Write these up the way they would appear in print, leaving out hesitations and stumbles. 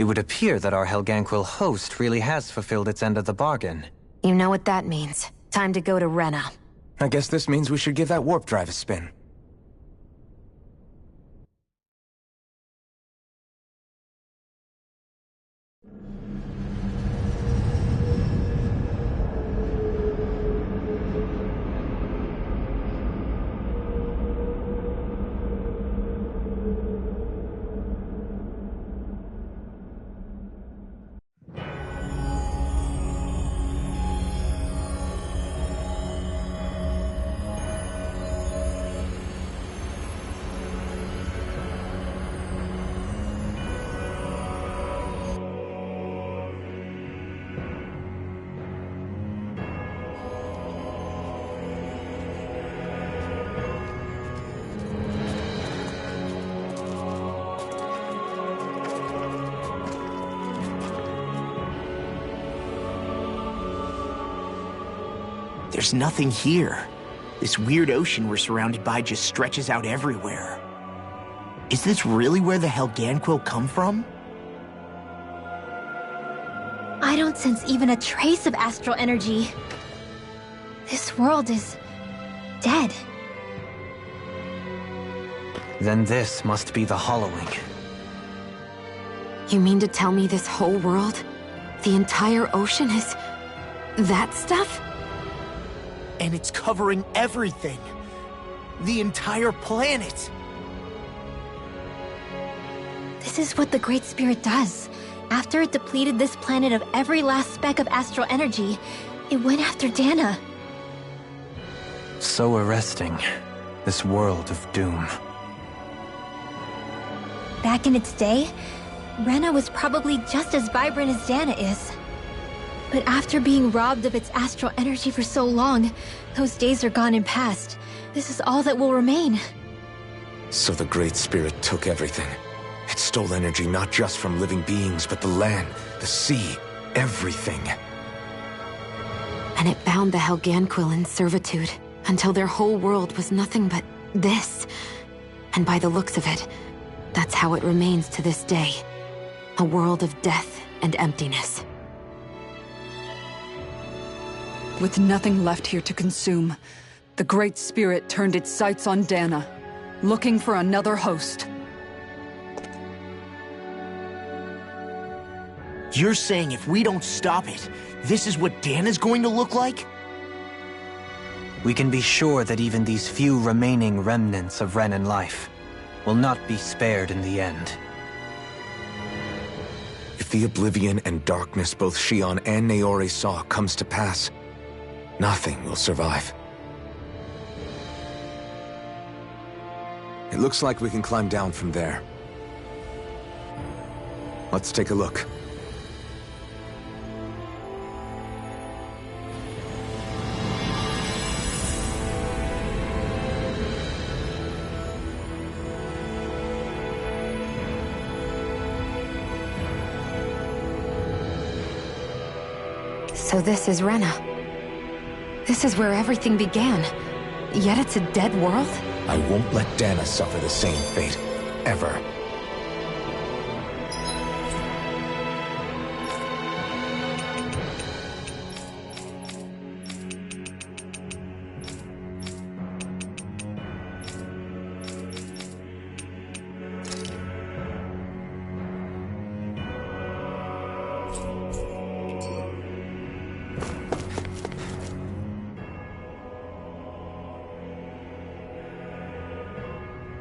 It would appear that our Helganquil host really has fulfilled its end of the bargain. You know what that means. Time to go to Rena. I guess this means we should give that warp drive a spin. There's nothing here. This weird ocean we're surrounded by just stretches out everywhere. Is this really where the Helganquil come from? I don't sense even a trace of astral energy. This world is dead. Then this must be the hollowing. You mean to tell me this whole world, the entire ocean is that stuff? And it's covering everything. The entire planet. This is what the Great Spirit does. After it depleted this planet of every last speck of astral energy, it went after Dana. So arresting. This world of doom. Back in its day, Rena was probably just as vibrant as Dana is. But after being robbed of its astral energy for so long, those days are gone and past. This is all that will remain. So the Great Spirit took everything. It stole energy not just from living beings, but the land, the sea, everything. And it bound the Helganquil in servitude, until their whole world was nothing but this. And by the looks of it, that's how it remains to this day. A world of death and emptiness. With nothing left here to consume, the Great Spirit turned its sights on Dana, looking for another host. You're saying if we don't stop it, this is what Dana's going to look like? We can be sure that even these few remaining remnants of Renan life will not be spared in the end. If the oblivion and darkness both Shion and Naori saw comes to pass, nothing will survive. It looks like we can climb down from there. Let's take a look. So this is Rena. This is where everything began. Yet it's a dead world? I won't let Dana suffer the same fate. Ever.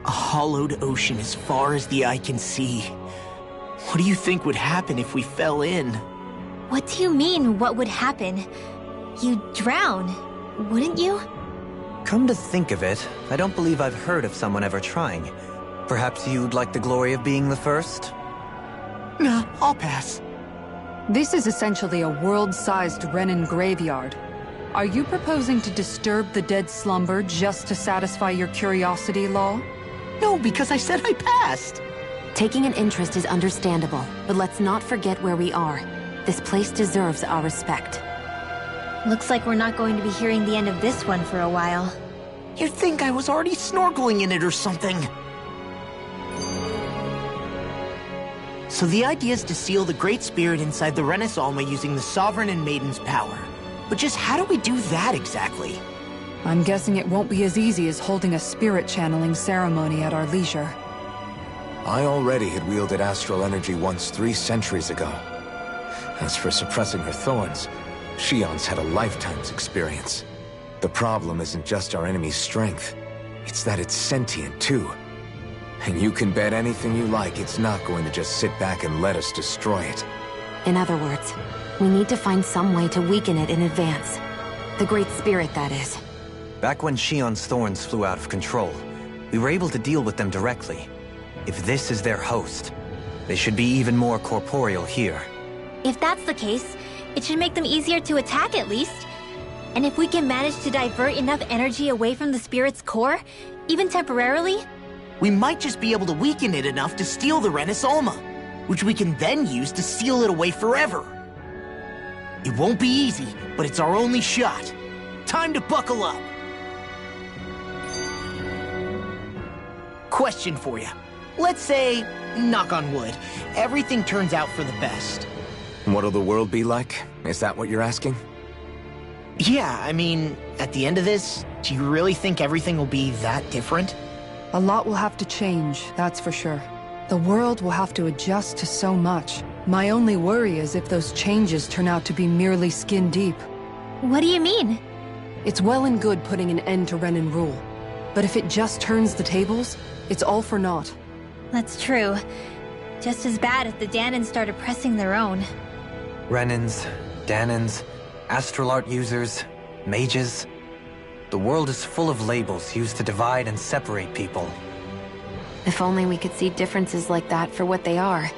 Hollowed ocean as far as the eye can see. What do you think would happen if we fell in? What do you mean, what would happen? You'd drown, wouldn't you? Come to think of it, I don't believe I've heard of someone ever trying. Perhaps you'd like the glory of being the first? Nah, I'll pass. This is essentially a world-sized Renan graveyard. Are you proposing to disturb the dead slumber just to satisfy your curiosity, Law? No, because I said I passed. Taking an interest is understandable, but let's not forget where we are. This place deserves our respect. Looks like we're not going to be hearing the end of this one for a while. You'd think I was already snorkeling in it or something. So the idea is to seal the Great Spirit inside the Renaissance using the Sovereign and Maiden's power. But just how do we do that exactly? I'm guessing it won't be as easy as holding a spirit channeling ceremony at our leisure. I already had wielded astral energy once 3 centuries ago. As for suppressing her thorns, Shion's had a lifetime's experience. The problem isn't just our enemy's strength, it's that it's sentient too. And you can bet anything you like it's not going to just sit back and let us destroy it. In other words, we need to find some way to weaken it in advance. The Great Spirit, that is. Back when Shion's thorns flew out of control, we were able to deal with them directly. If this is their host, they should be even more corporeal here. If that's the case, it should make them easier to attack at least. And if we can manage to divert enough energy away from the spirit's core, even temporarily, We might just be able to weaken it enough to steal the Renaissance, which we can then use to seal it away forever. It won't be easy, but it's our only shot. Time to buckle up. Question for you. Let's say, knock on wood, everything turns out for the best. What'll the world be like? Is that what you're asking? Yeah, I mean, at the end of this, do you really think everything will be that different? A lot will have to change, that's for sure. The world will have to adjust to so much. My only worry is if those changes turn out to be merely skin deep. what do you mean? It's well and good putting an end to Renan rule. But if it just turns the tables, it's all for naught. That's true. Just as bad if the Danans started pressing their own. Renans, Danans, astral art users, mages. The world is full of labels used to divide and separate people. If only we could see differences like that for what they are.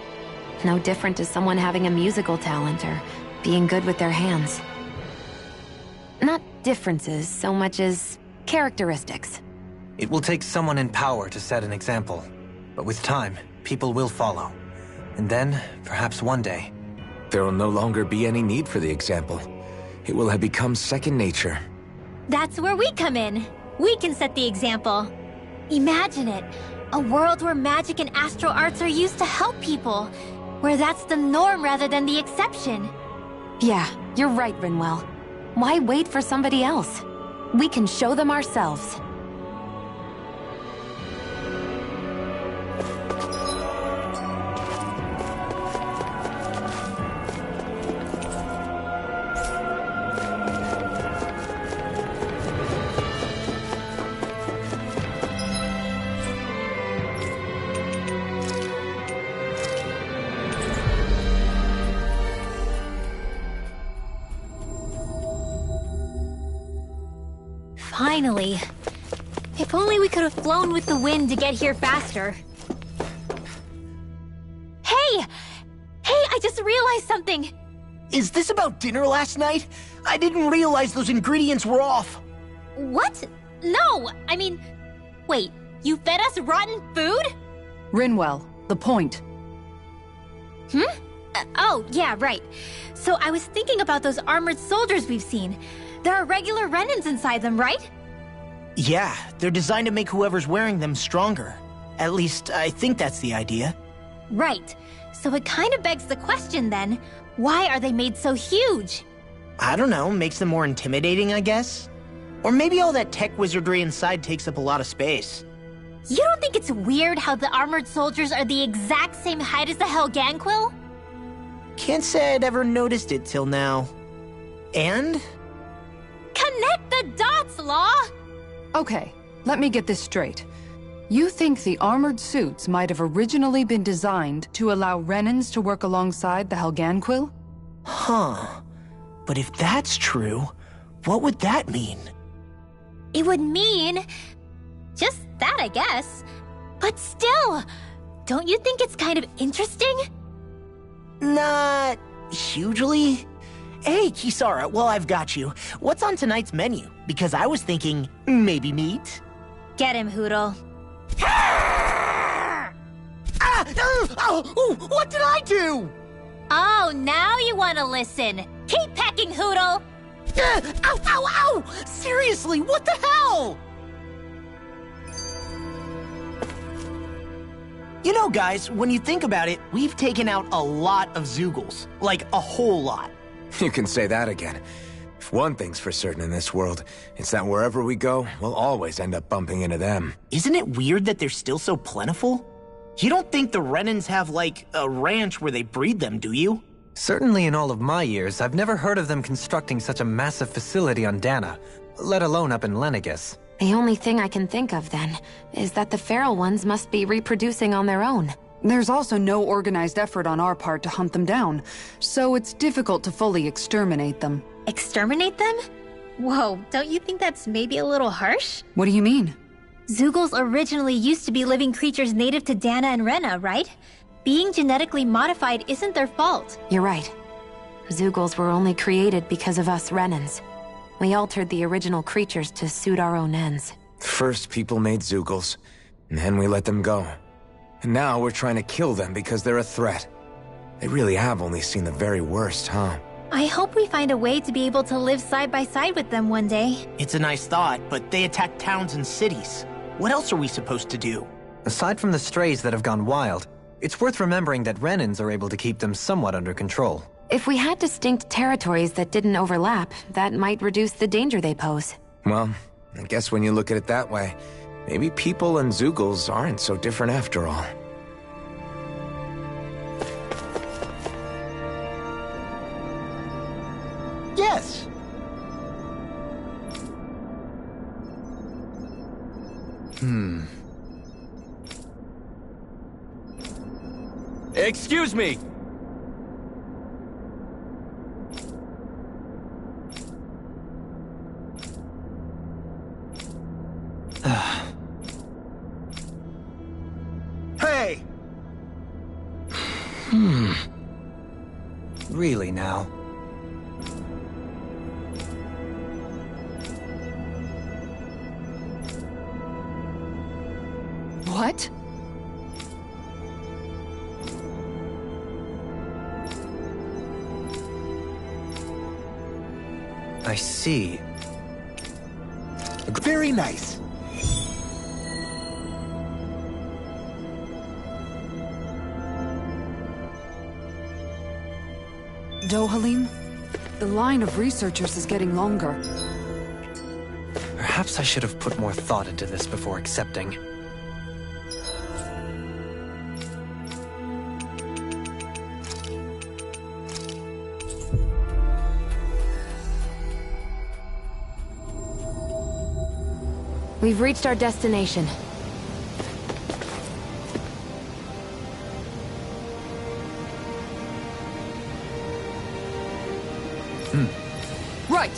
No different as someone having a musical talent or being good with their hands. Not differences so much as characteristics. It will take someone in power to set an example. But with time, people will follow. And then, perhaps one day... There will no longer be any need for the example. It will have become second nature. That's where we come in. We can set the example. Imagine it. A world where magic and astral arts are used to help people. Where that's the norm rather than the exception. Yeah, you're right, Rinwell. Why wait for somebody else? We can show them ourselves. Finally. If only we could have flown with the wind to get here faster. Hey! Hey, I just realized something! Is this about dinner last night? I didn't realize those ingredients were off. What? No! I mean... Wait, you fed us rotten food? Rinwell, the point. Oh, yeah, right. So I was thinking about those armored soldiers we've seen. There are regular Renans inside them, right? Yeah, they're designed to make whoever's wearing them stronger. At least, I think that's the idea. Right. So it kind of begs the question then, why are they made so huge? I don't know, makes them more intimidating, I guess? Or maybe all that tech wizardry inside takes up a lot of space. You don't think it's weird how the armored soldiers are the exact same height as the Helganquil? Can't say I'd ever noticed it till now. And? Connect the dots, Law! Okay, let me get this straight. You think the armored suits might have originally been designed to allow Renans to work alongside the Helganquil? Huh. But if that's true, what would that mean? It would mean... just that, I guess. But still, don't you think it's kind of interesting? Not hugely. Hey, Kisara, while I've got you, what's on tonight's menu? Because I was thinking, maybe meat? Get him, Hootle. What did I do? Oh, now you want to listen. Keep pecking, Hootle! Ow, ow, ow! Seriously, what the hell? You know, guys, when you think about it, we've taken out a lot of Zeugles. Like, a whole lot. You can say that again. If one thing's for certain in this world, it's that wherever we go, we'll always end up bumping into them. Isn't it weird that they're still so plentiful? You don't think the Renans have, like, a ranch where they breed them, do you? Certainly in all of my years, I've never heard of them constructing such a massive facility on Dana, let alone up in Lenegis. The only thing I can think of, then, is that the feral ones must be reproducing on their own. There's also no organized effort on our part to hunt them down, so it's difficult to fully exterminate them. Exterminate them? Whoa, don't you think that's maybe a little harsh? What do you mean? Zeugles originally used to be living creatures native to Dana and Rena, right? Being genetically modified isn't their fault. You're right. Zeugles were only created because of us Renans. We altered the original creatures to suit our own ends. First people made Zeugles, and then we let them go. And now we're trying to kill them because they're a threat. They really have only seen the very worst, huh? I hope we find a way to be able to live side by side with them one day. It's a nice thought, but they attack towns and cities. What else are we supposed to do? Aside from the strays that have gone wild, it's worth remembering that Renans are able to keep them somewhat under control. If we had distinct territories that didn't overlap, that might reduce the danger they pose. Well, I guess when you look at it that way, maybe people and Zeugles aren't so different after all. Yes! Excuse me! Hey! Really now? What? I see. Very nice. Dohalim? The line of researchers is getting longer. Perhaps I should have put more thought into this before accepting. We've reached our destination. Right!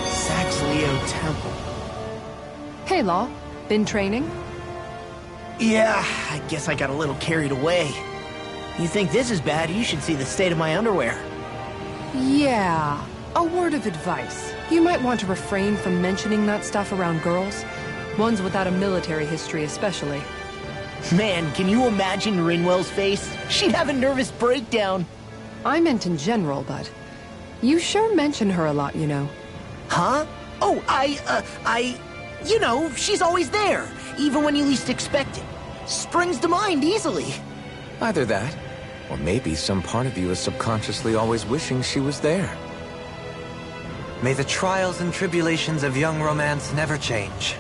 Saxleo Temple. Hey, Law. Been training? Yeah, I guess I got a little carried away. You think this is bad, you should see the state of my underwear. Yeah. A word of advice. You might want to refrain from mentioning that stuff around girls. Ones without a military history especially. Man, can you imagine Rinwell's face? She'd have a nervous breakdown. I meant in general, but... You sure mention her a lot, you know. Huh? Oh, You know, she's always there, even when you least expect it. Springs to mind easily. Either that, or maybe some part of you is subconsciously always wishing she was there. May the trials and tribulations of young romance never change.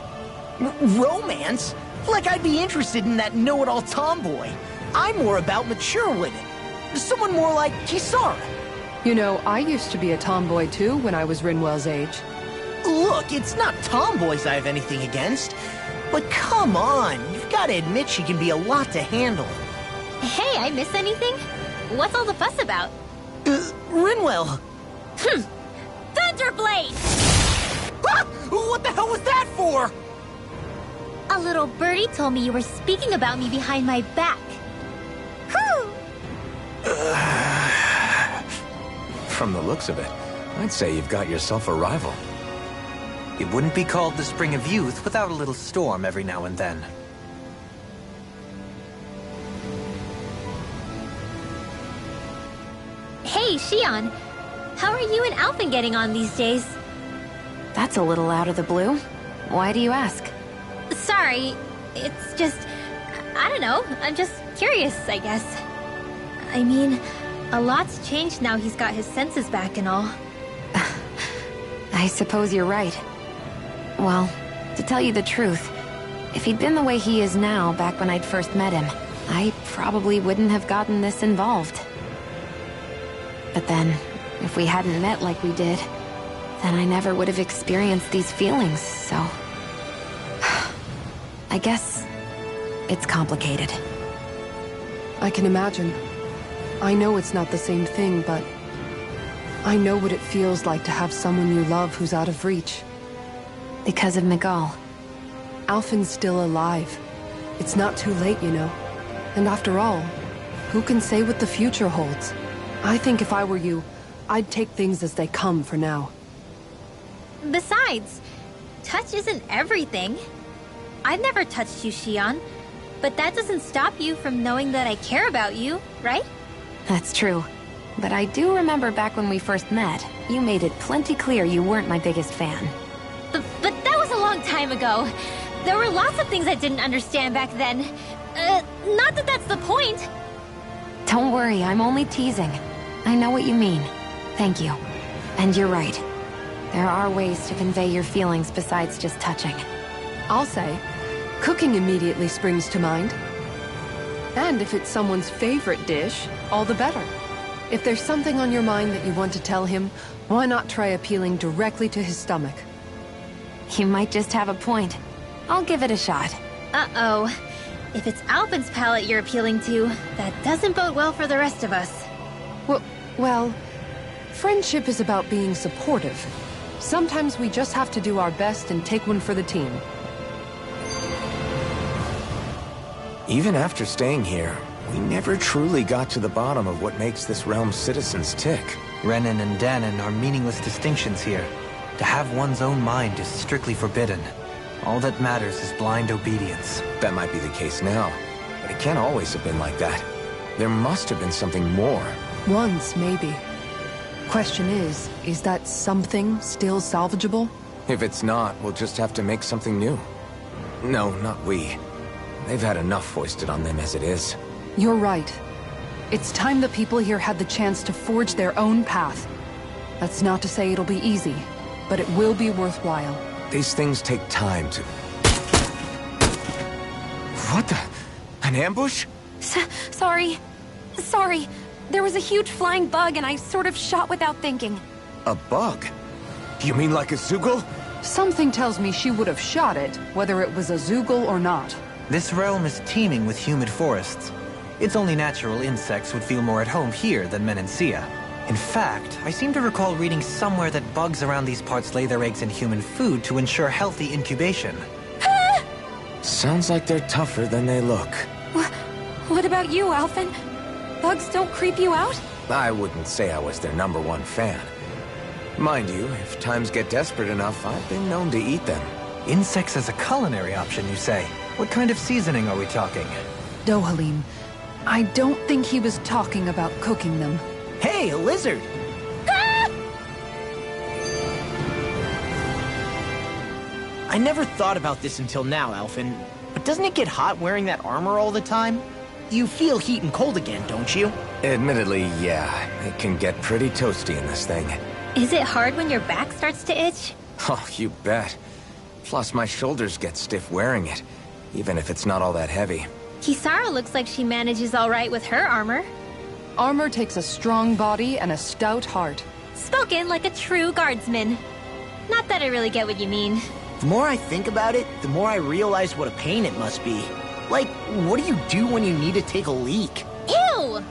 Romance? Like I'd be interested in that know-it-all tomboy. I'm more about mature women. Someone more like Kisara. You know, I used to be a tomboy too when I was Rinwell's age. Look, it's not tomboys I have anything against. But come on, you've got to admit she can be a lot to handle. Hey, I miss anything? What's all the fuss about? Rinwell. Thunderblade! Ah! What the hell was that for? A little birdie told me you were speaking about me behind my back. Whew! From the looks of it, I'd say you've got yourself a rival. It wouldn't be called the Spring of Youth without a little storm every now and then. Hey, Shion. How are you and Alphen getting on these days? That's a little out of the blue. Why do you ask? Sorry, it's just... I don't know, I'm just curious, I guess. I mean, a lot's changed now he's got his senses back and all. I suppose you're right. Well, to tell you the truth, if he'd been the way he is now back when I'd first met him, I probably wouldn't have gotten this involved. But then, if we hadn't met like we did, then I never would have experienced these feelings, so... I guess it's complicated. I can imagine. I know it's not the same thing, but I know what it feels like to have someone you love who's out of reach. Because of Miguel. Alphen's still alive. It's not too late, you know. And after all, who can say what the future holds? I think if I were you, I'd take things as they come for now. Besides, touch isn't everything. I've never touched you, Shion, but that doesn't stop you from knowing that I care about you, right? That's true. But I do remember back when we first met, you made it plenty clear you weren't my biggest fan. But that was a long time ago. There were lots of things I didn't understand back then. Not that that's the point. Don't worry, I'm only teasing. I know what you mean. Thank you. And you're right. There are ways to convey your feelings besides just touching. I'll say, cooking immediately springs to mind. And if it's someone's favorite dish, all the better. If there's something on your mind that you want to tell him, why not try appealing directly to his stomach? You might just have a point. I'll give it a shot. Uh-oh. If it's Alphen's palate you're appealing to, that doesn't bode well for the rest of us. Well, friendship is about being supportive. Sometimes we just have to do our best and take one for the team. Even after staying here, we never truly got to the bottom of what makes this realm's citizens tick. Renan and Danon are meaningless distinctions here. To have one's own mind is strictly forbidden. All that matters is blind obedience. That might be the case now, but it can't always have been like that. There must have been something more. Once, maybe. Question is that something still salvageable? If it's not, we'll just have to make something new. No, not we. They've had enough foisted on them as it is. You're right. It's time the people here had the chance to forge their own path. That's not to say it'll be easy, but it will be worthwhile. These things take time to... What the... An ambush? Sorry. There was a huge flying bug and I sort of shot without thinking. A bug? You mean like a Zoogle? Something tells me she would have shot it, whether it was a Zoogle or not. This realm is teeming with humid forests. It's only natural insects would feel more at home here than Menancia. In fact, I seem to recall reading somewhere that bugs around these parts lay their eggs in human food to ensure healthy incubation. Sounds like they're tougher than they look. What about you, Alphen? Bugs don't creep you out? I wouldn't say I was their #1 fan. Mind you, if times get desperate enough, I've been known to eat them. Insects as a culinary option, you say? What kind of seasoning are we talking? Dohalim, I don't think he was talking about cooking them. Hey, a lizard! I never thought about this until now, Alphen, but doesn't it get hot wearing that armor all the time? You feel heat and cold again, don't you? Admittedly, yeah. It can get pretty toasty in this thing. Is it hard when your back starts to itch? Oh, you bet. Plus, my shoulders get stiff wearing it, even if it's not all that heavy. Kisara looks like she manages all right with her armor. Armor takes a strong body and a stout heart. Spoken like a true guardsman. Not that I really get what you mean. The more I think about it, the more I realize what a pain it must be. Like, what do you do when you need to take a leak? Ew!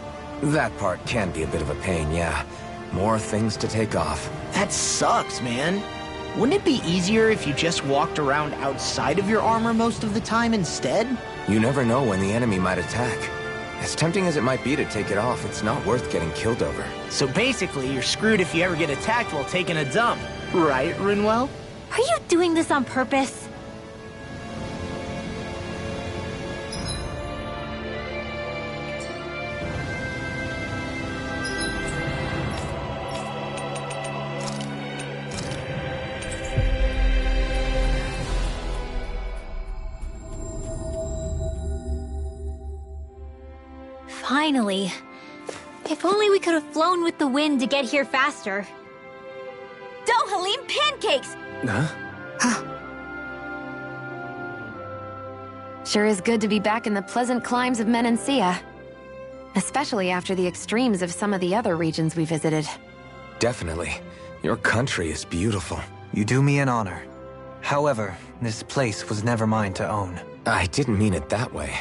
That part can be a bit of a pain, yeah. More things to take off. That sucks, man. Wouldn't it be easier if you just walked around outside of your armor most of the time instead? You never know when the enemy might attack. As tempting as it might be to take it off, it's not worth getting killed over. So basically, you're screwed if you ever get attacked while taking a dump. Right, Rinwell? Are you doing this on purpose? Finally. If only we could have flown with the wind to get here faster. Dohalim pancakes! Sure is good to be back in the pleasant climes of Menancia. Especially after the extremes of some of the other regions we visited. Definitely. Your country is beautiful. You do me an honor. However, this place was never mine to own. I didn't mean it that way.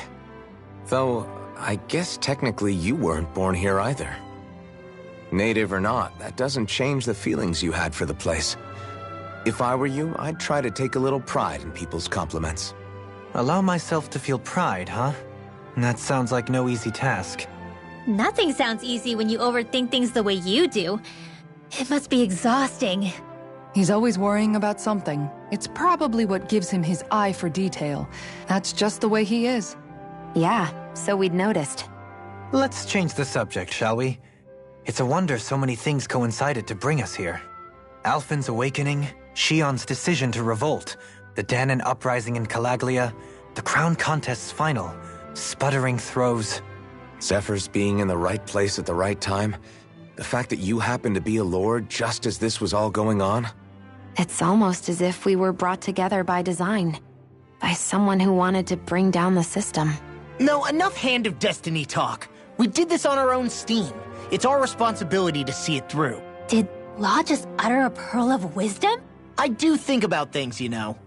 Though, I guess technically you weren't born here either. Native or not, that doesn't change the feelings you had for the place. If I were you, I'd try to take a little pride in people's compliments. Allow myself to feel pride, huh? That sounds like no easy task. Nothing sounds easy when you overthink things the way you do. It must be exhausting. He's always worrying about something. It's probably what gives him his eye for detail. That's just the way he is. Yeah, so we'd noticed. Let's change the subject, shall we? It's a wonder so many things coincided to bring us here. Alphen's awakening, Shion's decision to revolt, the Danon uprising in Calaglia, the crown contest's final, sputtering throws. Zephyr's being in the right place at the right time, the fact that you happened to be a lord just as this was all going on. It's almost as if we were brought together by design. By someone who wanted to bring down the system. No, enough Hand of Destiny talk. We did this on our own steam. It's our responsibility to see it through. Did Law just utter a pearl of wisdom? I do think about things, you know.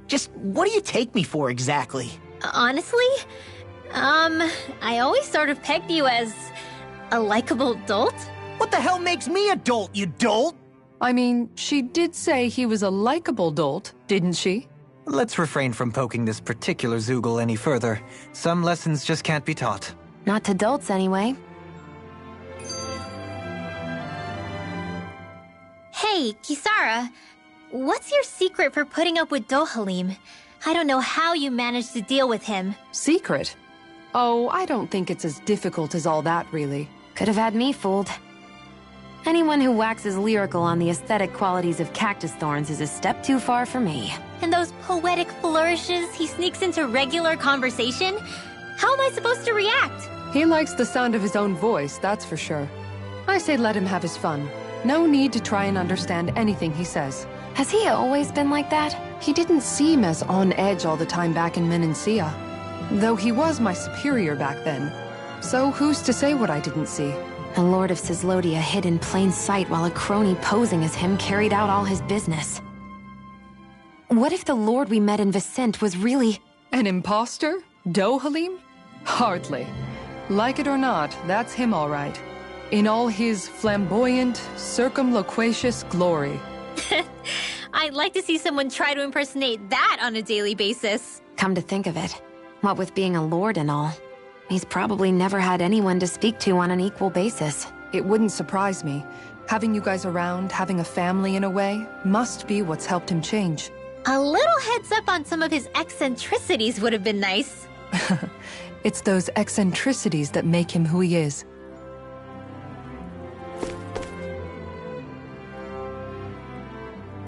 Just what do you take me for exactly? Honestly, I always sort of pegged you as a likable dolt. What the hell makes me a dolt, you dolt? I mean, she did say he was a likable dolt, didn't she? Let's refrain from poking this particular Zoogle any further. Some lessons just can't be taught. Not to dolts, anyway. Hey, Kisara, what's your secret for putting up with Dohalim? I don't know how you managed to deal with him. Secret? Oh, I don't think it's as difficult as all that, really. Could have had me fooled. Anyone who waxes lyrical on the aesthetic qualities of cactus thorns is a step too far for me. And those poetic flourishes he sneaks into regular conversation? How am I supposed to react? He likes the sound of his own voice, that's for sure. I say let him have his fun. No need to try and understand anything he says. Has he always been like that? He didn't seem as on edge all the time back in Menancia. Though he was my superior back then. So who's to say what I didn't see? The Lord of Cislodia hid in plain sight while a crony posing as him carried out all his business. What if the Lord we met in Vicente was really... An imposter? Dohalim? Hardly. Like it or not, that's him all right. In all his flamboyant, circumloquacious glory. I'd like to see someone try to impersonate that on a daily basis. Come to think of it, what with being a lord and all, he's probably never had anyone to speak to on an equal basis. It wouldn't surprise me. Having you guys around, having a family in a way, must be what's helped him change. A little heads up on some of his eccentricities would have been nice. It's those eccentricities that make him who he is.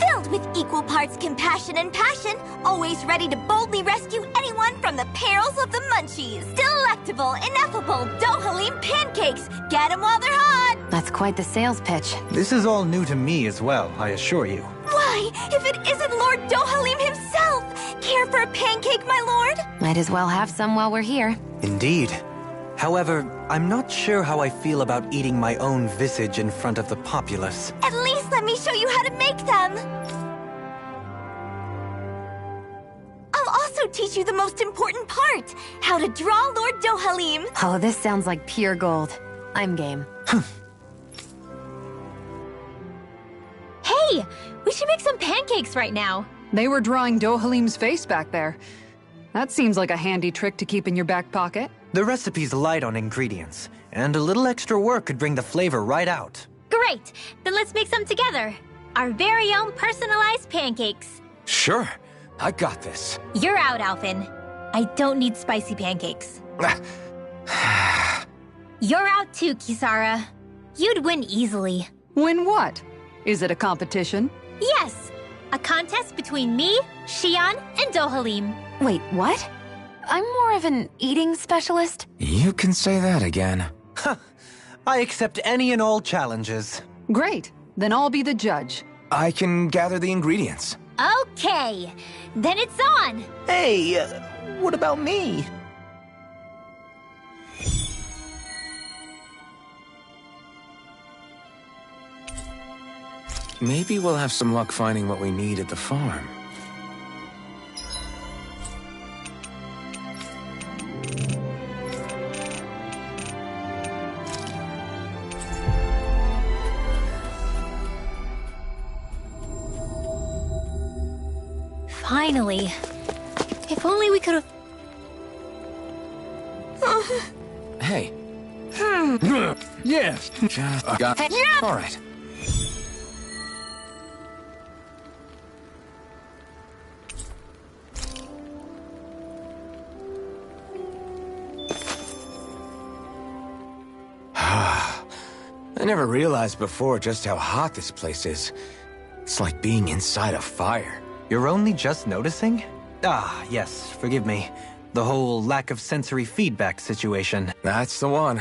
Filled with equal parts compassion and passion, always ready to boldly rescue anyone from the perils of the munchies. Delectable, ineffable Dohalim pancakes. Get 'em while they're hot. That's quite the sales pitch. This is all new to me as well, I assure you. Why, if it isn't Lord Dohalim himself! Care for a pancake, my lord? Might as well have some while we're here. Indeed. However, I'm not sure how I feel about eating my own visage in front of the populace. At least let me show you how to make them. I'll also teach you the most important part, how to draw Lord Dohalim. Oh, this sounds like pure gold. I'm game. Hey, we should make some pancakes right now. They were drawing Dohalim's face back there. That seems like a handy trick to keep in your back pocket. The recipe's light on ingredients, and a little extra work could bring the flavor right out. Great, then let's make some together. Our very own personalized pancakes. Sure, I got this. You're out, Alphen. I don't need spicy pancakes. You're out too, Kisara. You'd win easily. Win what? Is it a competition? Yes, a contest between me, Shion, and Dohalim. Wait, what? I'm more of an eating specialist. You can say that again. I accept any and all challenges. Great. Then I'll be the judge. I can gather the ingredients. Okay, then it's on. Hey, what about me? Maybe we'll have some luck finding what we need at the farm. Finally. If only we could have... Hey. Yes. All right. I never realized before just how hot this place is. It's like being inside a fire. You're only just noticing? Ah, yes, forgive me. The whole lack of sensory feedback situation. That's the one.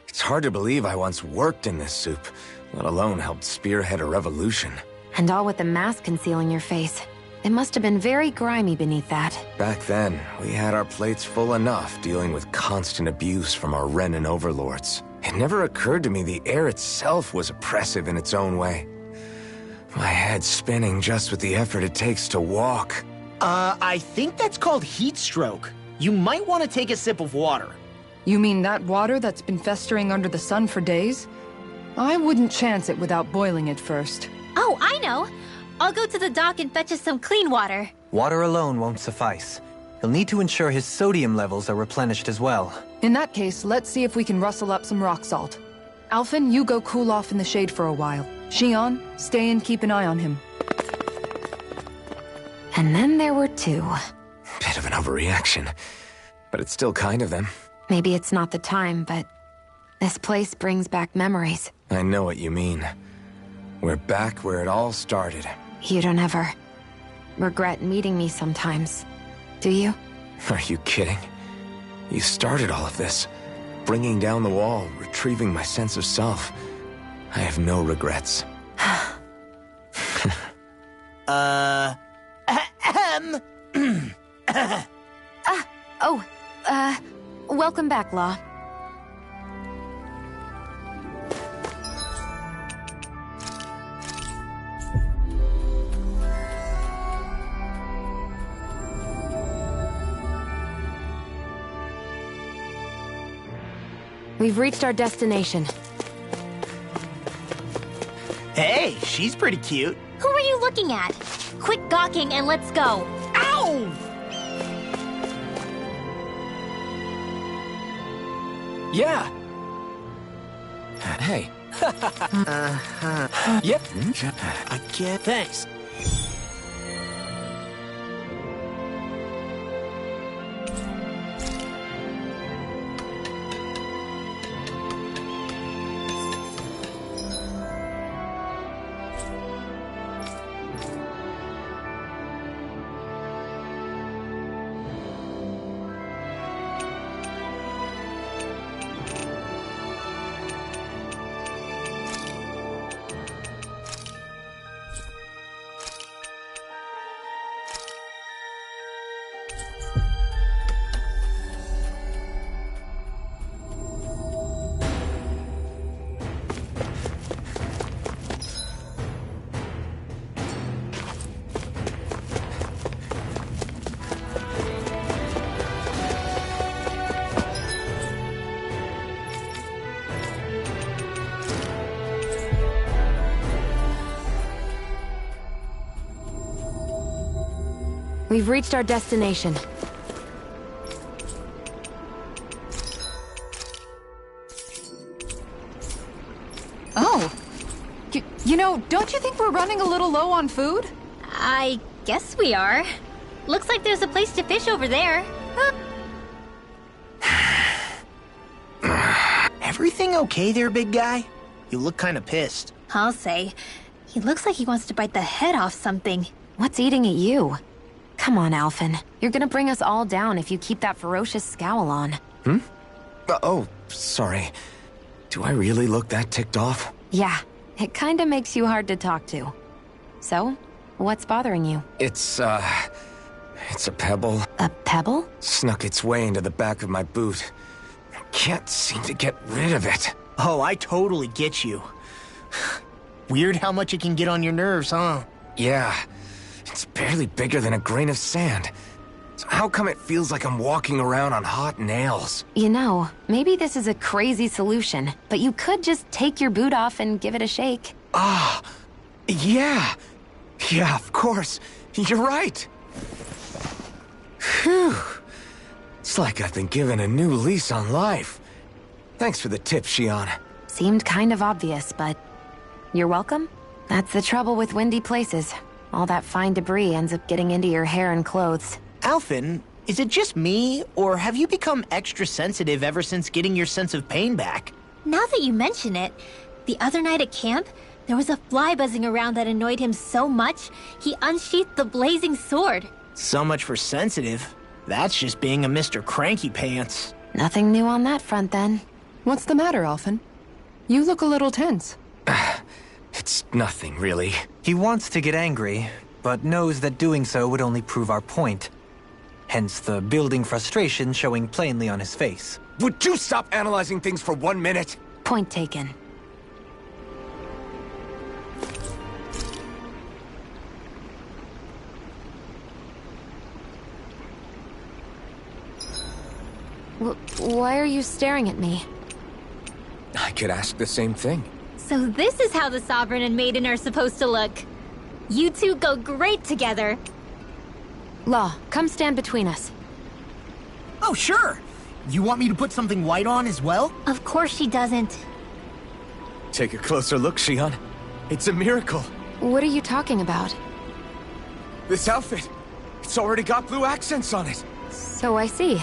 It's hard to believe I once worked in this soup, let alone helped spearhead a revolution. And all with the mask concealing your face. It must have been very grimy beneath that. Back then, we had our plates full enough dealing with constant abuse from our Renan overlords. It never occurred to me the air itself was oppressive in its own way. My head's spinning just with the effort it takes to walk. I think that's called heat stroke. You might want to take a sip of water. You mean that water that's been festering under the sun for days? I wouldn't chance it without boiling it first. Oh, I know. I'll go to the dock and fetch us some clean water. Water alone won't suffice. You'll need to ensure his sodium levels are replenished as well. In that case, let's see if we can rustle up some rock salt. Alphen, you go cool off in the shade for a while. Xion, stay and keep an eye on him. And then there were two. Bit of an overreaction, but it's still kind of them. Maybe it's not the time, but this place brings back memories. I know what you mean. We're back where it all started. You don't ever regret meeting me sometimes, do you? Are you kidding? You started all of this. Bringing down the wall, retrieving my sense of self. I have no regrets. Welcome back, Law. We've reached our destination. Hey, she's pretty cute. Who are you looking at? Quit gawking and let's go. Ow! Yeah! Hey. Yep. I can't. Thanks. We've reached our destination. Oh. You know, don't you think we're running a little low on food? I guess we are. Looks like there's a place to fish over there. Everything okay there, big guy? You look kind of pissed. I'll say. He looks like he wants to bite the head off something. What's eating at you? Come on, Alphen. You're gonna bring us all down if you keep that ferocious scowl on. Oh, sorry. Do I really look that ticked off? Yeah, it kinda makes you hard to talk to. So, what's bothering you? It's a pebble. A pebble? Snuck its way into the back of my boot. I can't seem to get rid of it. Oh, I totally get you. Weird how much it can get on your nerves, huh? Yeah, it's barely bigger than a grain of sand. So how come it feels like I'm walking around on hot nails? You know, maybe this is a crazy solution, but you could just take your boot off and give it a shake. Ah, yeah. Yeah, of course. You're right. Phew. It's like I've been given a new lease on life. Thanks for the tip, Shion. Seemed kind of obvious, but you're welcome. That's the trouble with windy places. All that fine debris ends up getting into your hair and clothes. Alphen, is it just me, or have you become extra sensitive ever since getting your sense of pain back? Now that you mention it, the other night at camp, there was a fly buzzing around that annoyed him so much, he unsheathed the blazing sword. So much for sensitive. That's just being a Mr. Cranky Pants. Nothing new on that front, then. What's the matter, Alphen? You look a little tense. It's nothing, really. He wants to get angry, but knows that doing so would only prove our point. Hence the building frustration showing plainly on his face. Would you stop analyzing things for 1 minute? Point taken. Why are you staring at me? I could ask the same thing. So this is how the Sovereign and Maiden are supposed to look. You two go great together. Law, come stand between us. Oh, sure. You want me to put something white on as well? Of course she doesn't. Take a closer look, Shion. It's a miracle. What are you talking about? This outfit, it's already got blue accents on it. So I see.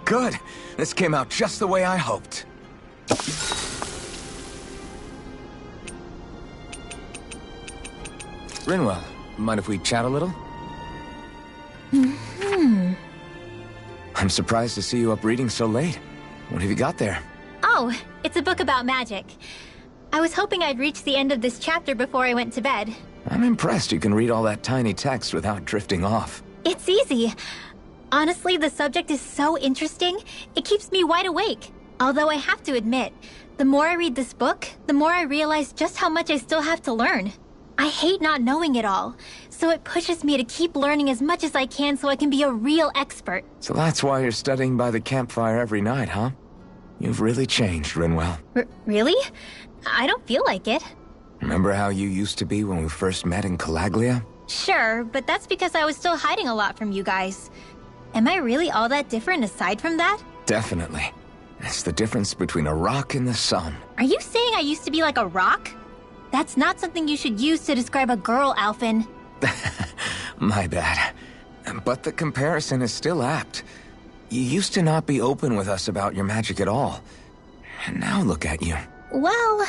Good. This came out just the way I hoped. Rinwell, mind if we chat a little? I'm surprised to see you up reading so late. What have you got there? Oh, it's a book about magic. I was hoping I'd reach the end of this chapter before I went to bed. I'm impressed you can read all that tiny text without drifting off. It's easy. Honestly, the subject is so interesting, it keeps me wide awake. Although I have to admit, the more I read this book, the more I realize just how much I still have to learn. I hate not knowing it all, so it pushes me to keep learning as much as I can so I can be a real expert. So that's why you're studying by the campfire every night, huh? You've really changed, Rinwell. Really? I don't feel like it. Remember how you used to be when we first met in Calaglia? Sure, but that's because I was still hiding a lot from you guys. Am I really all that different aside from that? Definitely. It's the difference between a rock and the sun. Are you saying I used to be like a rock? That's not something you should use to describe a girl, Alphen. My bad. But the comparison is still apt. You used to not be open with us about your magic at all. And now look at you. Well,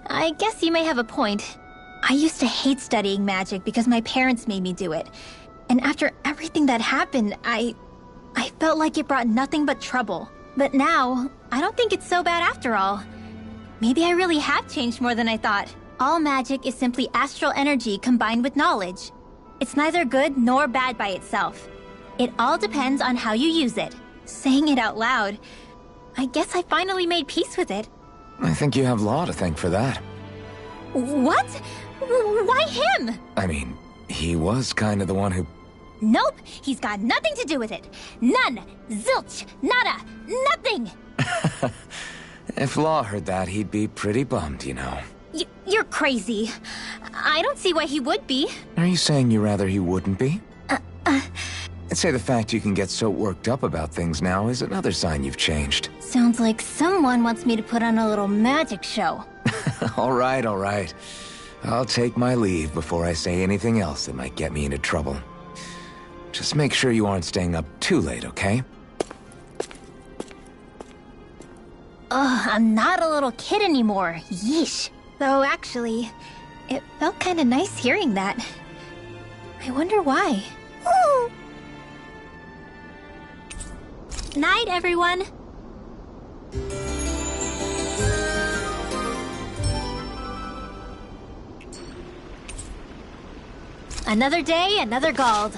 I guess you may have a point. I used to hate studying magic because my parents made me do it. And after everything that happened, I felt like it brought nothing but trouble. But now, I don't think it's so bad after all. Maybe I really have changed more than I thought. All magic is simply astral energy combined with knowledge. It's neither good nor bad by itself. It all depends on how you use it. Saying it out loud, I guess I finally made peace with it. I think you have Law to thank for that. What? Why him? I mean, he was kind of the one who... Nope, he's got nothing to do with it. None. Zilch. Nada. Nothing. If Law heard that, he'd be pretty bummed, you know. You're crazy. I don't see why he would be. Are you saying you rather he wouldn't be? I'd say the fact you can get so worked up about things now is another sign you've changed. Sounds like someone wants me to put on a little magic show. All right, all right. I'll take my leave before I say anything else that might get me into trouble. Just make sure you aren't staying up too late, okay? Ugh, I'm not a little kid anymore. Yeesh. Though actually, it felt kind of nice hearing that. I wonder why. Ooh. Night, everyone. Another day, another Gald.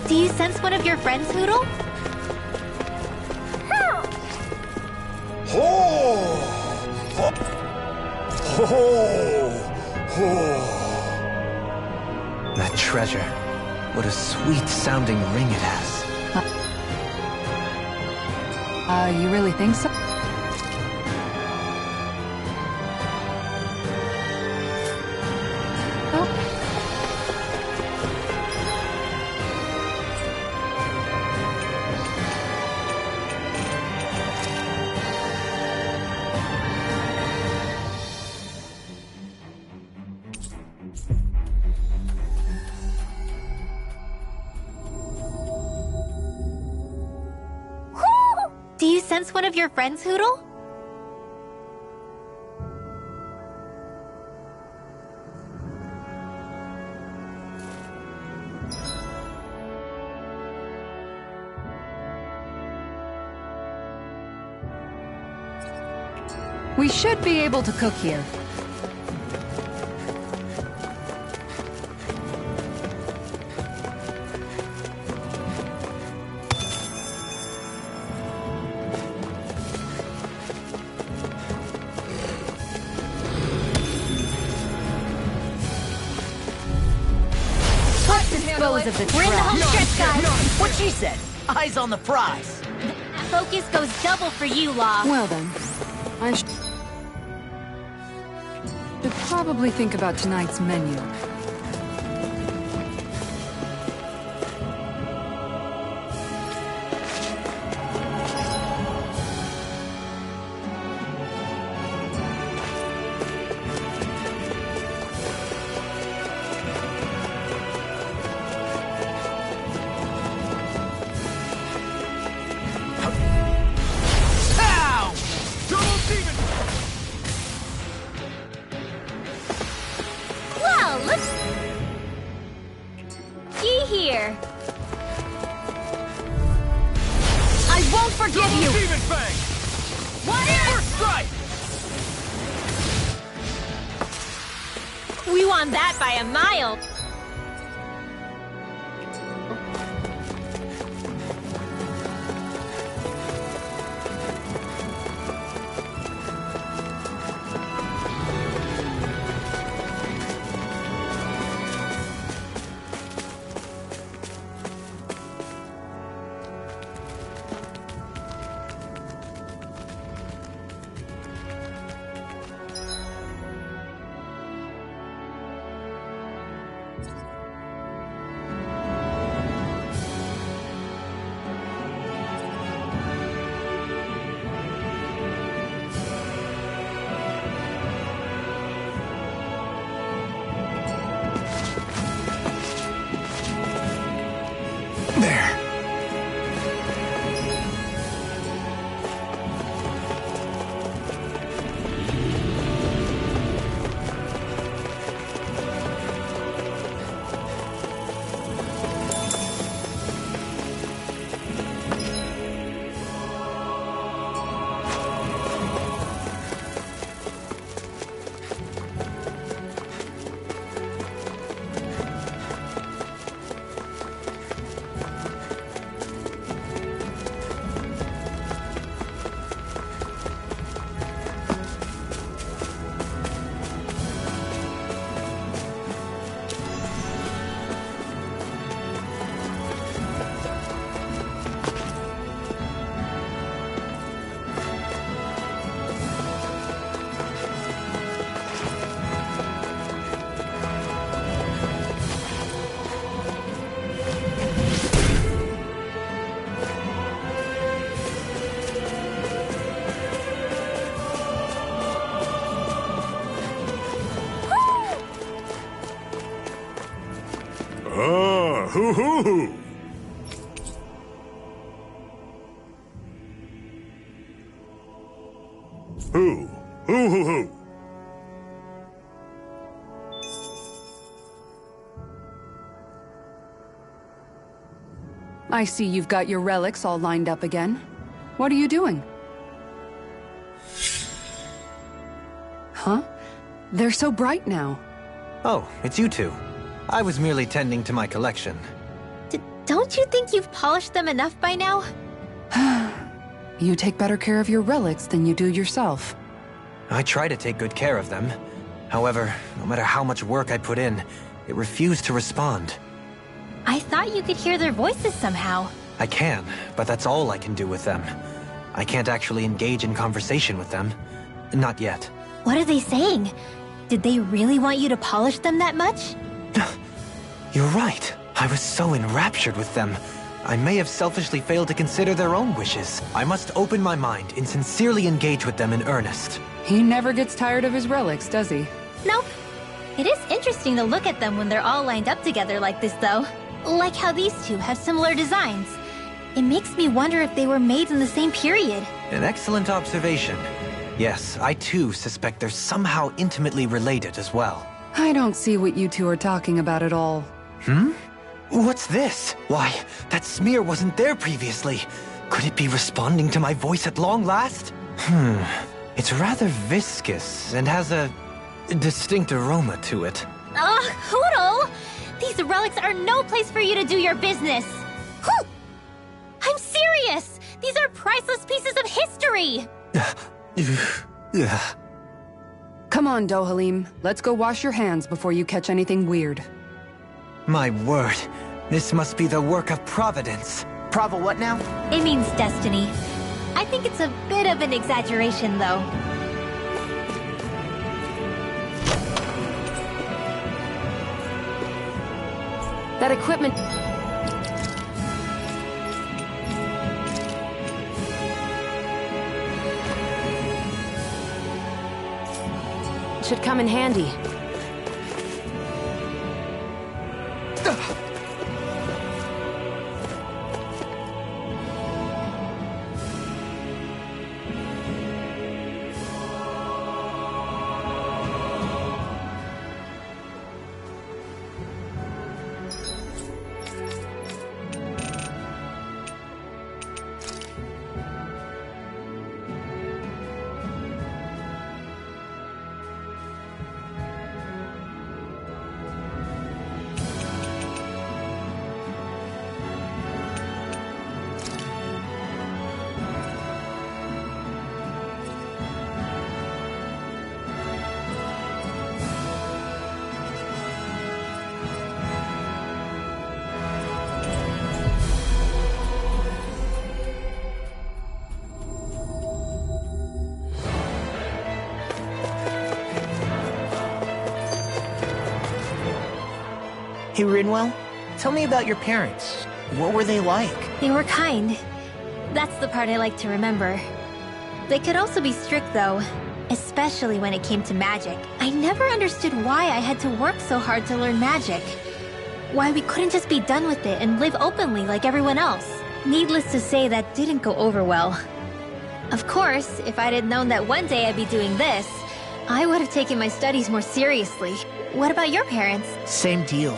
Do you sense one of your friends, Hoodle? That treasure. What a sweet-sounding ring it has. You really think so? Do you sense one of your friends, Hoodle? We should be able to cook here. Dispose of the trash. We're in the home stretch, guys. What she said. Eyes on the prize. Focus goes double for you, Law. Well then, I should probably think about tonight's menu. there! I won't forgive you! Demon Fang! What? First strike! We won that by a mile! There. Hoo-hoo-hoo! Hoo-hoo-hoo! I see you've got your relics all lined up again. What are you doing? Huh? They're so bright now. Oh, it's you two. I was merely tending to my collection. Don't you think you've polished them enough by now? You take better care of your relics than you do yourself. I try to take good care of them. However, no matter how much work I put in, it refused to respond. I thought you could hear their voices somehow. I can, but that's all I can do with them. I can't actually engage in conversation with them. Not yet. What are they saying? Did they really want you to polish them that much? You're right. I was so enraptured with them. I may have selfishly failed to consider their own wishes. I must open my mind and sincerely engage with them in earnest. He never gets tired of his relics, does he? Nope. It is interesting to look at them when they're all lined up together like this, though. Like how these two have similar designs. It makes me wonder if they were made in the same period. An excellent observation. Yes, I too suspect they're somehow intimately related as well. I don't see what you two are talking about at all. Hmm? What's this? Why, that smear wasn't there previously. Could it be responding to my voice at long last? It's rather viscous and has a distinct aroma to it. Ugh, Hoodle! These relics are no place for you to do your business! Whew! I'm serious! These are priceless pieces of history! Come on, Dohalim. Let's go wash your hands before you catch anything weird. My word, this must be the work of Providence. Prava what now? It means destiny. I think it's a bit of an exaggeration, though. That equipment... should come in handy. Hey, Rinwell, tell me about your parents. What were they like? They were kind. That's the part I like to remember. They could also be strict, though. Especially when it came to magic. I never understood why I had to work so hard to learn magic. Why we couldn't just be done with it and live openly like everyone else. Needless to say, that didn't go over well. Of course, if I'd had known that one day I'd be doing this, I would have taken my studies more seriously. What about your parents? Same deal.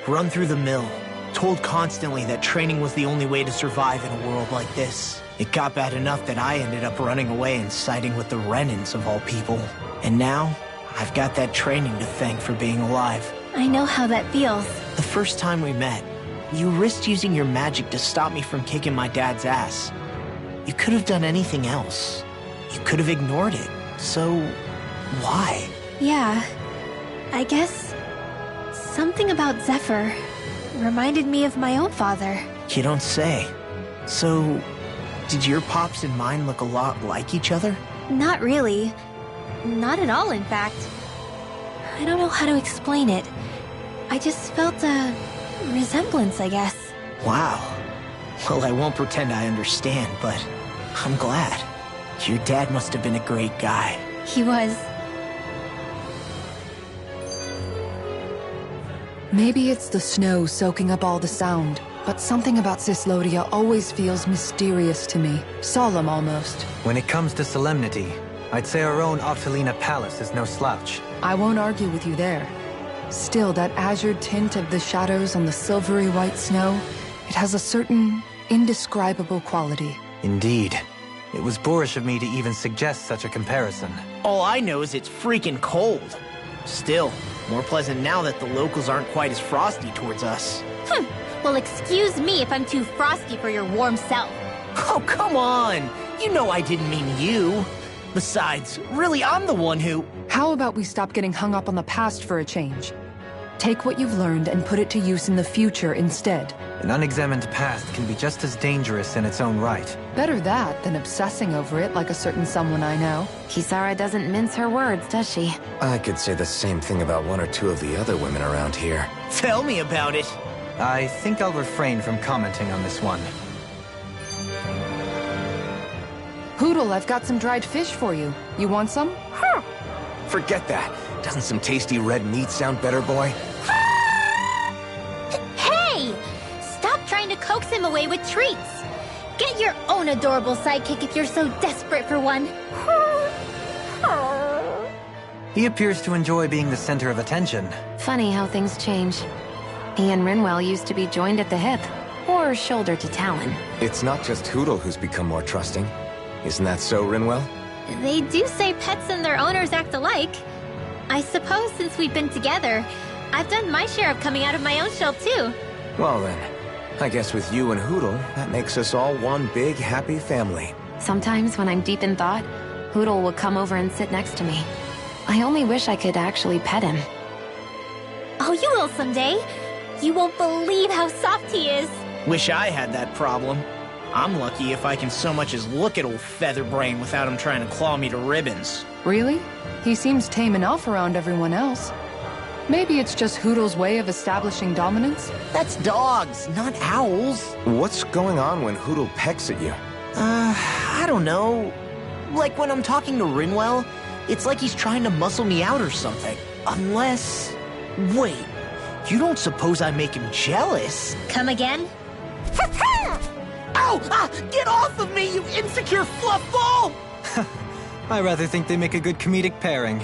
Run through the mill. Told constantly that training was the only way to survive in a world like this. It got bad enough that I ended up running away and siding with the Renans of all people. And now, I've got that training to thank for being alive. I know how that feels. The first time we met, you risked using your magic to stop me from kicking my dad's ass. You could have done anything else. You could have ignored it. So, why? Yeah, I guess something about Zephyr reminded me of my own father. You don't say. So, did your pops and mine look a lot like each other? Not really. Not at all, in fact. I don't know how to explain it. I just felt a resemblance, I guess. Wow. Well, I won't pretend I understand, but I'm glad. Your dad must have been a great guy. He was. Maybe it's the snow soaking up all the sound, but something about Cyslodia always feels mysterious to me. Solemn, almost. When it comes to solemnity, I'd say our own Octalina Palace is no slouch. I won't argue with you there. Still, that azure tint of the shadows on the silvery white snow, it has a certain indescribable quality. Indeed. It was boorish of me to even suggest such a comparison. All I know is it's freaking cold. Still, more pleasant now that the locals aren't quite as frosty towards us. Well, excuse me if I'm too frosty for your warm self. Oh, come on! You know I didn't mean you. Besides, really, I'm the one who... How about we stop getting hung up on the past for a change? Take what you've learned and put it to use in the future instead. An unexamined past can be just as dangerous in its own right. Better that than obsessing over it like a certain someone I know. Kisara doesn't mince her words, does she? I could say the same thing about one or two of the other women around here. Tell me about it. I think I'll refrain from commenting on this one. Hoodle, I've got some dried fish for you. You want some? Forget that. Doesn't some tasty red meat sound better, boy? Hey! Stop trying to coax him away with treats. Get your own adorable sidekick if you're so desperate for one. He appears to enjoy being the center of attention. Funny how things change. He and Rinwell used to be joined at the hip, or shoulder to talon. It's not just Hoodle who's become more trusting. Isn't that so, Rinwell? They do say pets and their owners act alike. I suppose since we've been together, I've done my share of coming out of my own shell too. Well then, I guess with you and Hoodle, that makes us all one big happy family. Sometimes when I'm deep in thought, Hoodle will come over and sit next to me. I only wish I could actually pet him. Oh, you will someday. You won't believe how soft he is. Wish I had that problem. I'm lucky if I can so much as look at old Featherbrain without him trying to claw me to ribbons. Really? He seems tame enough around everyone else. Maybe it's just Hoodle's way of establishing dominance? That's dogs, not owls. What's going on when Hoodle pecks at you? I don't know. Like when I'm talking to Rinwell, it's like he's trying to muscle me out or something. Unless... Wait, you don't suppose I make him jealous? Come again? Ow! Get off of me, you insecure fluffball! I rather think they make a good comedic pairing.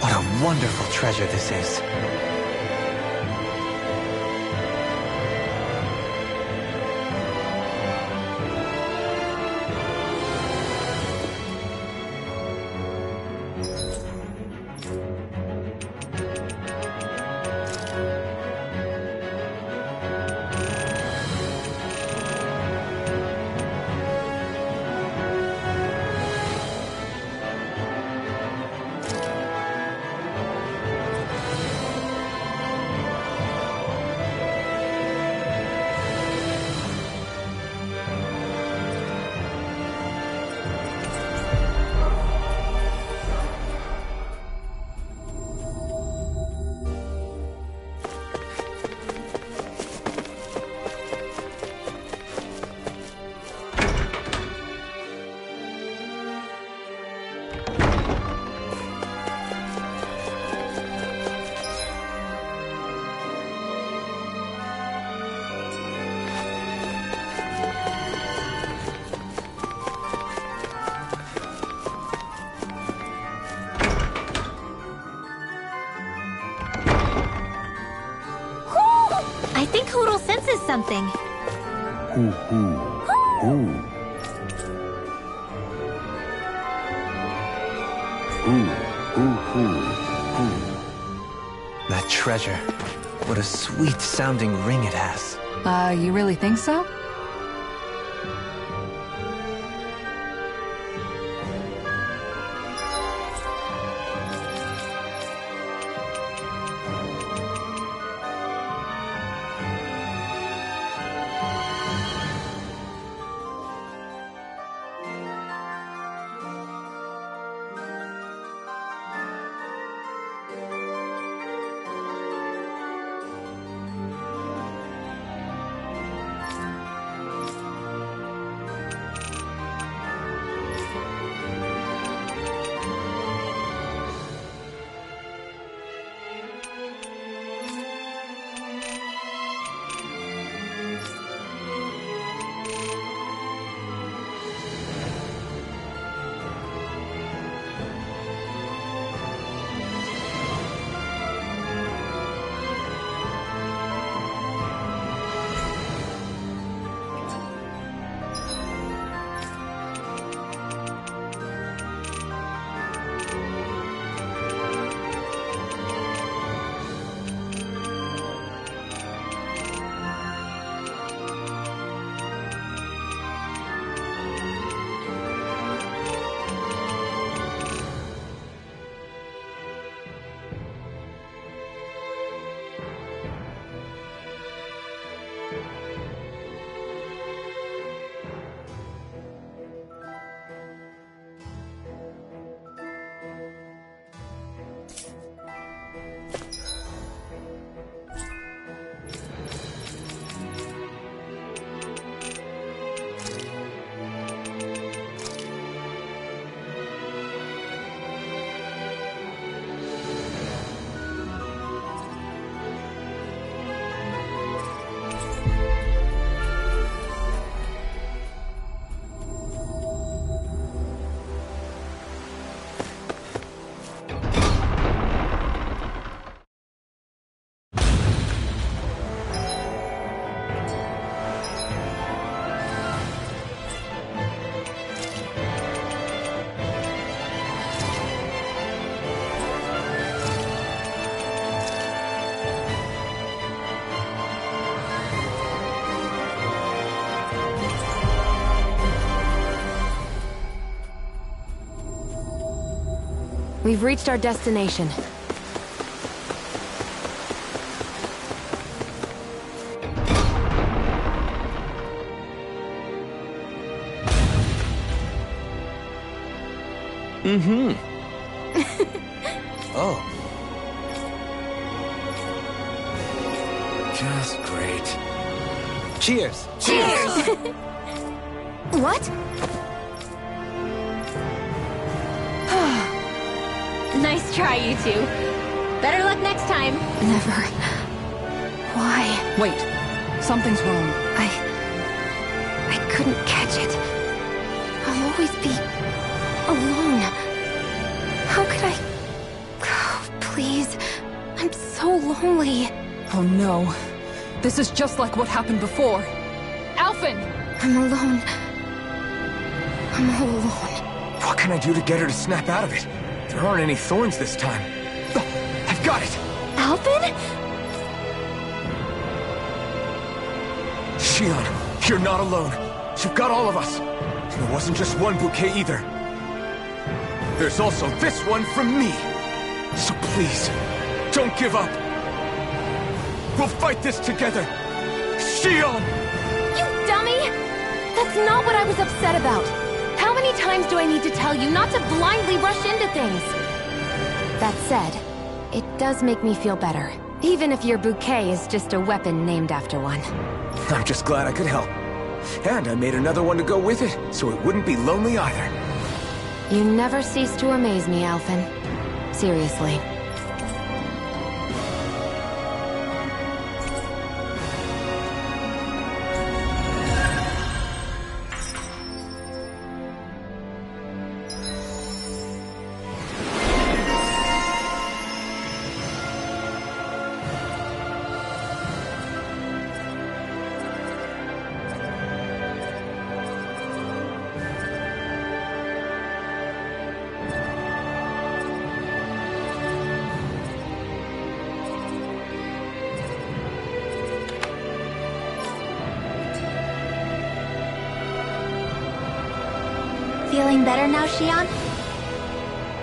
What a wonderful treasure this is. Total senses something. Hoo hoo. Hoo. Hoo. Hoo hoo. Hoo. That treasure. What a sweet-sounding ring it has. You really think so? We've reached our destination. Mm-hmm. Oh. Just great. Cheers! Cheers! What? Nice try, you two. Better luck next time. Never. Why? Wait. Something's wrong. I couldn't catch it. I'll always be alone. How could I... Oh, please. I'm so lonely. Oh no. This is just like what happened before. Alphen! I'm alone. I'm all alone. What can I do to get her to snap out of it? There aren't any thorns this time. Oh, I've got it! Alphen? Shion, you're not alone. You've got all of us. And it wasn't just one bouquet either. There's also this one from me. So please, don't give up. We'll fight this together. Shion! You dummy! That's not what I was upset about. How many times do I need to tell you not to blindly rush into things? That said, it does make me feel better. Even if your bouquet is just a weapon named after one. I'm just glad I could help. And I made another one to go with it, so it wouldn't be lonely either. You never cease to amaze me, Alphen. Seriously. Feeling better now, Xion?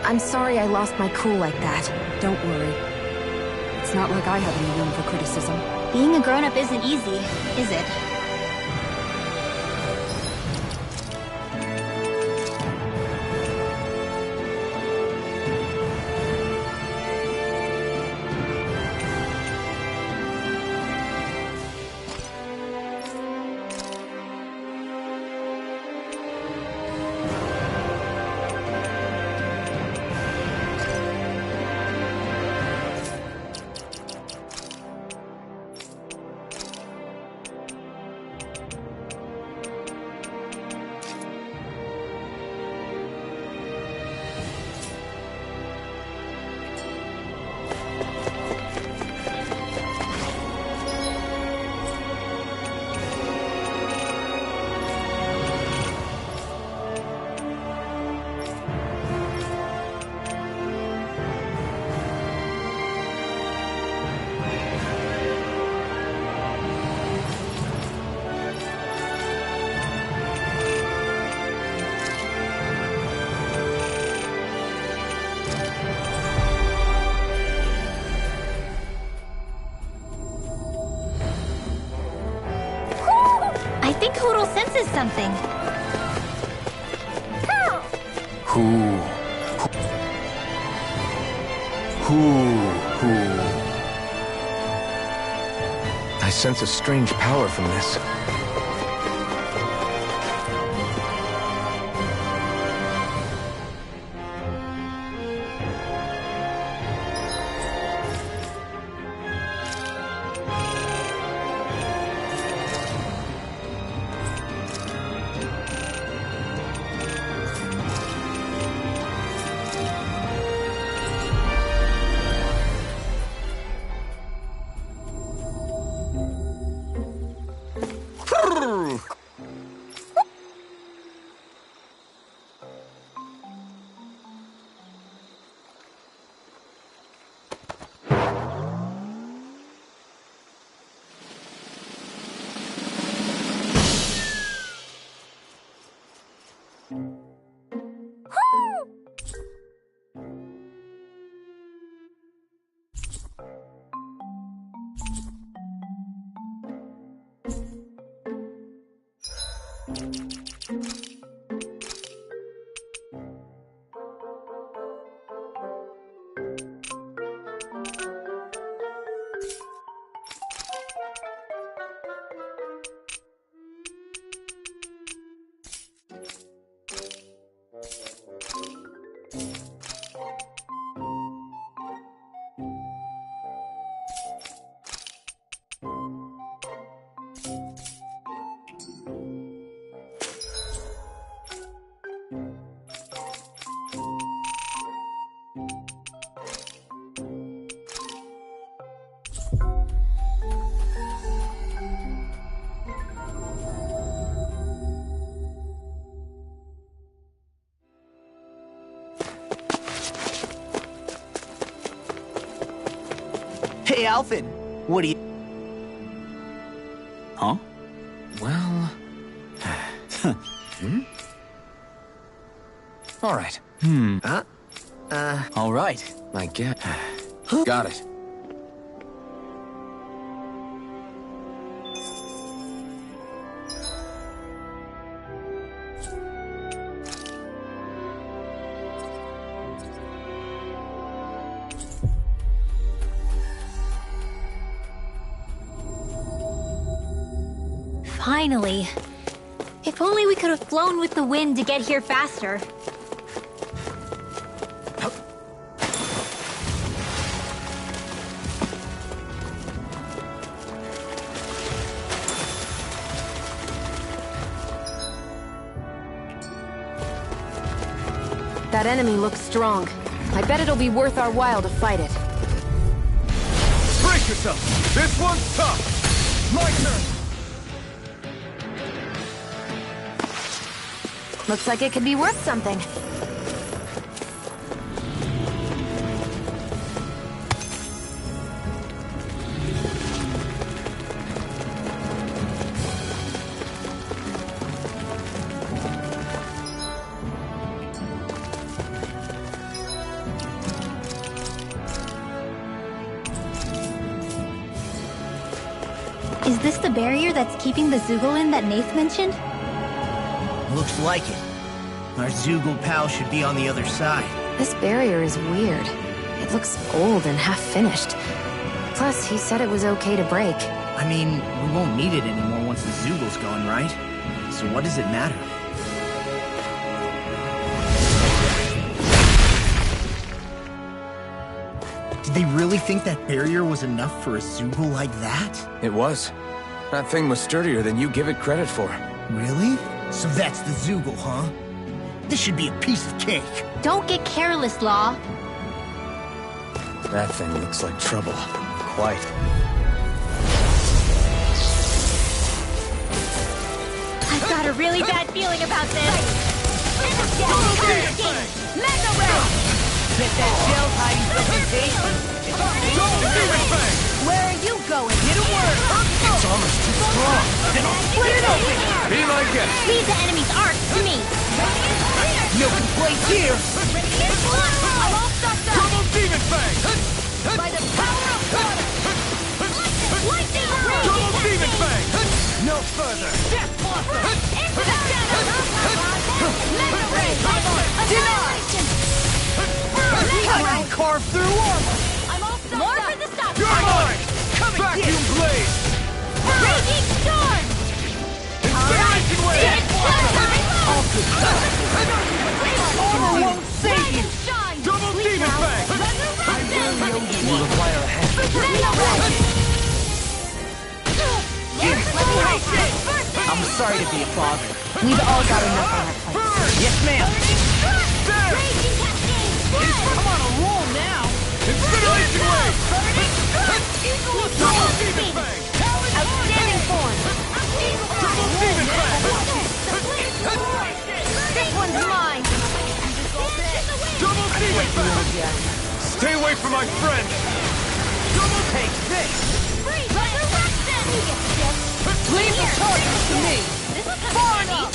I'm sorry I lost my cool like that. Don't worry. It's not like I have any room for criticism. Being a grown-up isn't easy, is it? I think Hoodle senses something. Who? I sense a strange power from this. Hey, Alvin, what do you... Huh? Well... All right. All right. I get... Got it. Finally. If only we could have flown with the wind to get here faster. That enemy looks strong. I bet it'll be worth our while to fight it. Brace yourself! This one's tough! My turn! Looks like it could be worth something. Is this the barrier that's keeping the Zugolin that Nath mentioned? Looks like it. Our Zugol pal should be on the other side. This barrier is weird. It looks old and half-finished. Plus, he said it was okay to break. I mean, we won't need it anymore once the Zugol's gone, right? So what does it matter? Did they really think that barrier was enough for a Zugol like that? It was. That thing was sturdier than you give it credit for. Really? So that's the Zugol, huh? This should be a piece of cake. Don't get careless, Law. That thing looks like trouble. Quite. I've got a really bad feeling about this. Mega Ray! Get that gel hiding from his face. Where are you going? It'll work. It's almost too strong. Then I'll split it open. Be my guest. Leave the enemy's arc to me. No complaints here. I'm all sucked up Double Demon Fang! by the power of water. Lightning Ray! Double Demon Fang! No further. Death Blossom! Into the shadows! Mega Ray! Annihilation! I can carve through armor. I'm all sucked up! More for the stop! You're mine! Come and get Vacuum it. Blade! Raging Storm! Incineration Wave! Dead Blossom! All good. Armor won't save you. Shine! Double Demon Fang! You require a hand. Mega Ray! I'm sorry to be a bother. We've all got enough on our plate. Burn! Yes, ma'am. There! Raging Cascade! Spread! I'm on a roll now. Incineration Wave! Double Demon Speed! Fang! Outstanding form! Double Demon Fang! This one's mine! Double Demon Fang! Stay away from my friend! Double take this. Resurrection! You get the gist. Leave the target to me. This is far enough!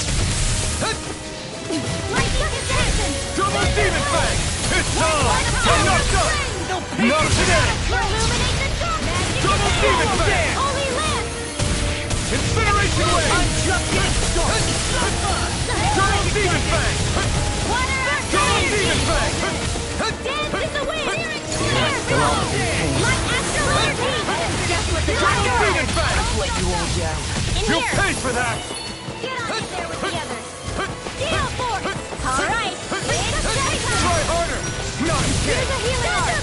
Lightning Contention! Double Demon Fang! It's on! I'm not done! Not today! Illuminate the dark! Magic Double Demon Fang! Holy Lance! Incineration I'm Wave! just getting started. Double Demon Fang! Water Double Demon Fang! Dance in the wind! Light astral energy! Just with the Double doctor! Demon Fang! Let you all down. In You'll here! pay for that! Get on in there with the others! Steel Force! Alright! Try harder! Not Here's again! a healing arc!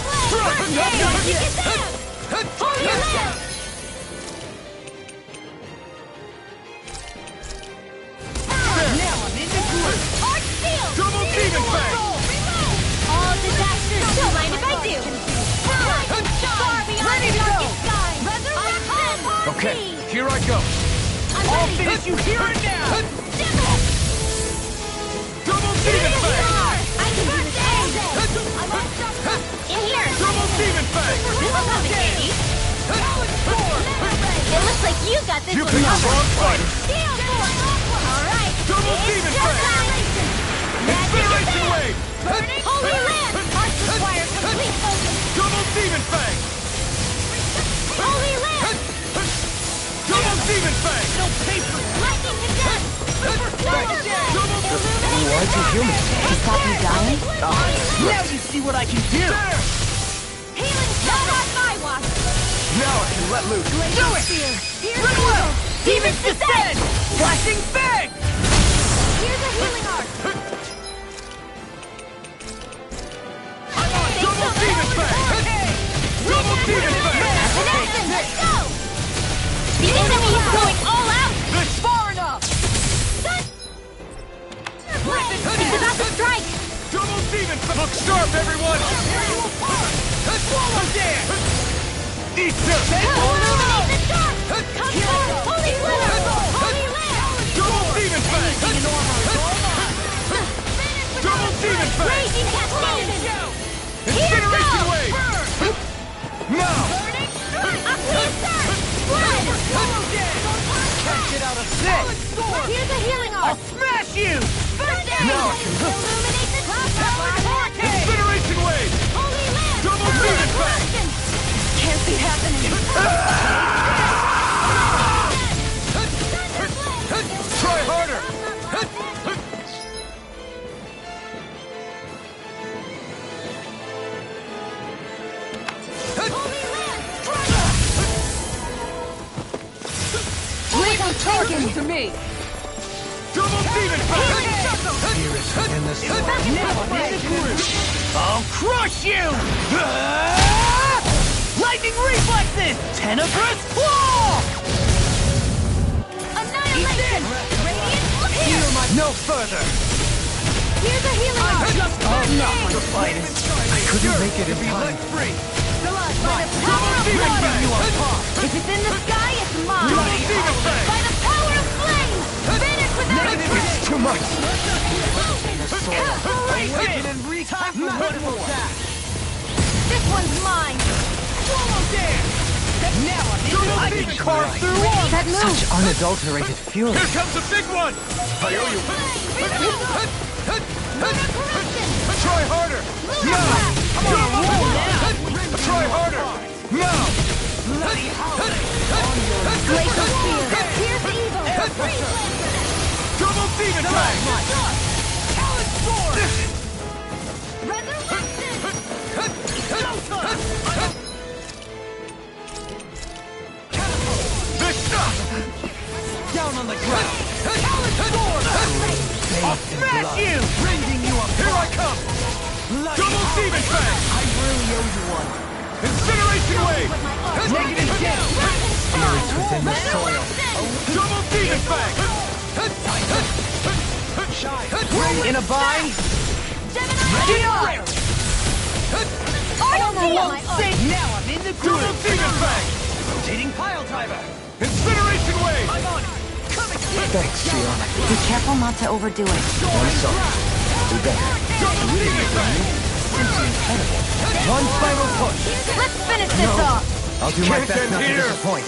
Magic is there! Holy Lance! Now I'm in the groove. Arc Steel! Double Demon Fang! All disasters, don't mind if I do! Far beyond Ready the to go. darkest sky! Resurrection! Okay, here I go! I'm I'll ready! finish you here and now. Double Demon Fang! I can do this all day! I'm all stuffed up! In here! Double Demon Fang! This will come in handy! It looks like you got this You one picked the covered! wrong fighter! Steel Force! Alright! Double Demon Fang! Incineration Wave! Holy Land! Arts require complete focus! Double Demon Fang! Holy Land! Double Demon Fang! No paper. Lightning Condemn! Why too human? To stop you dying? Now you see what I can do. There! Healing shot on my watch! Now I can let loose! Do it. Goodwill. Demons descend. Flashing bang. Here's a healing arc! I'm on Double Demon Fang! Double Demon Fang! Assassin, let's go! The enemy is going all out! This far enough. It's about to strike! Double Demon Fang! Look sharp, everyone! Swallow dance. Eat this! Illuminate the dark! Come forth, Holy Glitter! Holy Land! Double Demon Fang! Double Demon Fang! Raging Cascade! Incineration Wave! Now! Up to the start! Blood! Can't get out of this. Here's a healing I'll arc! smash you. First aid! Now. Illuminate the top! Incineration Wave! Holy Land! Double Demon Fang! Can't be happening! target to me! Double demon fire! Spirits within the soil. I'll crush you! Lightning reflexes! Tenebrous claw! Annihilation! Radiant here! No further! Here's a healing arm! I'm not the finest. I couldn't make it in time. Free! By the power of water! If it's in the sky, it's mine! By the power of flame! Vanish without a trace! It's too much! Awaken and time for one more! This one's mine! Swallow dare! Now I can carve through walls! That move! Such unadulterated fury! Here comes a big one! I owe you! Try harder! No! I'm on a roll now! Try harder! No! Glacial Spear! Here's evil! Double demon fang! Talon sword! This stuff! Down on the ground! Talon sword! I'll smash you! Rending you apart! Here I come! Double demon fang! I really owe you one. Incineration wave! Negative death! Spirits within the soil. Double demon fang! In a bind? Gemini! Armor won't save! Now I'm in the Double groove! demon fang! Rotating pile driver! Incineration wave! I'm on it! Coming! Thanks, Fiona. Be careful not to overdo it. I'm sorry. Do better. Double demon fang! One final push. Let's finish this off! I'll do my Can't best end not to here. disappoint.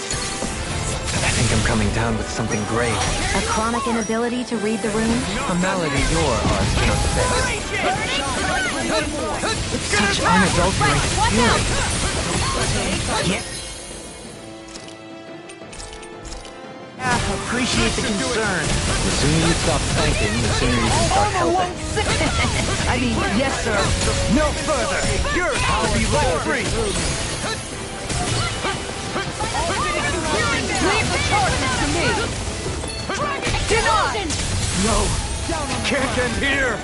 I think I'm coming down with something grave. A chronic inability to read the room? A malady your art cannot fix. Such unadulterated Watch fury. out! Appreciate the concern. The sooner you stop thanking, the sooner you can start helping. I mean, yes, sir. No further. Your power will be let free. Leave the charges to me. Denied. No. Can't end here!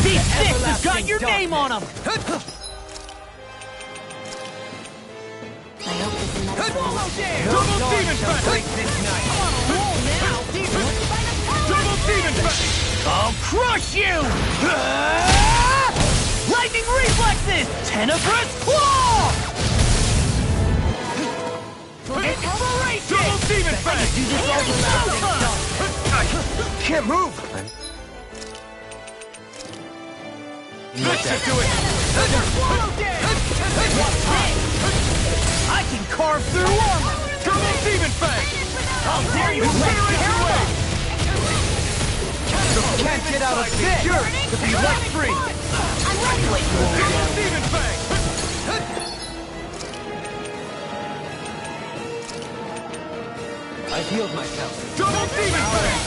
These six have got your name on them. I hope this is not Double demon fang! Double demon fang! I'll crush you! Lightning reflexes! Tenebrous claw! Inspiration! Double demon fang! Do this all Can't move! This should do it! I can carve through armor! Double demon fang! How dare you! Incineration wave! Can't get out of this! Sure, to be let free! I'm ready! Double demon fang! I've healed myself. Double demon fang!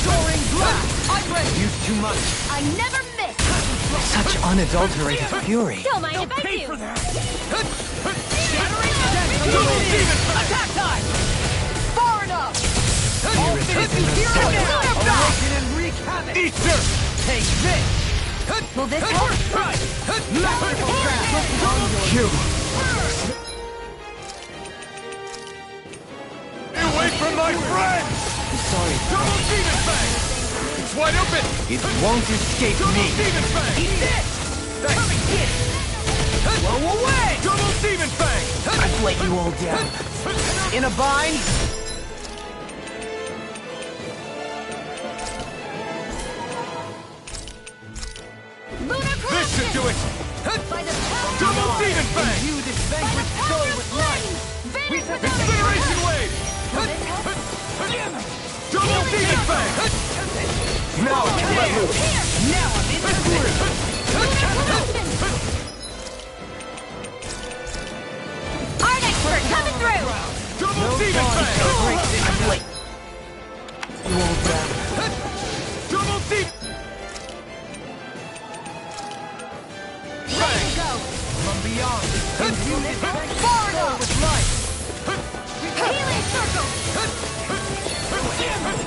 Soaring blast! I'm ready! Used too much. I never miss! Such unadulterated fury. Don't mind if I do! Double demon fang! Attack time! Far enough! Spirits within the soil. Awaken and wreak havoc! Easter! Take this! Will this help? Right! Masterful trap! You. Away from my friends! Sorry. Double demon fang! It's wide open! It won't escape Double me. demon fang! Eat this! Come and get it! Blow away! Double demon fang! I've let you all down. In a bind? Lunar This should do it! By the power Double demon fang! You this vanquished soul with life! Vanish without a Incineration wave! Double demon fang! Now I can let loose. Now I'm in the groove! Art expert coming through! Double demon fang! I'm late. You all down. Double deep! beyond. Far enough with light. Healing circle!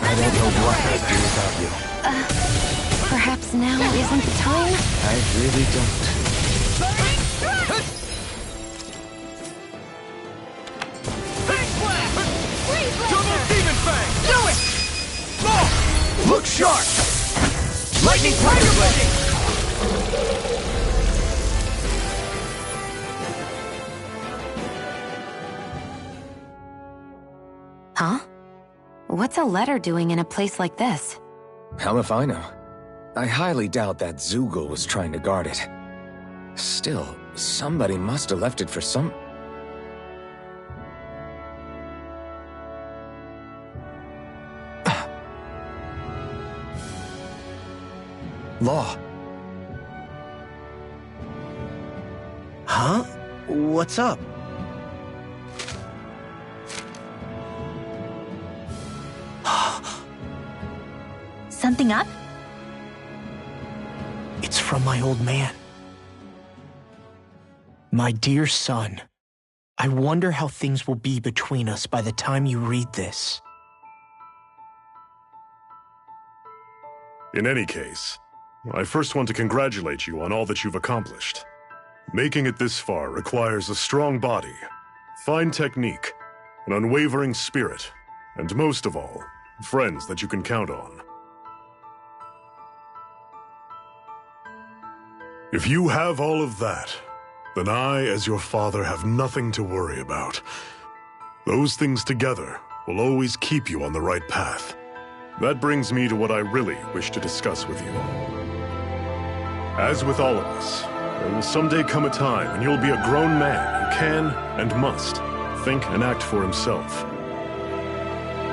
I don't know what I'd do without you. Perhaps now isn't the time? I really don't. Double demon fang! Do it! Oh! Look sharp! Lightning tiger blade! Huh? What's a letter doing in a place like this? Hell if I know. I highly doubt that Zoogle was trying to guard it. Still, somebody must have left it for some... Law. Huh? What's up? Something up? It's from my old man. My dear son, I wonder how things will be between us by the time you read this. In any case, I first want to congratulate you on all that you've accomplished. Making it this far requires a strong body, fine technique, an unwavering spirit, and most of all, friends that you can count on. If you have all of that, then I, as your father, have nothing to worry about. Those things together will always keep you on the right path. That brings me to what I really wish to discuss with you. As with all of us, there will someday come a time when you'll be a grown man who can and must think and act for himself.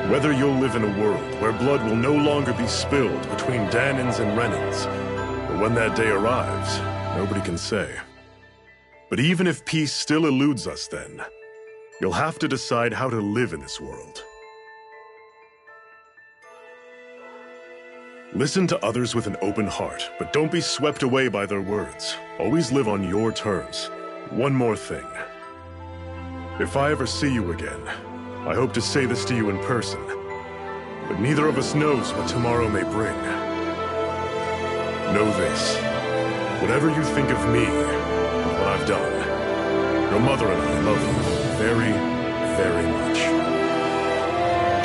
Whether you'll live in a world where blood will no longer be spilled between Danins and Renins, or when that day arrives, nobody can say. But even if peace still eludes us then, you'll have to decide how to live in this world. Listen to others with an open heart, but don't be swept away by their words. Always live on your terms. One more thing. If I ever see you again, I hope to say this to you in person, but neither of us knows what tomorrow may bring. Know this. Whatever you think of me, of what I've done, your mother and I love you very, very much.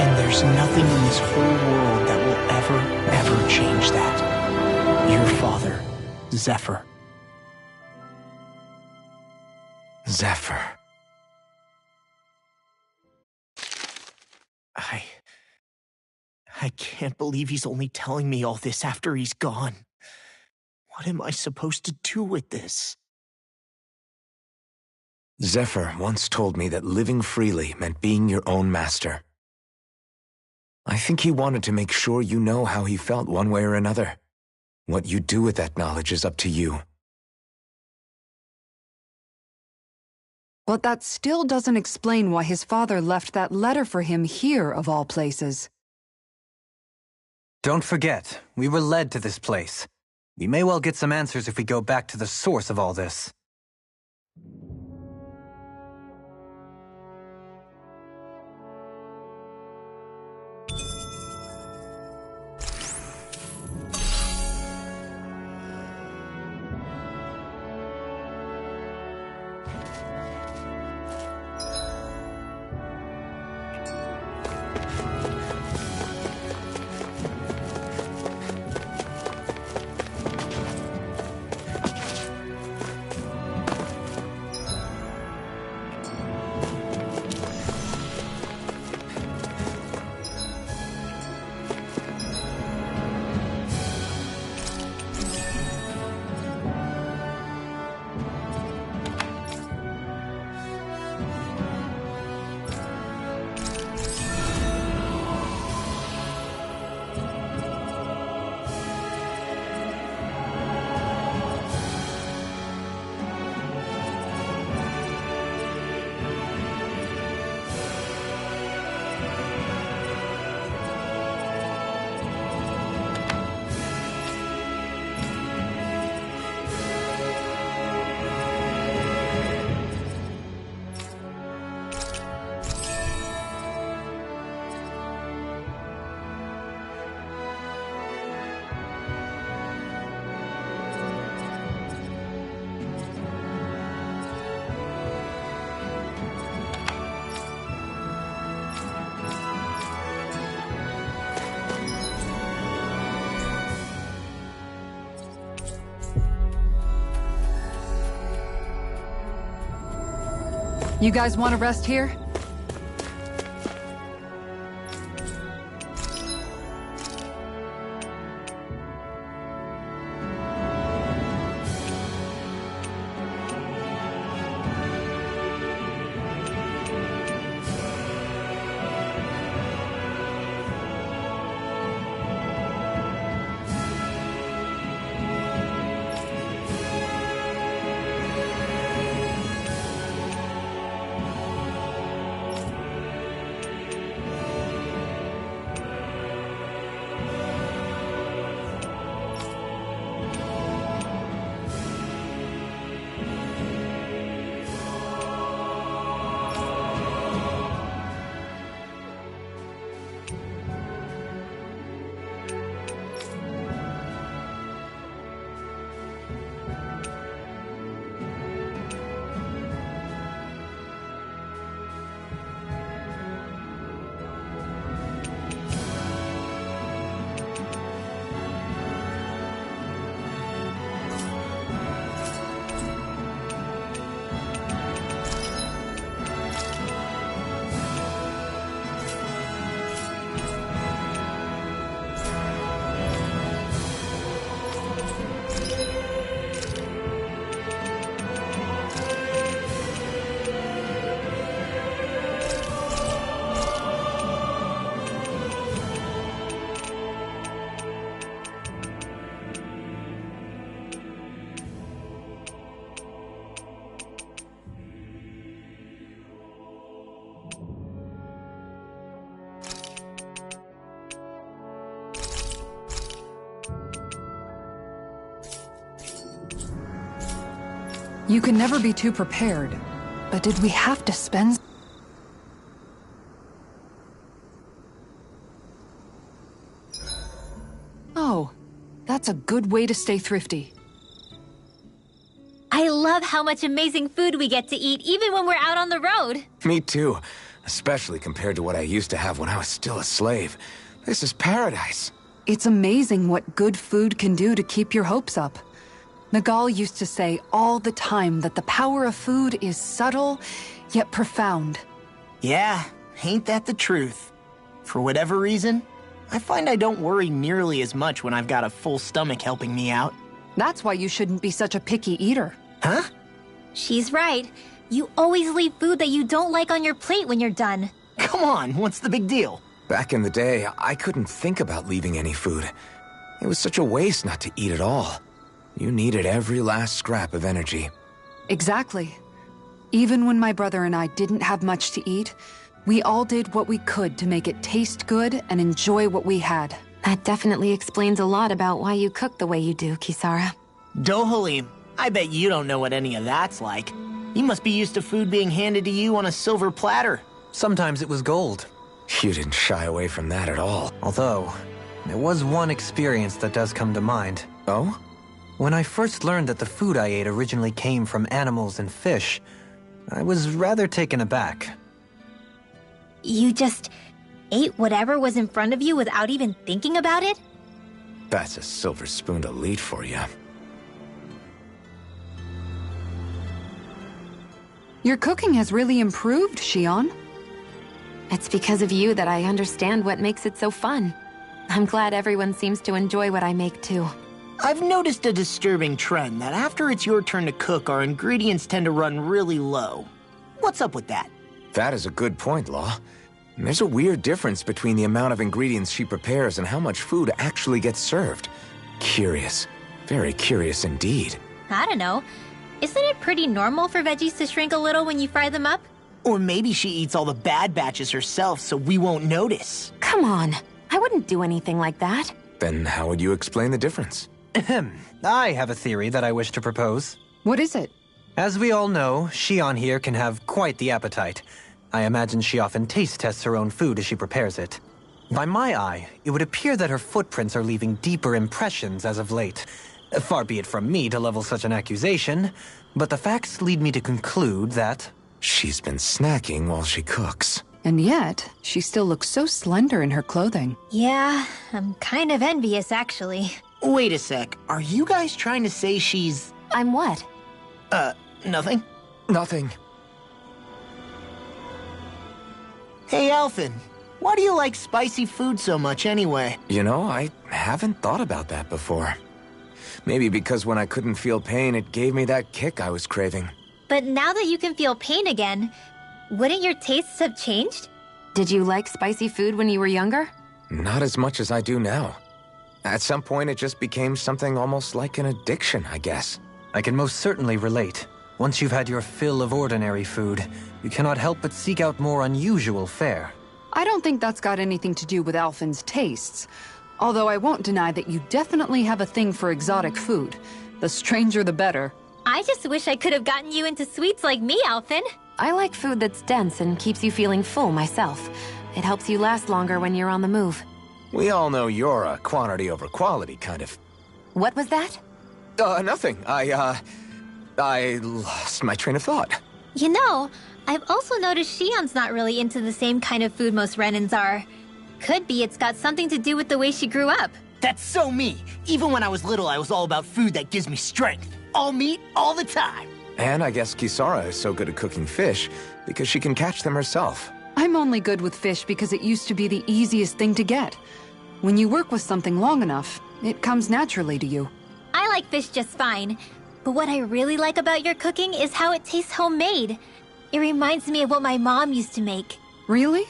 And there's nothing in this whole world that will ever change that. Your father, Zephyr. Zephyr. I can't believe he's only telling me all this after he's gone. What am I supposed to do with this? Zephyr once told me that living freely meant being your own master. I think he wanted to make sure you know how he felt one way or another. What you do with that knowledge is up to you. But that still doesn't explain why his father left that letter for him here, of all places. Don't forget, we were led to this place. We may well get some answers if we go back to the source of all this. You guys want to rest here? You can never be too prepared. But did we have to spend... Oh, that's a good way to stay thrifty. I love how much amazing food we get to eat even when we're out on the road. Me too. Especially compared to what I used to have when I was still a slave. This is paradise. It's amazing what good food can do to keep your hopes up. Nagal used to say all the time that the power of food is subtle, yet profound. Yeah, ain't that the truth? For whatever reason, I find I don't worry nearly as much when I've got a full stomach helping me out. That's why you shouldn't be such a picky eater. Huh? She's right. You always leave food that you don't like on your plate when you're done. Come on, what's the big deal? Back in the day, I couldn't think about leaving any food. It was such a waste not to eat at all. You needed every last scrap of energy. Exactly. Even when my brother and I didn't have much to eat, we all did what we could to make it taste good and enjoy what we had. That definitely explains a lot about why you cook the way you do, Kisara. Dohalim, I bet you don't know what any of that's like. You must be used to food being handed to you on a silver platter. Sometimes it was gold. You didn't shy away from that at all. Although, there was one experience that does come to mind. Oh? When I first learned that the food I ate originally came from animals and fish, I was rather taken aback. You just ate whatever was in front of you without even thinking about it? That's a silver spoon elite for you. Your cooking has really improved, Shion. It's because of you that I understand what makes it so fun. I'm glad everyone seems to enjoy what I make too. I've noticed a disturbing trend that after it's your turn to cook, our ingredients tend to run really low. What's up with that? That is a good point, Law. There's a weird difference between the amount of ingredients she prepares and how much food actually gets served. Curious. Very curious indeed. I don't know. Isn't it pretty normal for veggies to shrink a little when you fry them up? Or maybe she eats all the bad batches herself so we won't notice. Come on. I wouldn't do anything like that. Then how would you explain the difference? I have a theory that I wish to propose. What is it? As we all know, Shion here can have quite the appetite. I imagine she often taste tests her own food as she prepares it. By my eye, it would appear that her footprints are leaving deeper impressions as of late. Far be it from me to level such an accusation, but the facts lead me to conclude that... She's been snacking while she cooks. And yet, she still looks so slender in her clothing. Yeah, I'm kind of envious, actually. Wait a sec. Are you guys trying to say she's... I'm what? Nothing? Nothing. Hey, Alphen, why do you like spicy food so much anyway? You know, I haven't thought about that before. Maybe because when I couldn't feel pain, it gave me that kick I was craving. But now that you can feel pain again, wouldn't your tastes have changed? Did you like spicy food when you were younger? Not as much as I do now. At some point, it just became something almost like an addiction, I guess. I can most certainly relate. Once you've had your fill of ordinary food, you cannot help but seek out more unusual fare. I don't think that's got anything to do with Alphen's tastes. Although I won't deny that you definitely have a thing for exotic food. The stranger the better. I just wish I could have gotten you into sweets like me, Alphen. I like food that's dense and keeps you feeling full myself. It helps you last longer when you're on the move. We all know you're a quantity over quality kind of... What was that? Nothing. I lost my train of thought. You know, I've also noticed Shion's not really into the same kind of food most Renans are. Could be it's got something to do with the way she grew up. That's so me. Even when I was little, I was all about food that gives me strength. All meat, all the time. And I guess Kisara is so good at cooking fish because she can catch them herself. I'm only good with fish because it used to be the easiest thing to get. When you work with something long enough, it comes naturally to you. I like fish just fine. But what I really like about your cooking is how it tastes homemade. It reminds me of what my mom used to make. Really?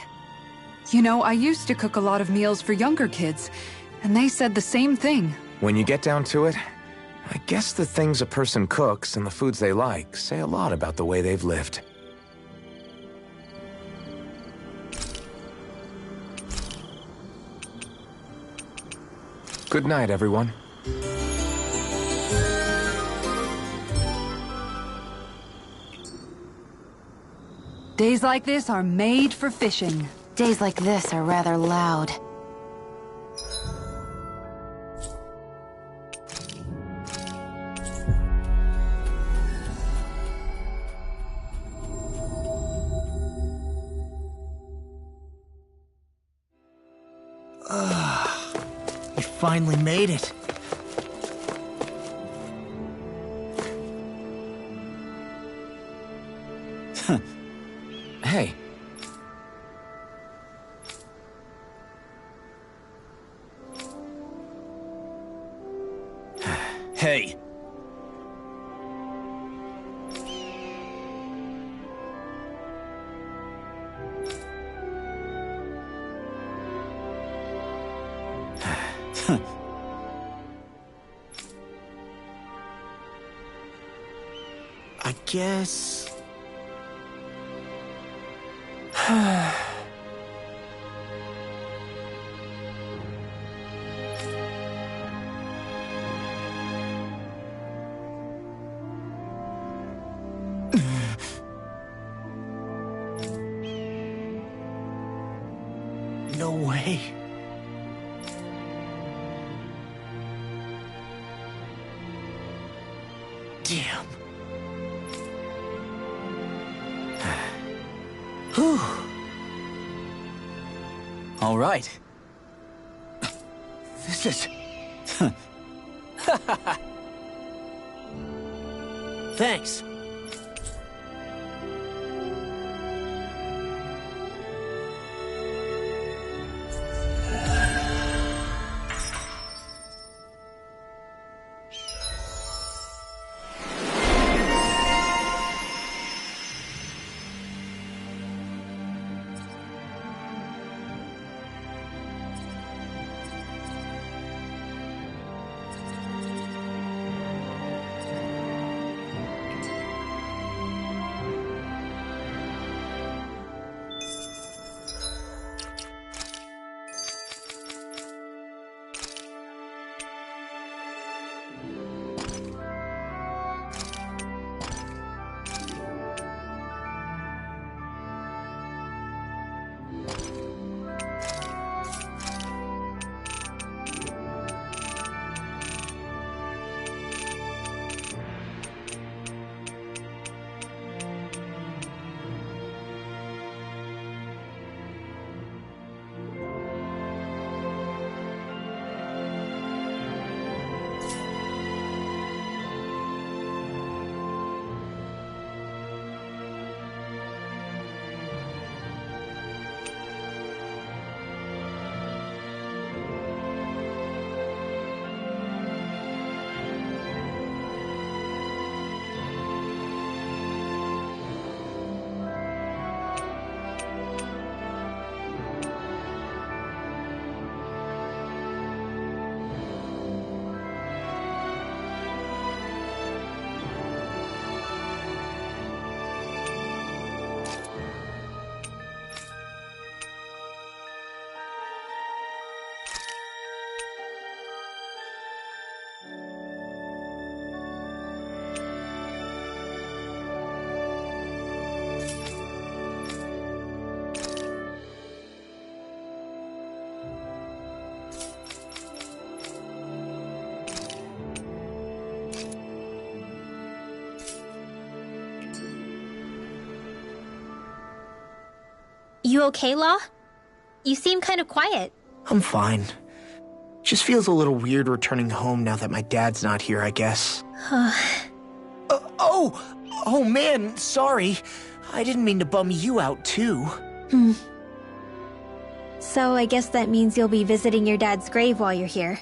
You know, I used to cook a lot of meals for younger kids, and they said the same thing. When you get down to it, I guess the things a person cooks and the foods they like say a lot about the way they've lived. Good night, everyone. Days like this are made for fishing. Days like this are rather loud. You finally made it. Hey. Hey. I guess... No way. Damn. Whew. All right. This is... Thanks. You okay, Law? You seem kind of quiet. I'm fine. Just feels a little weird returning home now that my dad's not here, I guess. Oh man, sorry. I didn't mean to bum you out, too. So I guess that means you'll be visiting your dad's grave while you're here.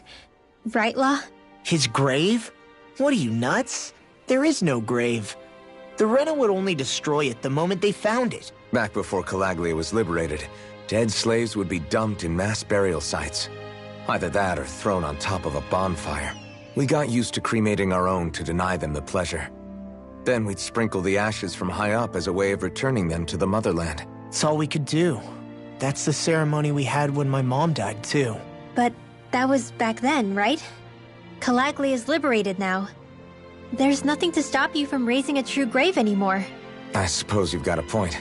Right, Law? His grave? What are you, nuts? There is no grave. The Rena would only destroy it the moment they found it. Back before Calaglia was liberated, dead slaves would be dumped in mass burial sites. Either that or thrown on top of a bonfire. We got used to cremating our own to deny them the pleasure. Then we'd sprinkle the ashes from high up as a way of returning them to the motherland. It's all we could do. That's the ceremony we had when my mom died, too. But that was back then, right? Calaglia is liberated now. There's nothing to stop you from raising a true grave anymore. I suppose you've got a point.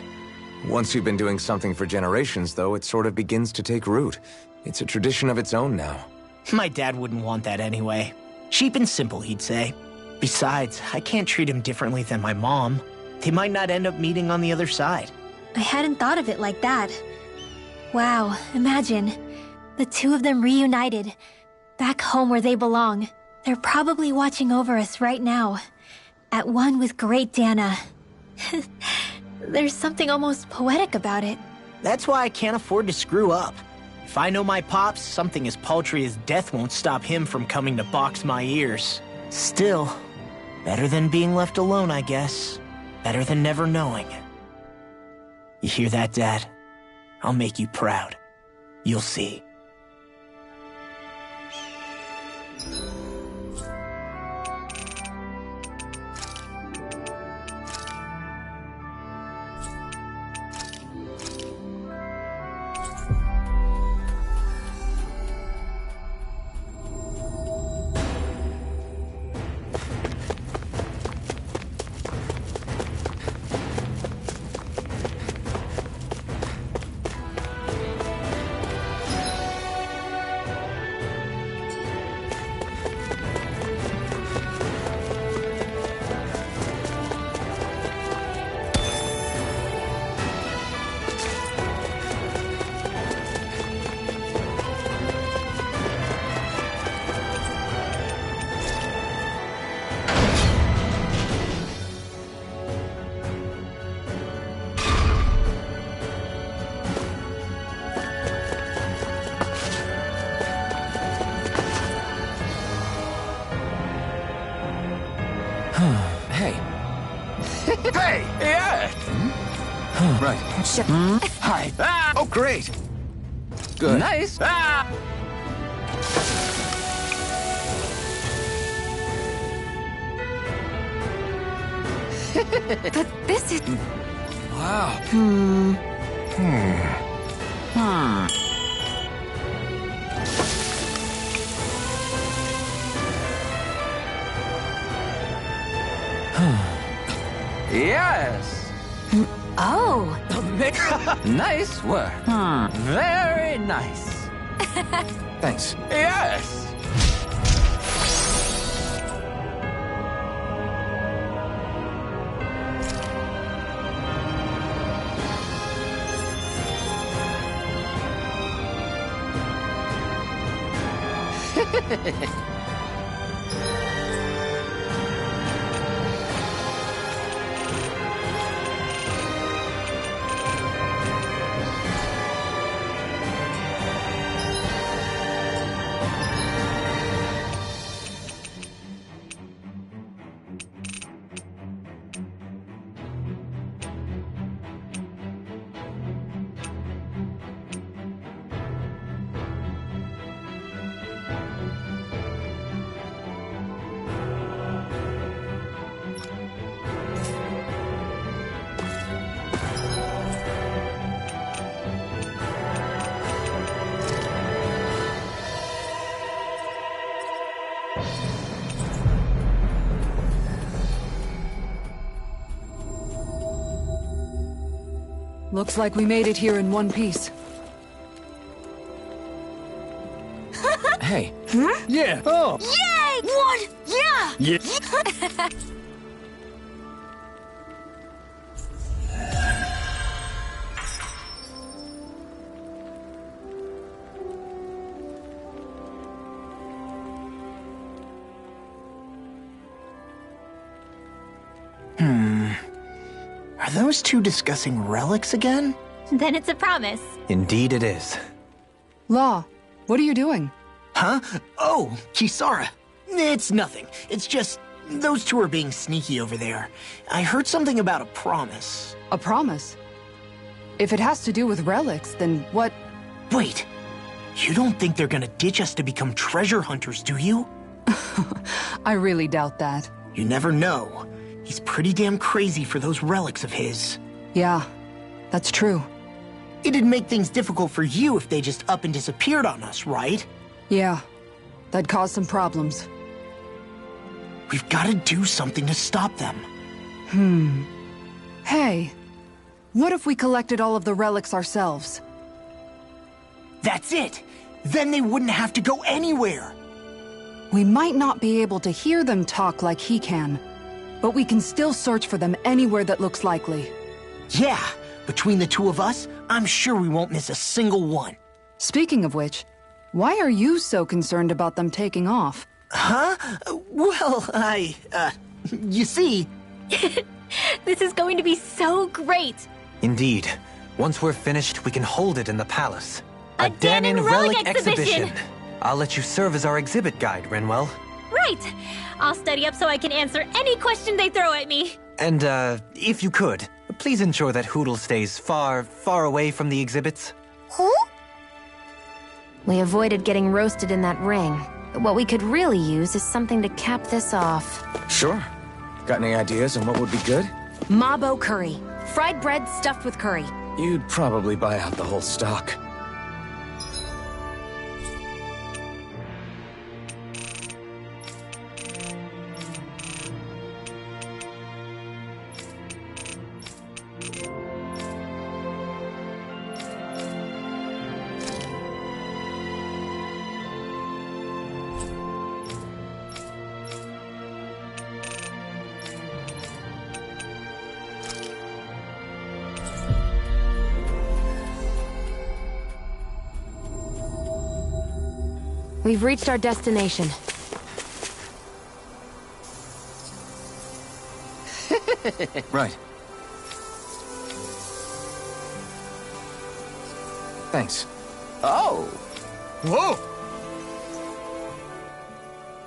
Once you've been doing something for generations, though, it sort of begins to take root. It's a tradition of its own now. My dad wouldn't want that anyway. Cheap and simple, he'd say. Besides, I can't treat him differently than my mom. They might not end up meeting on the other side. I hadn't thought of it like that. Wow, imagine. The two of them reunited. Back home where they belong. They're probably watching over us right now. At one with Great Dana. There's something almost poetic about it. That's why I can't afford to screw up. If I know my pops, something as paltry as death won't stop him from coming to box my ears. Still, better than being left alone, I guess. Better than never knowing. You hear that, Dad? I'll make you proud. You'll see. Hey! Yeah! Right. Hi. Ah! Oh, great. Good. Nice. Ah! But this is... Wow. Yes. Oh. Nice work. Very nice. Thanks. Yes. Looks like we made it here in one piece. Hey. Yeah. Oh. Yay! What? Yeah! Yeah. Are those two discussing relics again? Then it's a promise. Indeed it is. Law, what are you doing? Huh? Oh, Kisara. It's nothing. It's just, those two are being sneaky over there. I heard something about a promise. A promise? If it has to do with relics, then what? Wait, you don't think they're gonna ditch us to become treasure hunters, do you? I really doubt that. You never know. He's pretty damn crazy for those relics of his. Yeah, that's true. It'd make things difficult for you if they just up and disappeared on us, right? Yeah, that'd cause some problems. We've gotta do something to stop them. Hey, what if we collected all of the relics ourselves? That's it! Then they wouldn't have to go anywhere! We might not be able to hear them talk like he can, but we can still search for them anywhere that looks likely. Yeah, between the two of us, I'm sure we won't miss a single one. Speaking of which, why are you so concerned about them taking off? Huh? Well, you see... This is going to be so great! Indeed. Once we're finished, we can hold it in the palace. A Danon Relic Exhibition! I'll let you serve as our exhibit guide, Renwell. Right! I'll study up so I can answer any question they throw at me. And, if you could, please ensure that Hootle stays far, far away from the exhibits. Huh? We avoided getting roasted in that ring. What we could really use is something to cap this off. Sure. Got any ideas on what would be good? Mabo curry. Fried bread stuffed with curry. You'd probably buy out the whole stock. We've reached our destination. Right. Thanks. Oh! Whoa!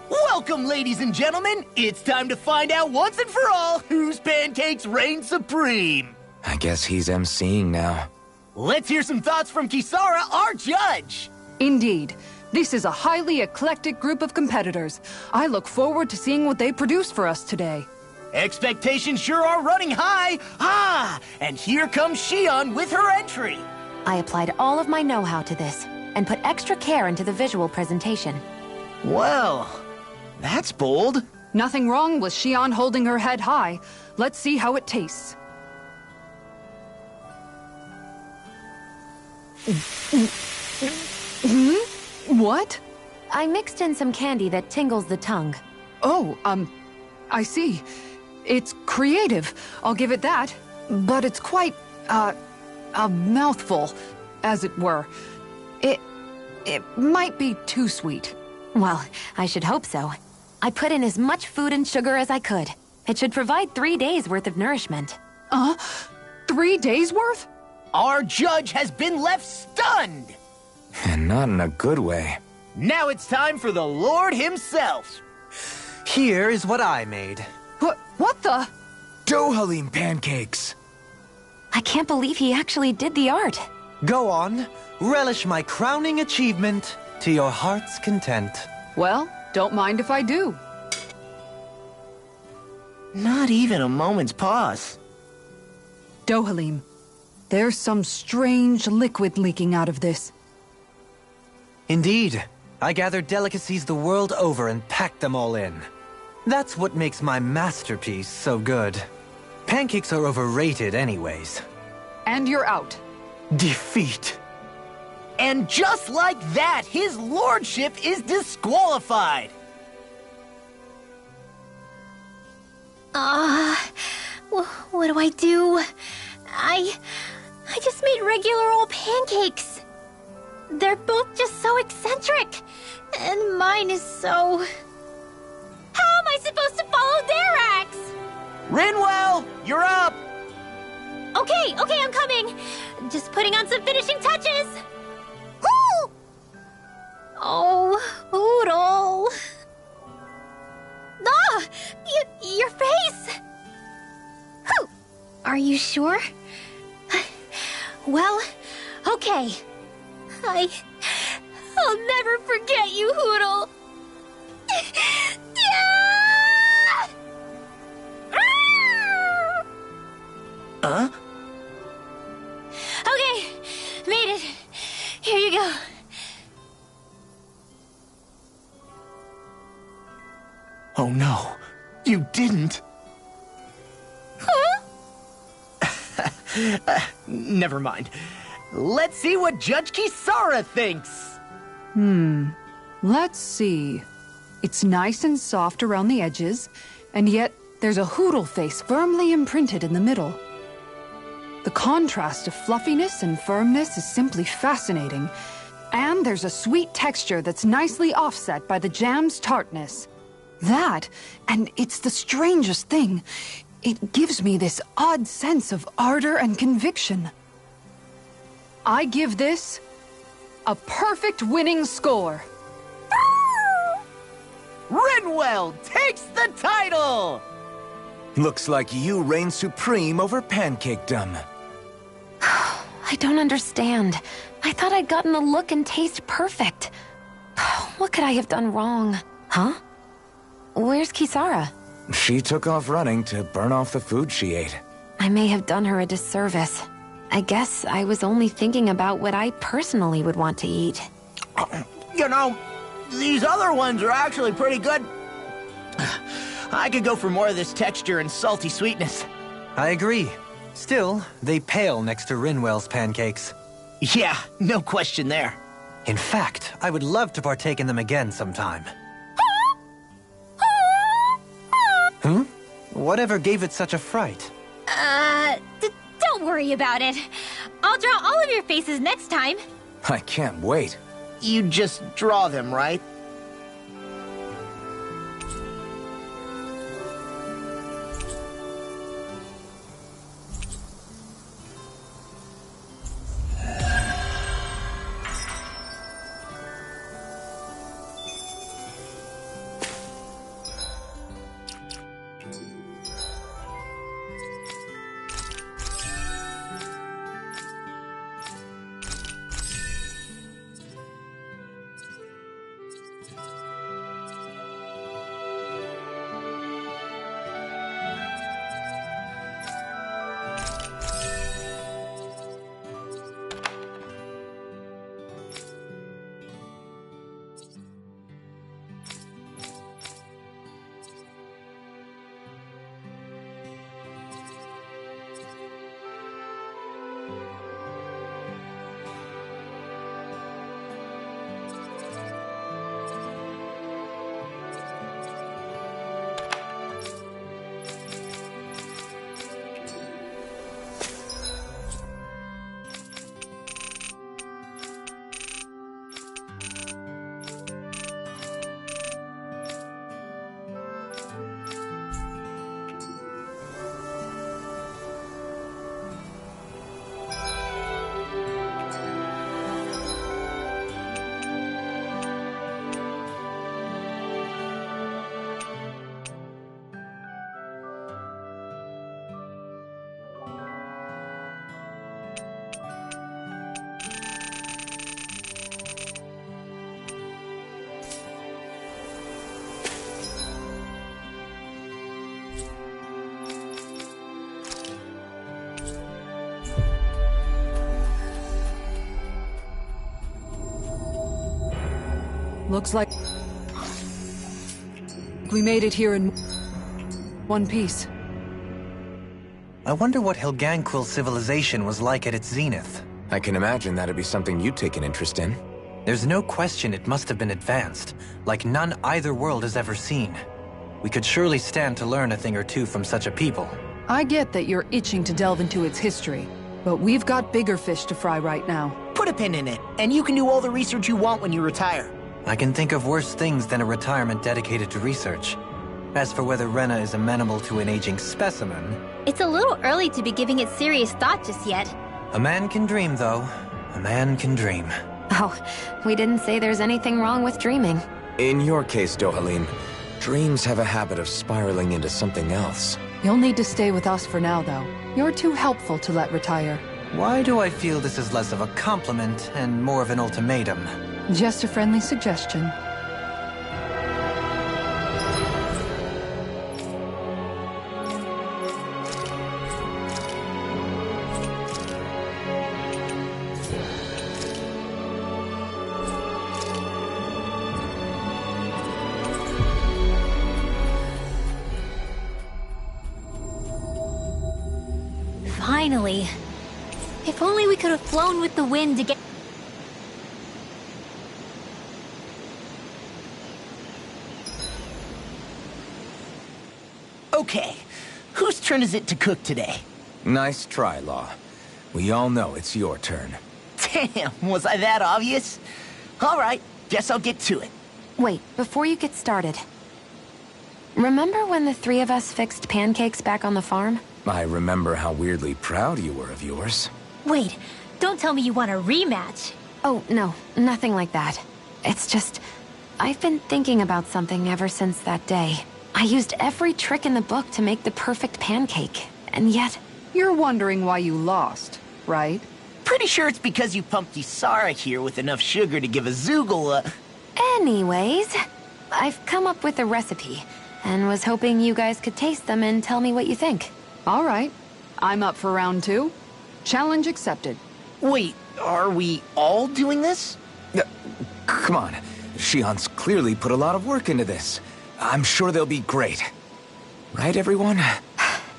Welcome, ladies and gentlemen! It's time to find out once and for all whose pancakes reign supreme! I guess he's emceeing now. Let's hear some thoughts from Kisara, our judge! Indeed. This is a highly eclectic group of competitors. I look forward to seeing what they produce for us today. Expectations sure are running high! Ah! And here comes Shion with her entry! I applied all of my know-how to this, and put extra care into the visual presentation. Well, that's bold. Nothing wrong with Shion holding her head high. Let's see how it tastes. What? I mixed in some candy that tingles the tongue. Oh, I see. It's creative, I'll give it that. But it's quite, a mouthful, as it were. It might be too sweet. Well, I should hope so. I put in as much food and sugar as I could. It should provide 3 days' worth of nourishment. 3 days' worth? Our judge has been left stunned! And not in a good way. Now it's time for the Lord himself! Here is what I made. What the? Dohalim pancakes! I can't believe he actually did the art. Go on, relish my crowning achievement to your heart's content. Well, don't mind if I do. Not even a moment's pause. Dohalim, there's some strange liquid leaking out of this. Indeed. I gathered delicacies the world over and packed them all in. That's what makes my masterpiece so good. Pancakes are overrated anyways. And you're out. Defeat. And just like that, his lordship is disqualified! What do I do? I just made regular old pancakes. They're both just so eccentric. And mine is so... How am I supposed to follow their acts? Rinwell, you're up! Okay, I'm coming. Just putting on some finishing touches. Woo! Oh, Oodle. Ah! Your face! Whew. Are you sure? Well, okay. I'll never forget you, Hoodle. Huh? Okay, made it. Here you go. Oh no, you didn't. Huh? Never mind. Let's see what Judge Kisara thinks. Let's see. It's nice and soft around the edges, and yet there's a Hoodle face firmly imprinted in the middle. The contrast of fluffiness and firmness is simply fascinating. And there's a sweet texture that's nicely offset by the jam's tartness. That, and it's the strangest thing, it gives me this odd sense of ardor and conviction. I give this a perfect winning score. Rinwell takes the title! Looks like you reign supreme over pancakedom. I don't understand. I thought I'd gotten the look and taste perfect. What could I have done wrong? Huh? Where's Kisara? She took off running to burn off the food she ate. I may have done her a disservice. I guess I was only thinking about what I personally would want to eat. You know, these other ones are actually pretty good. I could go for more of this texture and salty sweetness. I agree. Still, they pale next to Rinwell's pancakes. Yeah, no question there. In fact, I would love to partake in them again sometime. Whatever gave it such a fright? Don't worry about it. I'll draw all of your faces next time. I can't wait. You just draw them, right? Looks like we made it here in one piece. I wonder what Helganquil civilization was like at its zenith. I can imagine that'd be something you'd take an interest in. There's no question it must have been advanced, like none either world has ever seen. We could surely stand to learn a thing or two from such a people. I get that you're itching to delve into its history, but we've got bigger fish to fry right now. Put a pin in it, and you can do all the research you want when you retire. I can think of worse things than a retirement dedicated to research. As for whether Rena is amenable to an aging specimen... It's a little early to be giving it serious thought just yet. A man can dream, though. A man can dream. Oh, we didn't say there's anything wrong with dreaming. In your case, Dohalim, dreams have a habit of spiraling into something else. You'll need to stay with us for now, though. You're too helpful to let retire. Why do I feel this is less of a compliment and more of an ultimatum? Just a friendly suggestion. Finally. If only we could have flown with the wind to get... Okay, whose turn is it to cook today? Nice try, Law. We all know it's your turn. Damn, was I that obvious? All right, guess I'll get to it. Wait, before you get started. Remember when the three of us fixed pancakes back on the farm? I remember how weirdly proud you were of yours. Wait, don't tell me you want a rematch. Oh, no, nothing like that. It's just, I've been thinking about something ever since that day. I used every trick in the book to make the perfect pancake, and yet... You're wondering why you lost, right? Pretty sure it's because you pumped Isara here with enough sugar to give a Zoogle a... Anyways, I've come up with a recipe, and was hoping you guys could taste them and tell me what you think. All right. I'm up for round 2. Challenge accepted. Wait, are we all doing this? Come on. Shion's clearly put a lot of work into this. I'm sure they'll be great. Right, everyone?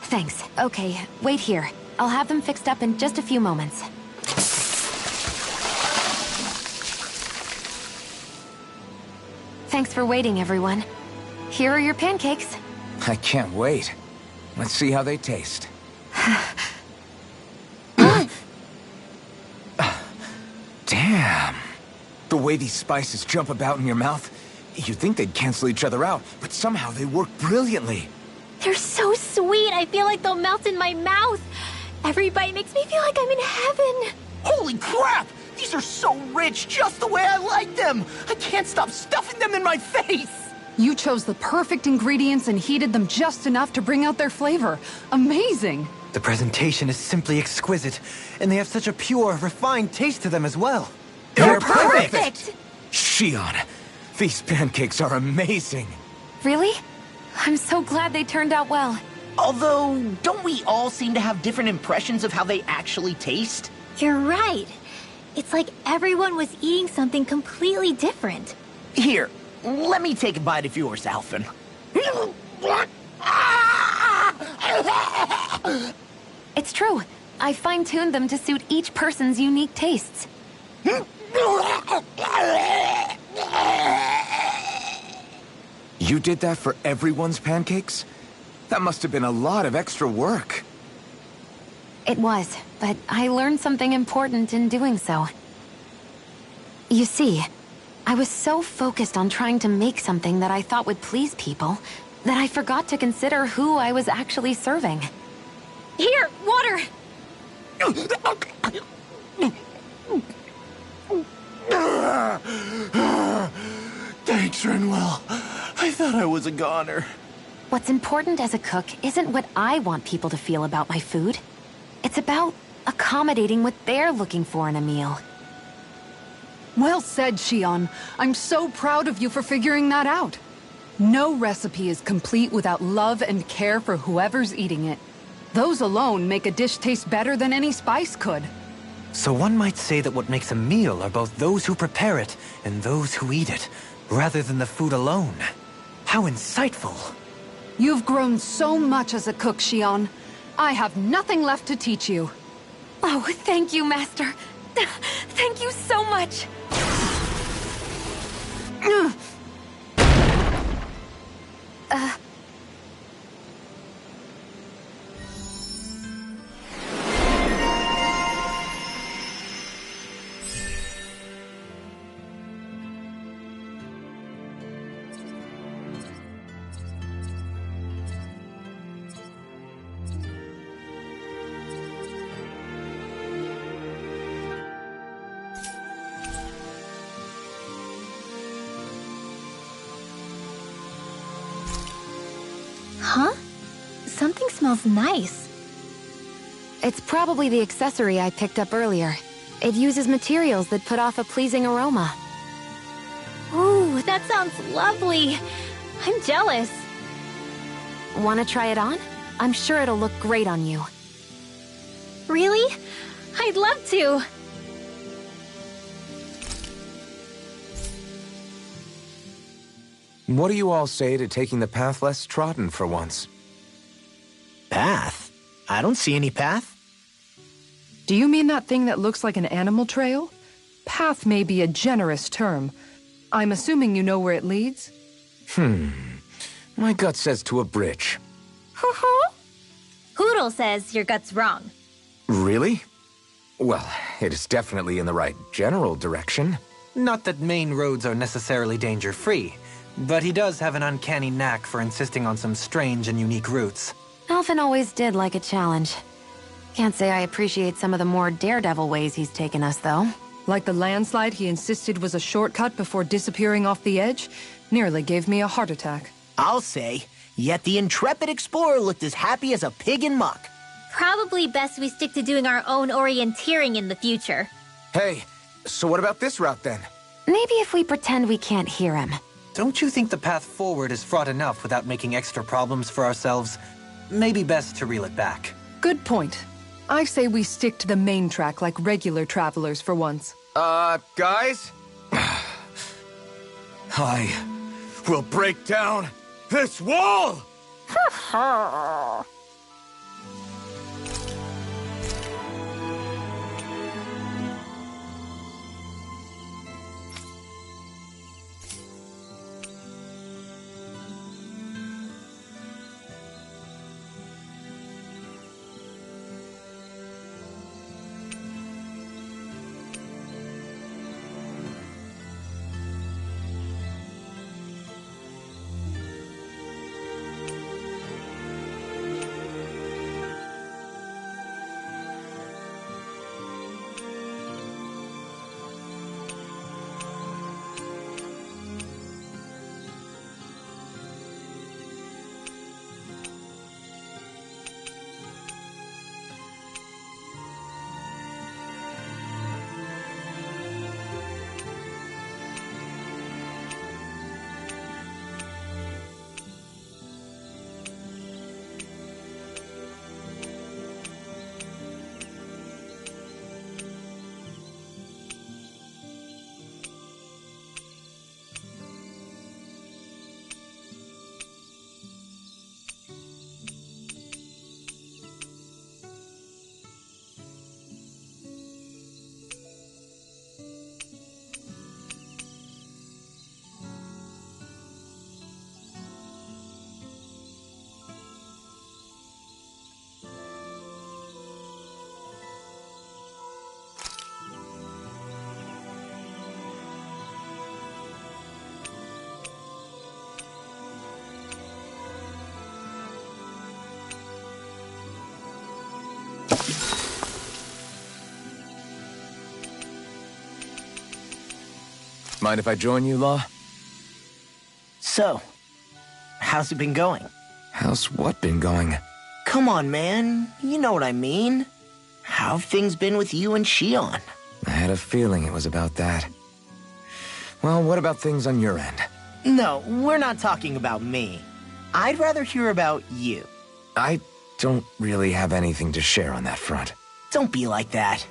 Thanks. Okay, wait here. I'll have them fixed up in just a few moments. Thanks for waiting, everyone. Here are your pancakes. I can't wait. Let's see how they taste. Damn. The way these spices jump about in your mouth, you'd think they'd cancel each other out, but somehow they work brilliantly. They're so sweet, I feel like they'll melt in my mouth. Every bite makes me feel like I'm in heaven. Holy crap! These are so rich, just the way I like them! I can't stop stuffing them in my face! You chose the perfect ingredients and heated them just enough to bring out their flavor. Amazing! The presentation is simply exquisite, and they have such a pure, refined taste to them as well. They're perfect! Shion, these pancakes are amazing. Really? I'm so glad they turned out well. Although, don't we all seem to have different impressions of how they actually taste? You're right. It's like everyone was eating something completely different. Here, let me take a bite of yours, Alphen. It's true. I fine-tuned them to suit each person's unique tastes. You did that for everyone's pancakes? That must have been a lot of extra work. It was, but I learned something important in doing so. You see, I was so focused on trying to make something that I thought would please people that I forgot to consider who I was actually serving. Here, water! Thanks, Renwell. I thought I was a goner. What's important as a cook isn't what I want people to feel about my food. It's about accommodating what they're looking for in a meal. Well said, Shion. I'm so proud of you for figuring that out. No recipe is complete without love and care for whoever's eating it. Those alone make a dish taste better than any spice could. So one might say that what makes a meal are both those who prepare it and those who eat it, rather than the food alone. How insightful. You've grown so much as a cook, Shion. I have nothing left to teach you. Oh, thank you, Master. Thank you so much. Huh? Something smells nice. It's probably the accessory I picked up earlier. It uses materials that put off a pleasing aroma. Ooh, that sounds lovely. I'm jealous. Want to try it on? I'm sure it'll look great on you. Really? I'd love to. What do you all say to taking the path less trodden for once? Path? I don't see any path. Do you mean that thing that looks like an animal trail? Path may be a generous term. I'm assuming you know where it leads? My gut says to a bridge. Hoodle says your gut's wrong. Really? Well, it is definitely in the right general direction. Not that main roads are necessarily danger-free, but he does have an uncanny knack for insisting on some strange and unique routes. Alphen always did like a challenge. Can't say I appreciate some of the more daredevil ways he's taken us, though. Like the landslide he insisted was a shortcut before disappearing off the edge? Nearly gave me a heart attack. I'll say, yet the intrepid explorer looked as happy as a pig in muck. Probably best we stick to doing our own orienteering in the future. Hey, so what about this route then? Maybe if we pretend we can't hear him. Don't you think the path forward is fraught enough without making extra problems for ourselves? Maybe best to reel it back. Good point. I say we stick to the main track like regular travelers for once. Guys? I will break down this wall! Mind if I join you, Law? So, how's it been going? How's what been going? Come on, man. You know what I mean. How have things been with you and Shion? I had a feeling it was about that. Well, what about things on your end? No, we're not talking about me. I'd rather hear about you. I don't really have anything to share on that front. Don't be like that.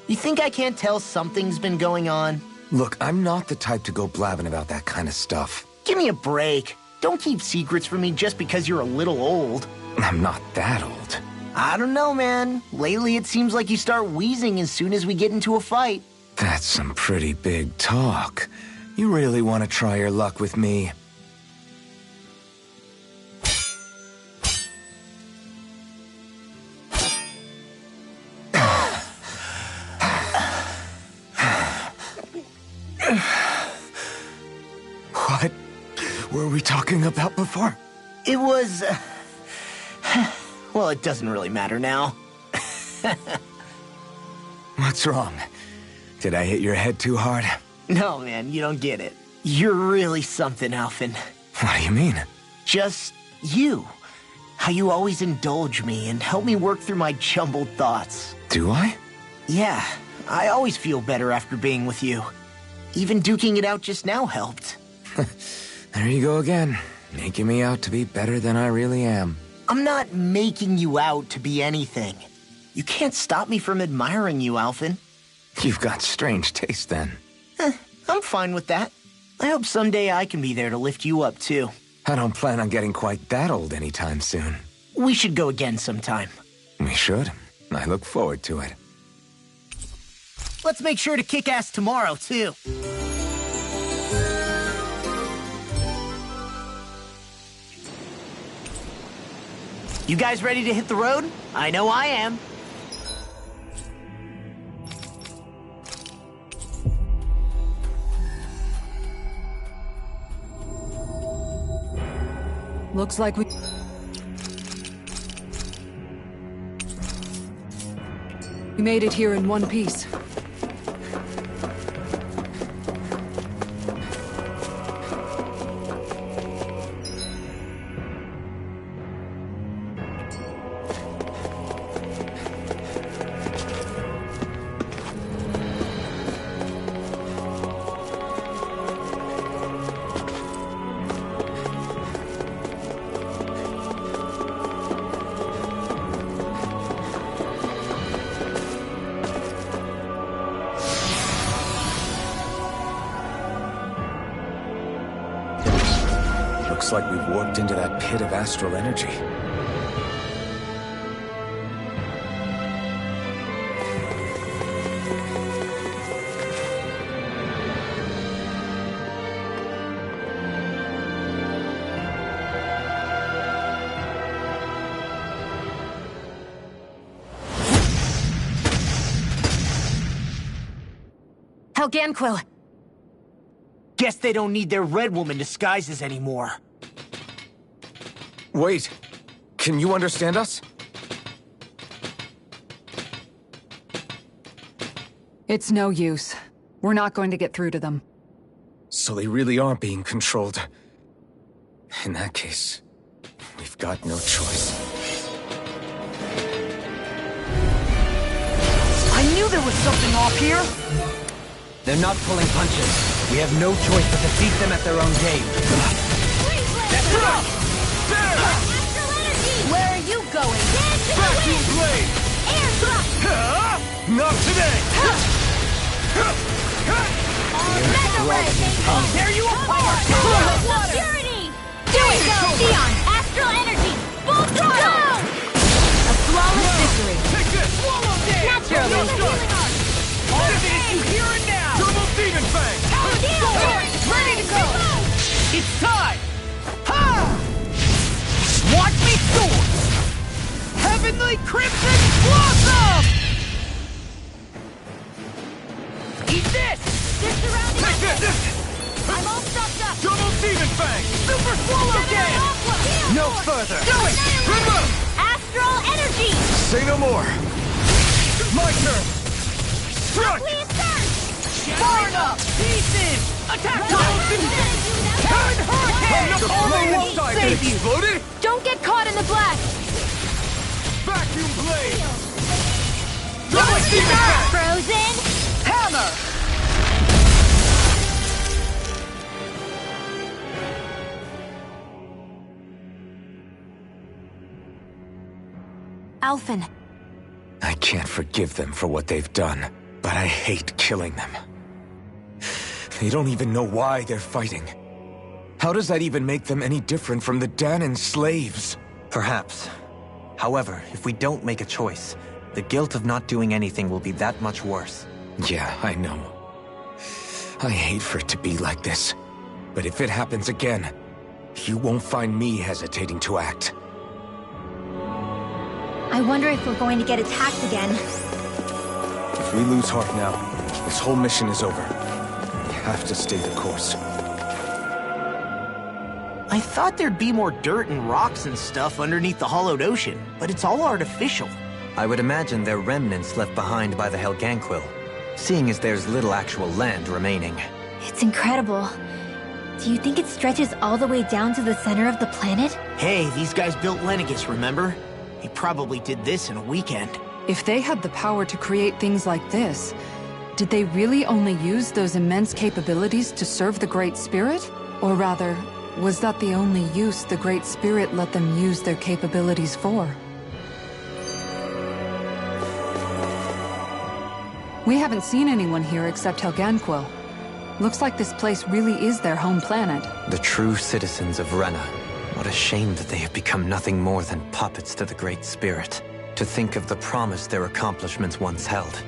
You think I can't tell something's been going on? Look, I'm not the type to go blabbing about that kind of stuff. Give me a break. Don't keep secrets from me just because you're a little old. I'm not that old. I don't know, man. Lately it seems like you start wheezing as soon as we get into a fight. That's some pretty big talk. You really want to try your luck with me? What were we talking about before? It was... well, it doesn't really matter now. What's wrong? Did I hit your head too hard? No, man, you don't get it. You're really something, Alphen. What do you mean? Just you. How you always indulge me and help me work through my jumbled thoughts. Do I? Yeah, I always feel better after being with you. Even duking it out just now helped. There you go again, making me out to be better than I really am. I'm not making you out to be anything. You can't stop me from admiring you, Alphen. You've got strange taste then. I'm fine with that. I hope someday I can be there to lift you up, too. I don't plan on getting quite that old anytime soon. We should go again sometime. We should. I look forward to it. Let's make sure to kick ass tomorrow, too. You guys ready to hit the road? I know I am. Looks like we made it here in one piece. Looks like we've warped into that pit of astral energy. Helganquil! Guess they don't need their Red Woman disguises anymore. Wait, can you understand us? It's no use. We're not going to get through to them. So they really are being controlled. In that case, we've got no choice. I knew there was something off here! They're not pulling punches. We have no choice but to defeat them at their own game. That's right! Where are you going? Vacuum blade! Air thrust! Not today! Mega ray! Tear you apart! Purity! Do it, Sion! Astral energy! Full throttle! A flawless victory. Take this! Swallow damn! Naturally. All of it is here and now! Turbo Demon Fang! Ready to go! It's time! Ha! Watch me soar! Heavenly Crimson Blossom! Eat this! They're surrounding Take us! this! I'm all stuffed up! Double Demon Fang! Super Swallow Dance! No further! Do it! Remember! Astral energy! Say no more! My turn! Strike! Please turn! Far enough! Pieces! Attack! Heaven Hurricane! Only won't save you! Exploded! Don't get caught in the blast! Vacuum blade! Double Demon Fang! Frozen! Hammer! Alphen, I can't forgive them for what they've done, but I hate killing them. They don't even know why they're fighting. How does that even make them any different from the Danon slaves? Perhaps. However, if we don't make a choice, the guilt of not doing anything will be that much worse. Yeah, I know. I hate for it to be like this. But if it happens again, you won't find me hesitating to act. I wonder if we're going to get attacked again. If we lose heart now, this whole mission is over. We have to stay the course. I thought there'd be more dirt and rocks and stuff underneath the hollowed ocean, but it's all artificial. I would imagine they're remnants left behind by the Helganquil, seeing as there's little actual land remaining. It's incredible. Do you think it stretches all the way down to the center of the planet? Hey, these guys built Lenegus, remember? He probably did this in a weekend. If they had the power to create things like this, did they really only use those immense capabilities to serve the Great Spirit? Or rather, was that the only use the Great Spirit let them use their capabilities for? We haven't seen anyone here except Helganquil. Looks like this place really is their home planet. The true citizens of Rena. What a shame that they have become nothing more than puppets to the Great Spirit. To think of the promise their accomplishments once held.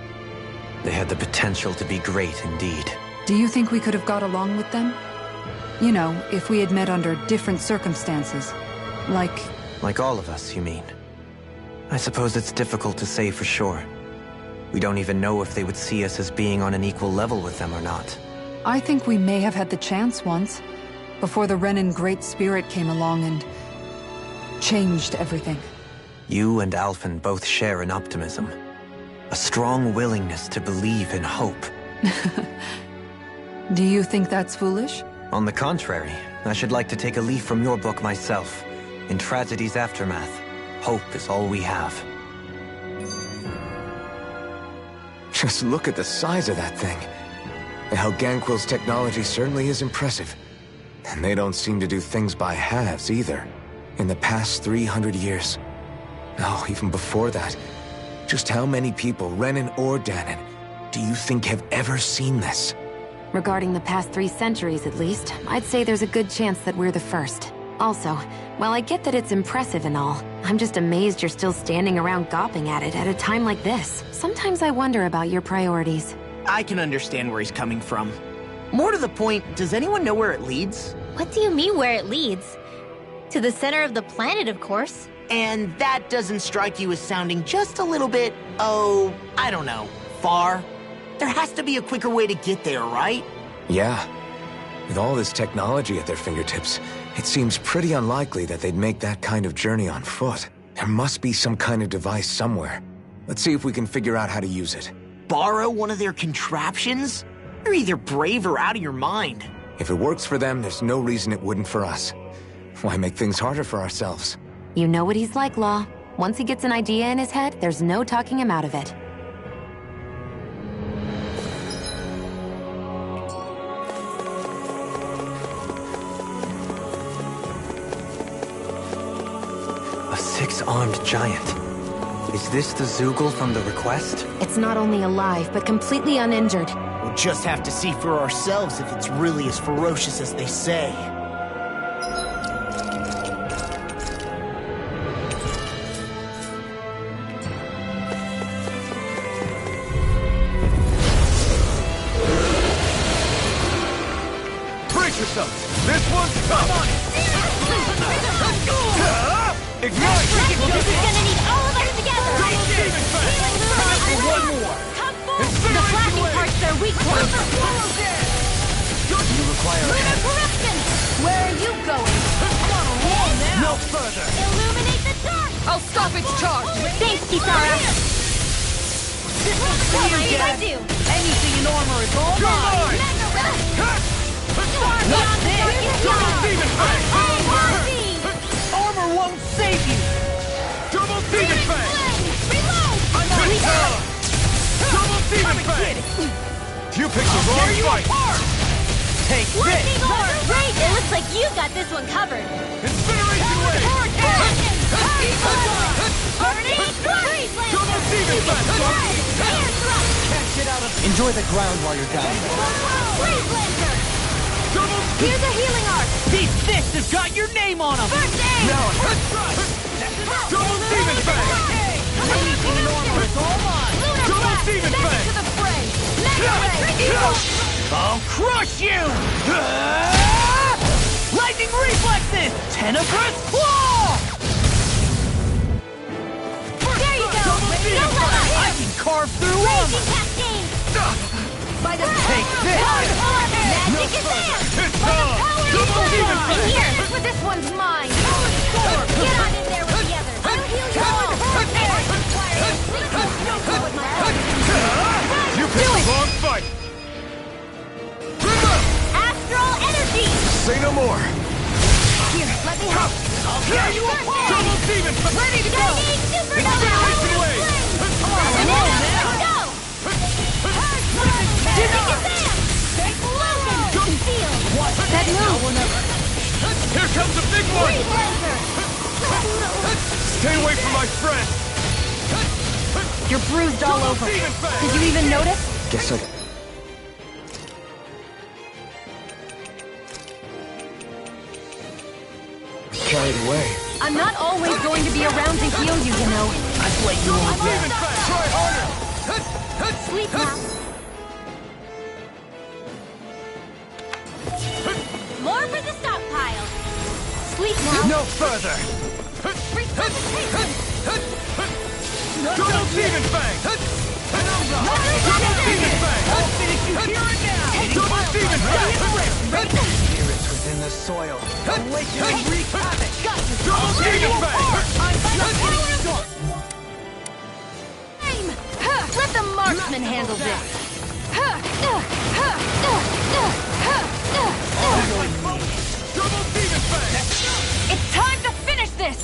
They had the potential to be great indeed. Do you think we could have got along with them? You know, if we had met under different circumstances. Like all of us, you mean? I suppose it's difficult to say for sure. We don't even know if they would see us as being on an equal level with them or not. I think we may have had the chance once, before the Renan Great Spirit came along and changed everything. You and Alphen both share an optimism. A strong willingness to believe in hope. Do you think that's foolish? On the contrary, I should like to take a leaf from your book myself. In tragedy's aftermath, hope is all we have. Just look at the size of that thing. The Helganquil's technology certainly is impressive. And they don't seem to do things by halves either. In the past 300 years. Oh, even before that. Just how many people, Renan or Danon, do you think have ever seen this? Regarding the past 3 centuries at least, I'd say there's a good chance that we're the first. Also, while I get that it's impressive and all, I'm just amazed you're still standing around gawping at it at a time like this. Sometimes I wonder about your priorities. I can understand where he's coming from. More to the point, does anyone know where it leads? What do you mean where it leads? To the center of the planet, of course. And that doesn't strike you as sounding just a little bit, oh, I don't know, far? There has to be a quicker way to get there, right? Yeah. With all this technology at their fingertips, it seems pretty unlikely that they'd make that kind of journey on foot. There must be some kind of device somewhere. Let's see if we can figure out how to use it. Borrow one of their contraptions? You're either brave or out of your mind. If it works for them, there's no reason it wouldn't for us. Why make things harder for ourselves? You know what he's like, Law. Once he gets an idea in his head, there's no talking him out of it. A 6-armed giant. Is this the Zoogle from the request? It's not only alive, but completely uninjured. We'll just have to see for ourselves if it's really as ferocious as they say. Brace yourself! This one's tough! Ignite! This is gonna need all of us together! One more! Come forward! The flashing part's their weak point! You require Lunar corruption! Where are you going? no further! Illuminate the dark! I'll stop its charge! Thanks, Kisara! What mind if I do? Anything in armor is all mine! Not Demon Fang! Armor won't save you! Double Demon Fang! Reload! Double Demon Fang! You picked the wrong fight! Take this! Lightning order! Great! It looks like you got this one covered! Incineration Wave! Double Demon Fang! Enjoy the ground while you're down. Here's a healing arc! These fists have got your name on them! First aid! Double Demon Fang! Anything in armor is all mine! Double Demon Fang! To the fray! Mega ray! I'll crush you! Lightning reflexes! Tenebrous claw! There you go! Don't let up! I can carve through armor! Raging cascade! By the Take this! magic is there! It's By the on! power of Double the Demon dawn! Fang! Here, this one's mine! Get on in there with the others! I'll heal you all! You picked the wrong fight! Astral energy! Say no more. Here, let me help. I'll tear you apart! Double demon! Ready to go! Incineration wave! Go! That move! Here comes a big one! Stay away from my friend! You're bruised all over. Did you even notice? Guess I... Carried away. I'm not always going to be around to heal you, you know. I've let you all down. Try harder! Sleep now. More for the stockpile. Sleep now. No further! Resuscitation. Double demon fang! Double demon fang! I'll finish you here and now! Double demon fang! Spirits within the soil. Awaken and wreak havoc. Double demon fang! Let the marksman handle this. Double demon fang! It's time to finish this!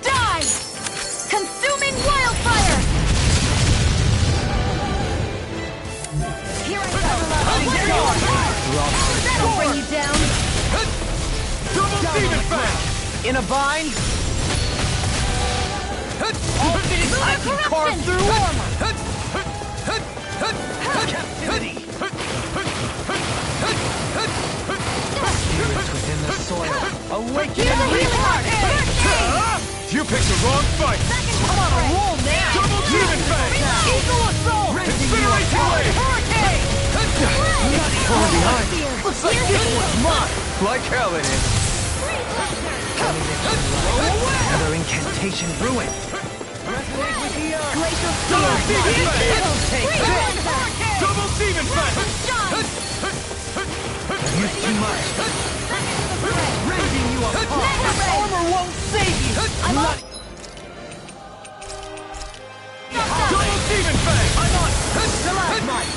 Die! Consuming wildfire! Here I go! That'll bring you down! Double demon fang! In a bind? I can carve through armor! Captivity! Spirits within the soil. Awaken and wreak havoc. You picked the wrong fight! I'm on a roll now! Double demon fang! Eagle assault! Incineration wave! Hurricane! Falling behind. Looks like this one's mine. Like hell it is. Another incantation ruined. Glacial Double spear! demon fang! Take this. Double demon fang! Used too much. Rending you apart. Armor won't save you. I'm up! Double demon fang! I'm on. Stalagmite.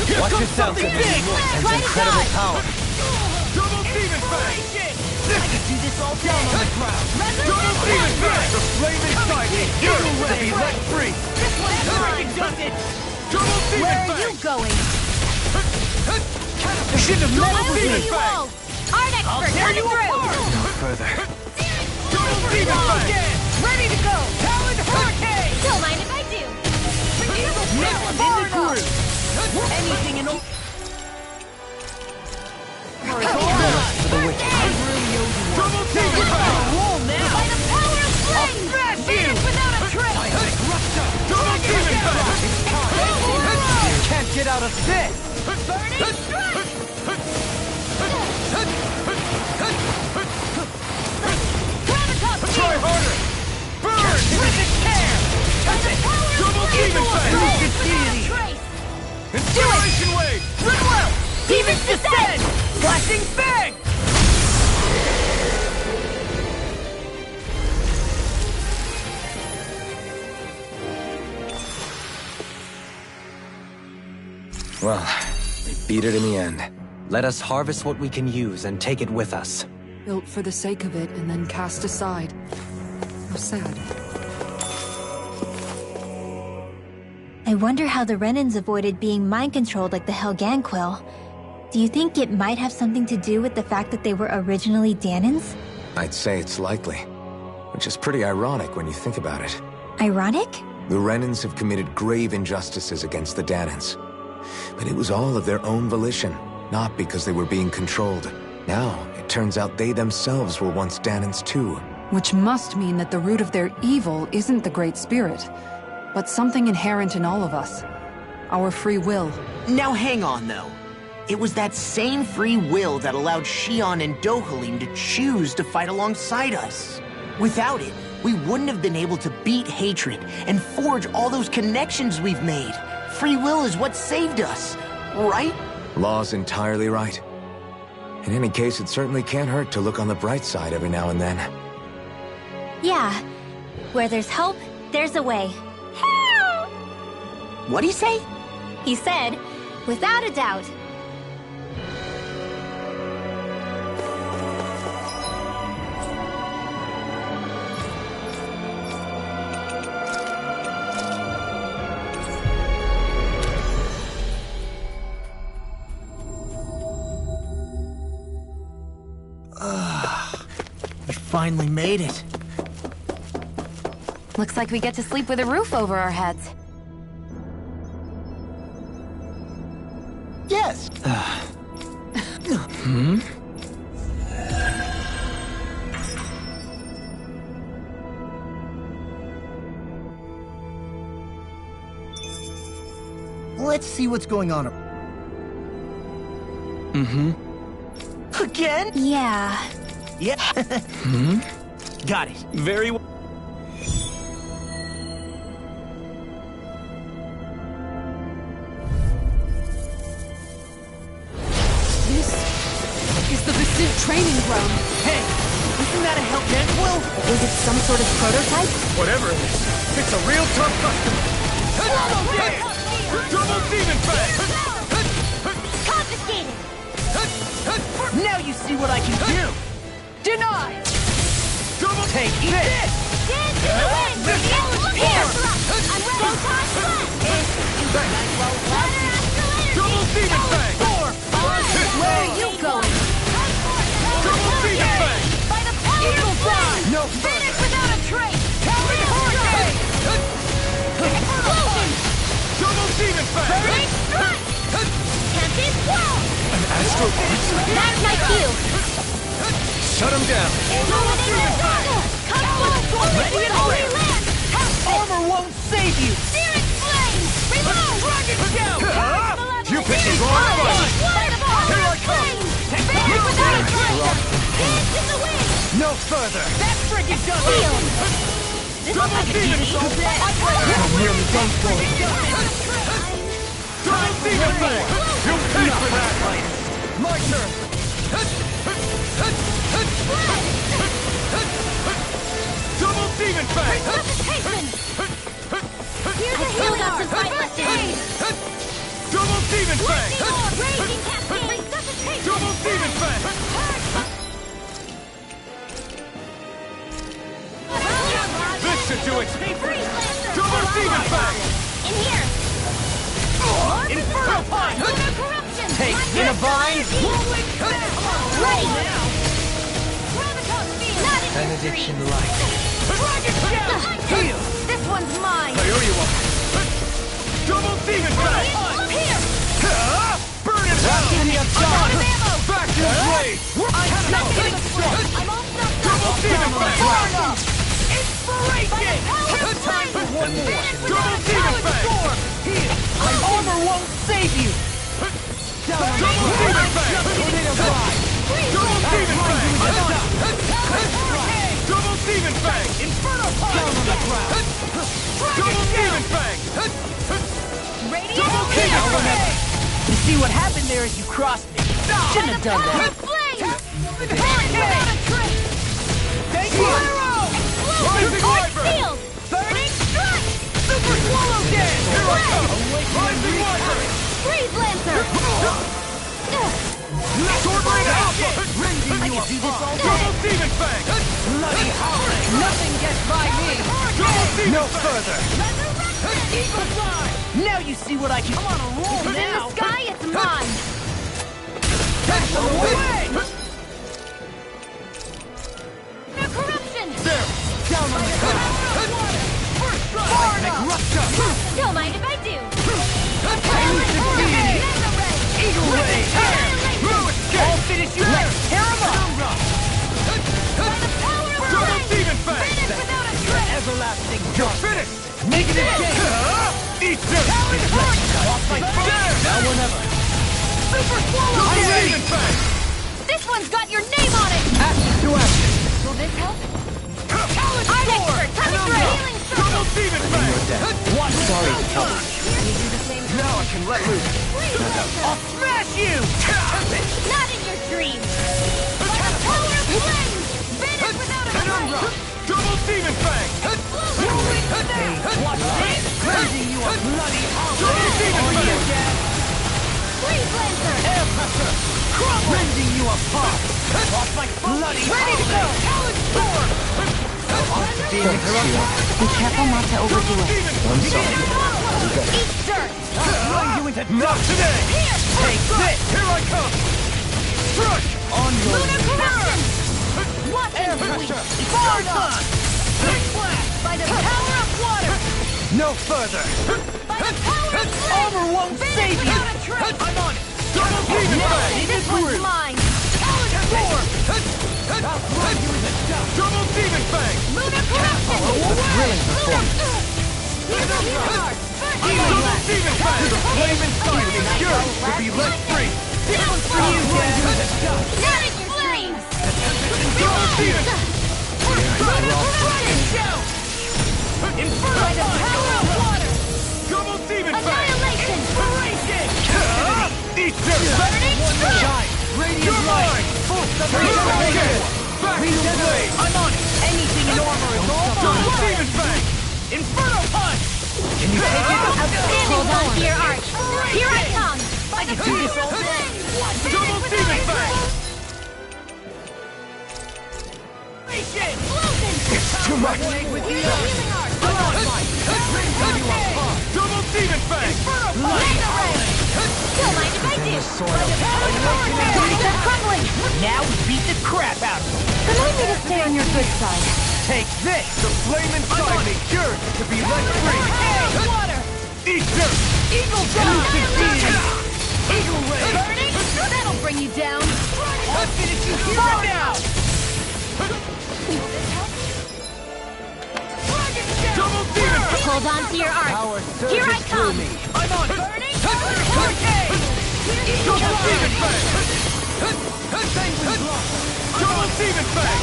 Here Watch comes yourself, something Captain. big! And incredible power. Double demon fang! I could do this all down on the ground. Double demon fang! The flame inside me. You're to be let free. This one's mine! Double demon Where are fang! you going? You shouldn't have Double meddled with demon me. fang! Art expert coming through. No further. Double demon fang! Ready to go! Talon Hurricane! Don't mind if I do. Never in the groove. Anything in all... For the wicked. Double demon fang! Roll now! By the power of flame. Finish without a trace! Double demon fang! You can't get out of this. Burning strike. Gravitas Try shield. harder! Burn! Terrific care! Double demon fang! Trace. Incineration wave! Goodwill! Demons descend! Flashing bang! Well, we beat it in the end. Let us harvest what we can use and take it with us. Built for the sake of it and then cast aside. How sad. I wonder how the Renans avoided being mind-controlled like the Helganquil. Do you think it might have something to do with the fact that they were originally Danans? I'd say it's likely. Which is pretty ironic when you think about it. Ironic? The Renans have committed grave injustices against the Danans. But it was all of their own volition, not because they were being controlled. Now, it turns out they themselves were once Danans too. Which must mean that the root of their evil isn't the Great Spirit, but something inherent in all of us. Our free will. Now hang on, though. It was that same free will that allowed Xion and Dohalim to choose to fight alongside us. Without it, we wouldn't have been able to beat hatred and forge all those connections we've made. Free will is what saved us, right? Law's entirely right. In any case, it certainly can't hurt to look on the bright side every now and then. Yeah. Where there's hope, there's a way. What'd he say? He said, without a doubt. finally made it. Looks like we get to sleep with a roof over our heads. Yes. Let's see what's going on. Again? Yeah. Yeah. Got it. Very well. This is the Vicent training ground. Hey, isn't that a Hellgen quill? Is it some sort of prototype? Whatever it is, it's a real tough customer. Double demon fang! Confiscated! Now you see what I can do. Denied! Double Take this. Dance in the wind! Reveal here! I'm ready! Time Double demon fang! Where are you going? Double demon fang! By the power Eagle of flame! No Finish without a trace! Hurricane! Explosion! Double demon fang! Great strike! Tempest swell! An astral blitz? That's my cue! Shut him down! Illuminated battle! Come full! Ready and holy land! Armor won't save you. Searing flame! Reload! Dragon down! You picked the Searing wrong flame! fight! By the power Here I of come! flame! Finish without a trace! Dance in the wind! No further. That friggin' does it! This looks like a demon DVD all day! I'm nearly done for. Double demon fang! You paid for that! My turn! Double demon fang! Resuscitation! Here's a healing art! First aid! Double demon fang! Raging cascade! Resuscitation! Double demon fang! This should do it! Freeze Lancer! Double demon fang! In here! Inferno Pine! Lunar corruption! Take My Divine. Ready! Graviton field! Not in your Benediction dreams. light. Dragon down! Heal. This one's mine! I owe you one! Double demon fang! Up here! Burn it hell! Give me a Out shot. of ammo! Back your blade! Not getting struck! I'm all snuffed Double up! demon fang! Far enough! Inspiration! Time for one more! Double demon fang! My armor won't save you. Double demon fang! Double demon fang! Double demon fang! Inferno Pine! Double demon fang! Double demon fang! You see what happened there as you crossed me. Shouldn't have done that. Thank you. Rising Wyvern! Field! Burning strike! Super swallow dance. Here I come! Rising Wyvern! Freeze Lancer! Sword Blade Alpha! I can do this all day. Double demon fang! Bloody howling. Nothing gets by me. Double demon No fang! further. Eagle Fly! Now you see what I can. I'm on a roll In the now. sky, it's mine! Away. No corruption! There! Down on the ground. Don't mind if I do! Eagle ray. I'll finish you. Let's tear him up. Double demon fang! Everlasting You're dark. finished! Negative game. Eat this! Off my There! now or never. Super Swallow! Double I'm ready. demon fang! This one's got your name on it! Action to action. Will this help? Challenge I'm sword! expert! Coming through a healing circle! Double demon fang! What? Sorry to trouble. Now I can let loose. I'll smash you. Not in your dreams! By the power of flame! Vanish without a Penumbra! trace! Double demon fang! Watch this. Crazy you a bloody Double demon fang! Freeze Lancer! air pressure. Rending you apart. Off my bloody Ready to go! Challenge sword! Be careful not to overdo it. Demon Eat dirt! Grind you into Not today! Take this. Here I come! Struck! On your Lunar corruption! Air pressure! Sparta! By the power of water! No further! By the power of flame! Armor won't save you! I'm on it! Double demon fang! This one's mine! Challenge form! Double demon fang! Lunar corruption! Thrilling performance! Double demon fang! The flame inside me yearns to be let free! This one's for you, Dad! Not in your flames! Double demon! By the power of water! Double demon fang! Annihilation! Inspiration! Eat this! Burning Shine! Radiant light! Full regeneration! Back to blade! I'm on it! Anything in armor is all mine! Double demon fang! Inferno punch! Can you take it? Hold on to your arch! Here I come! I can do this all day! Double demon fang! It's too much! Double demon fang! Don't mind if I do! They're crumbling! Now we beat the crap out of them! Remind me to stay on your good side. Take this! The flame inside me yearns to be let free! Water! Eat dirt! Eagle elusive deity! Eagle ray! Burning? That'll bring you down! I'll finish you here now! Double demon! Hold on to your arch! Here I come! I'm on it! Burning? Double demon fang! Double demon fang!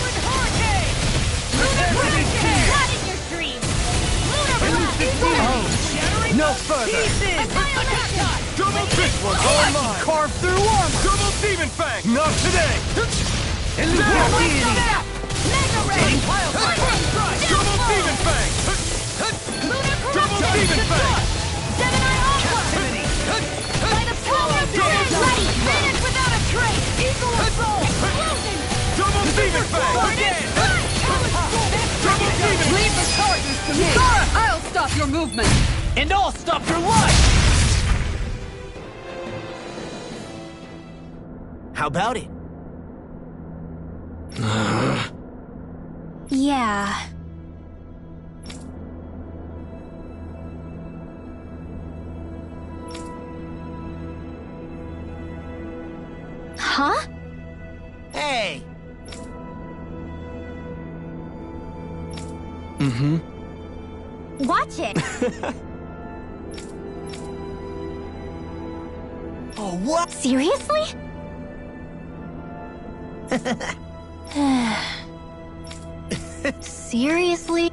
Not in your dreams! Elusive deity! No further! Double this one! All mine! Carve through armor! Double demon fang! Not today! Elusive deity! Mega ray! Double demon fang! Double demon fang! Gemini Aqua! By the power of Ready! Finish without a trace! Eagle of Soul! Double demon fang! Again! Double demon! Leave the charges to me! I'll stop your movement! And I'll stop your life! How about it? Yeah. Huh? Hey! Watch it! Oh, what? Seriously? Seriously?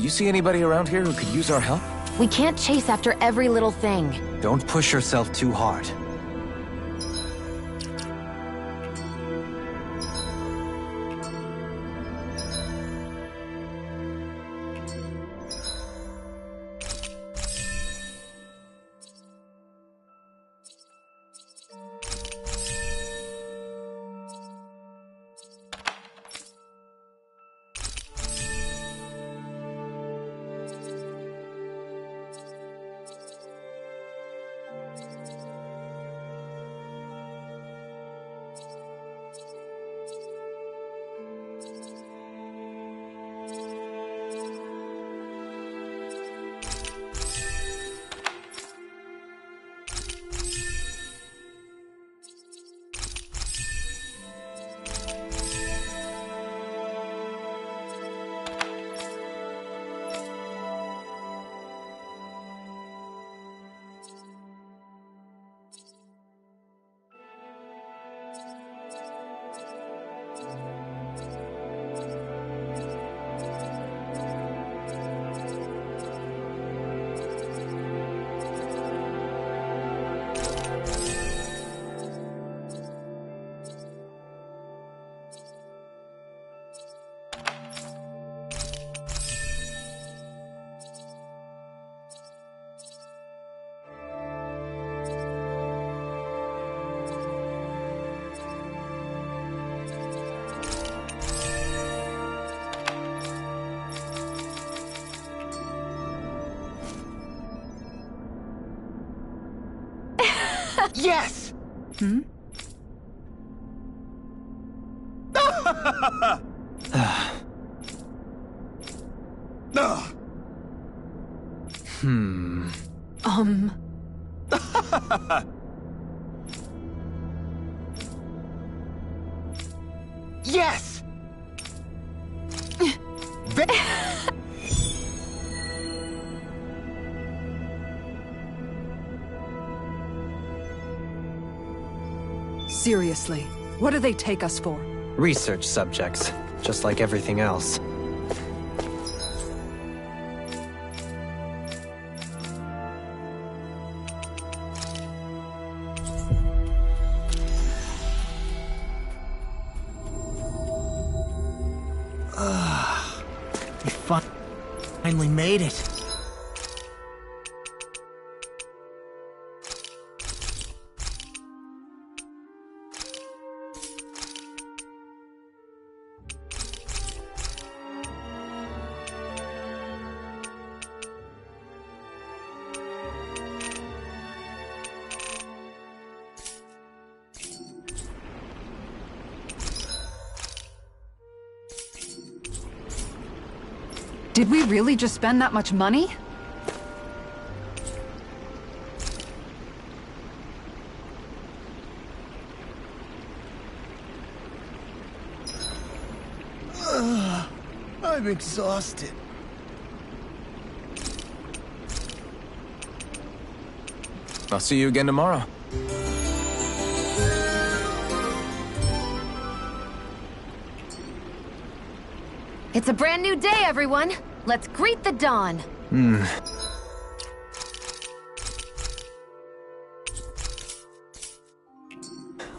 You see anybody around here who could use our help? We can't chase after every little thing. Don't push yourself too hard. Yes! Hmm? Yes! Seriously, what do they take us for? Research subjects, just like everything else. We finally made it. Did we really just spend that much money? I'm exhausted. I'll see you again tomorrow. It's a brand new day, everyone. Let's greet the dawn.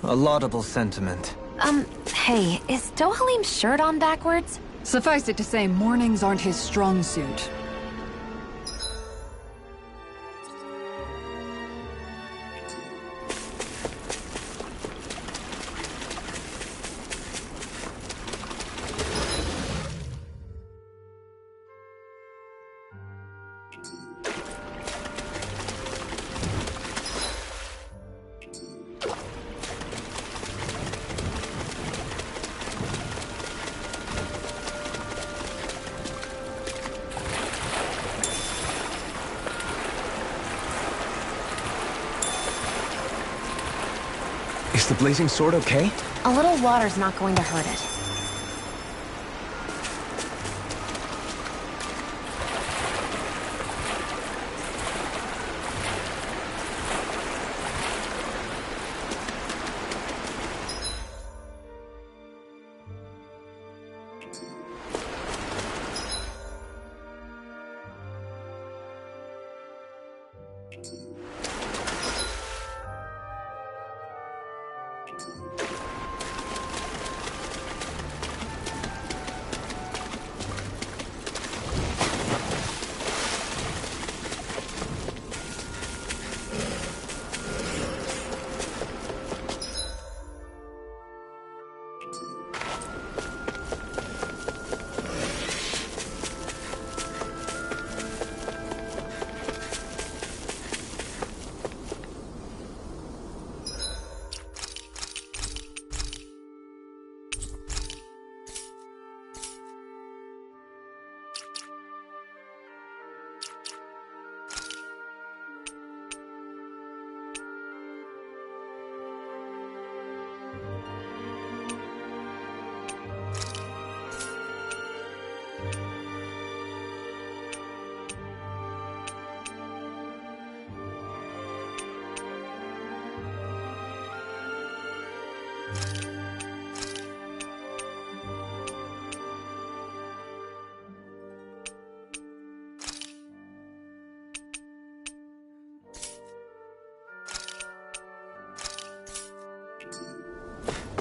A laudable sentiment. Hey, is Dohalim's shirt on backwards? Suffice it to say, mornings aren't his strong suit. Is the blazing sword okay? A little water's not going to hurt it.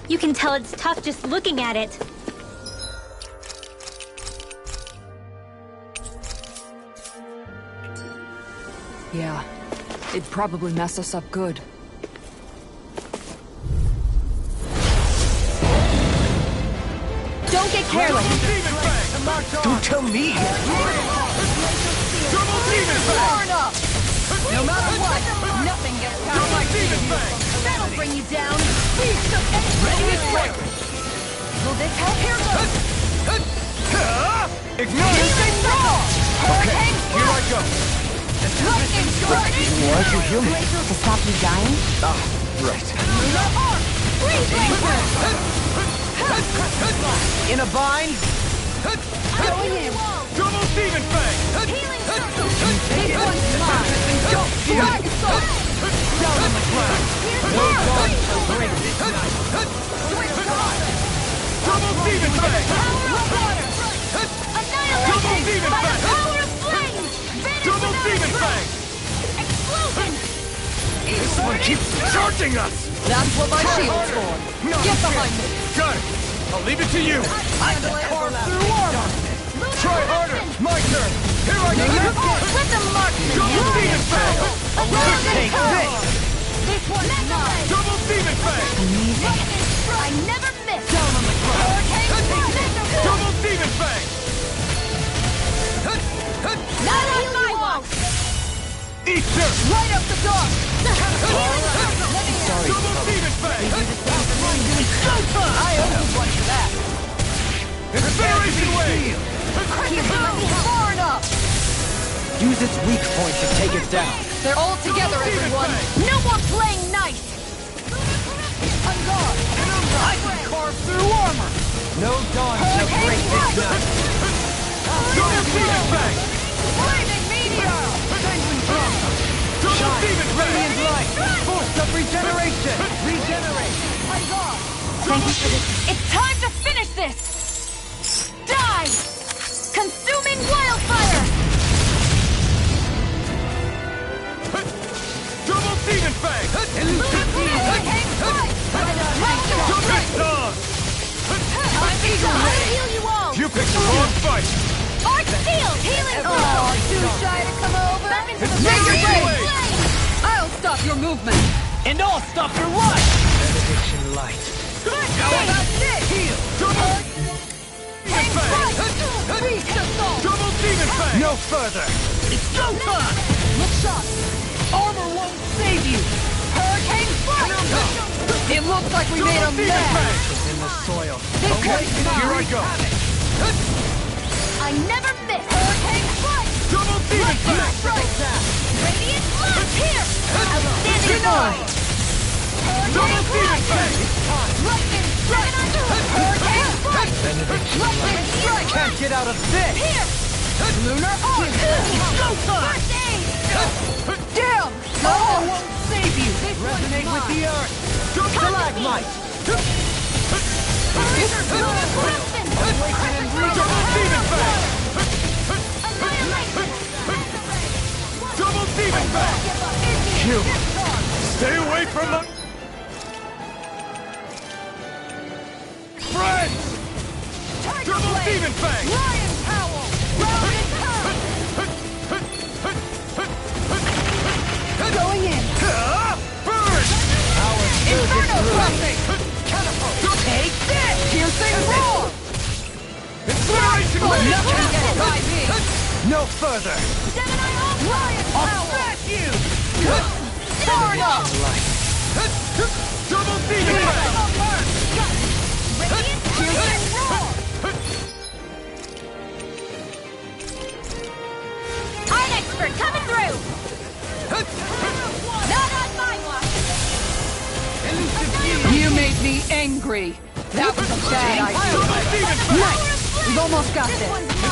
You can tell it's tough just looking at it. Yeah, it'd probably mess us up good. Don't get careless! Don't tell me! Double demon fang! No matter what, nothing nothing gets past my Demon Fang! That'll bring you down. Beast of energy. Ready to strike. Will this help? Here goes. Ignite! Healing roll. Hurricane Here I go! lightning strike. Why'd you heal me? To stop you dying? Ah, right. Lunar arc. Freeze laser. In a bind? Going in. Double Demon Fang! Healing circle. This one's mine. Dragon Soul. Down on the ground! Here's more. Double Demon Fang! Power of water. Double Annihilation Demon by the Fang! power of flames. Vanish Double without a Demon trace. Fang! Explosion. This one keeps charging us! That's what my Try shield's harder. for. No Get shit. behind me. Got it! I'll leave it to you! I can carve through armor. Try harder! My turn! Here I go! Let them marksman. Double Demon Fang! Annihilate power. This! This one's mine. Double Demon Fang! I never miss. Down on the ground. Hurricane strike. Double Demon Fang! Not on my watch. Eat this! Light up the dark. Sorry. Double Demon Fang! I owe you one for that. Incineration Wave! Far enough. Use its weak point to take it down. They're all together, everyone. No more playing nice. On guard. I can carve through armor. No dawn shall break this night. Double Demon Fang! Flaming meteor. Double Demon Fang! Radiant light. Force of regeneration. Regenerate. On guard. Thank you for this. It's time to finish this. Die. Consuming wildfire. Double Demon Fang! Hurricane strike. Double Dog! I'll heal you all. You picked the wrong fight! Arc shield. Healing circle. Too shy to come over. Make your way! I'll stop your movement. And I'll stop your life! Benediction light. How about this? Heal! Double Demon Fang! Beast assault. Double Demon Fang! No further! It's go time! Look shot. Armor won't save you! Hurricane strike. It looks like we made Double a Demon mess. Fang! It's in the soil. This Okay, one's mine. here I go! I never miss. Hurricane strike. Double Demon Fang! Radiant blast here. Outstanding Denied. Double Demon Fang! Lightning strike. Hurricane strike. Lightning strike. Can't get out of this! Here. Lunar arc. Showtime! First aid. Damn. Armor won't save you! This one's Resonate with mine. the earth! Stalagmite! Laser blast. Awaken and Double Demon Fang! Annihilation. Double Demon Fang! You! Stay away from the... Friends! Double Demon Fang! Lion Howl. Round and pound. Going in. Burn! Inferno crossing. Take this. Piercing roar. Incineration Oh, Wave! nothing gets by me. No further! Gemini Lion Howl. Smash you! Far enough. Double Demon Fang! Radiant piercing roar. I'm expert coming through. Not on my watch. You made me angry. That was a bad idea. Double Demon Fang! Nice. We've almost got this.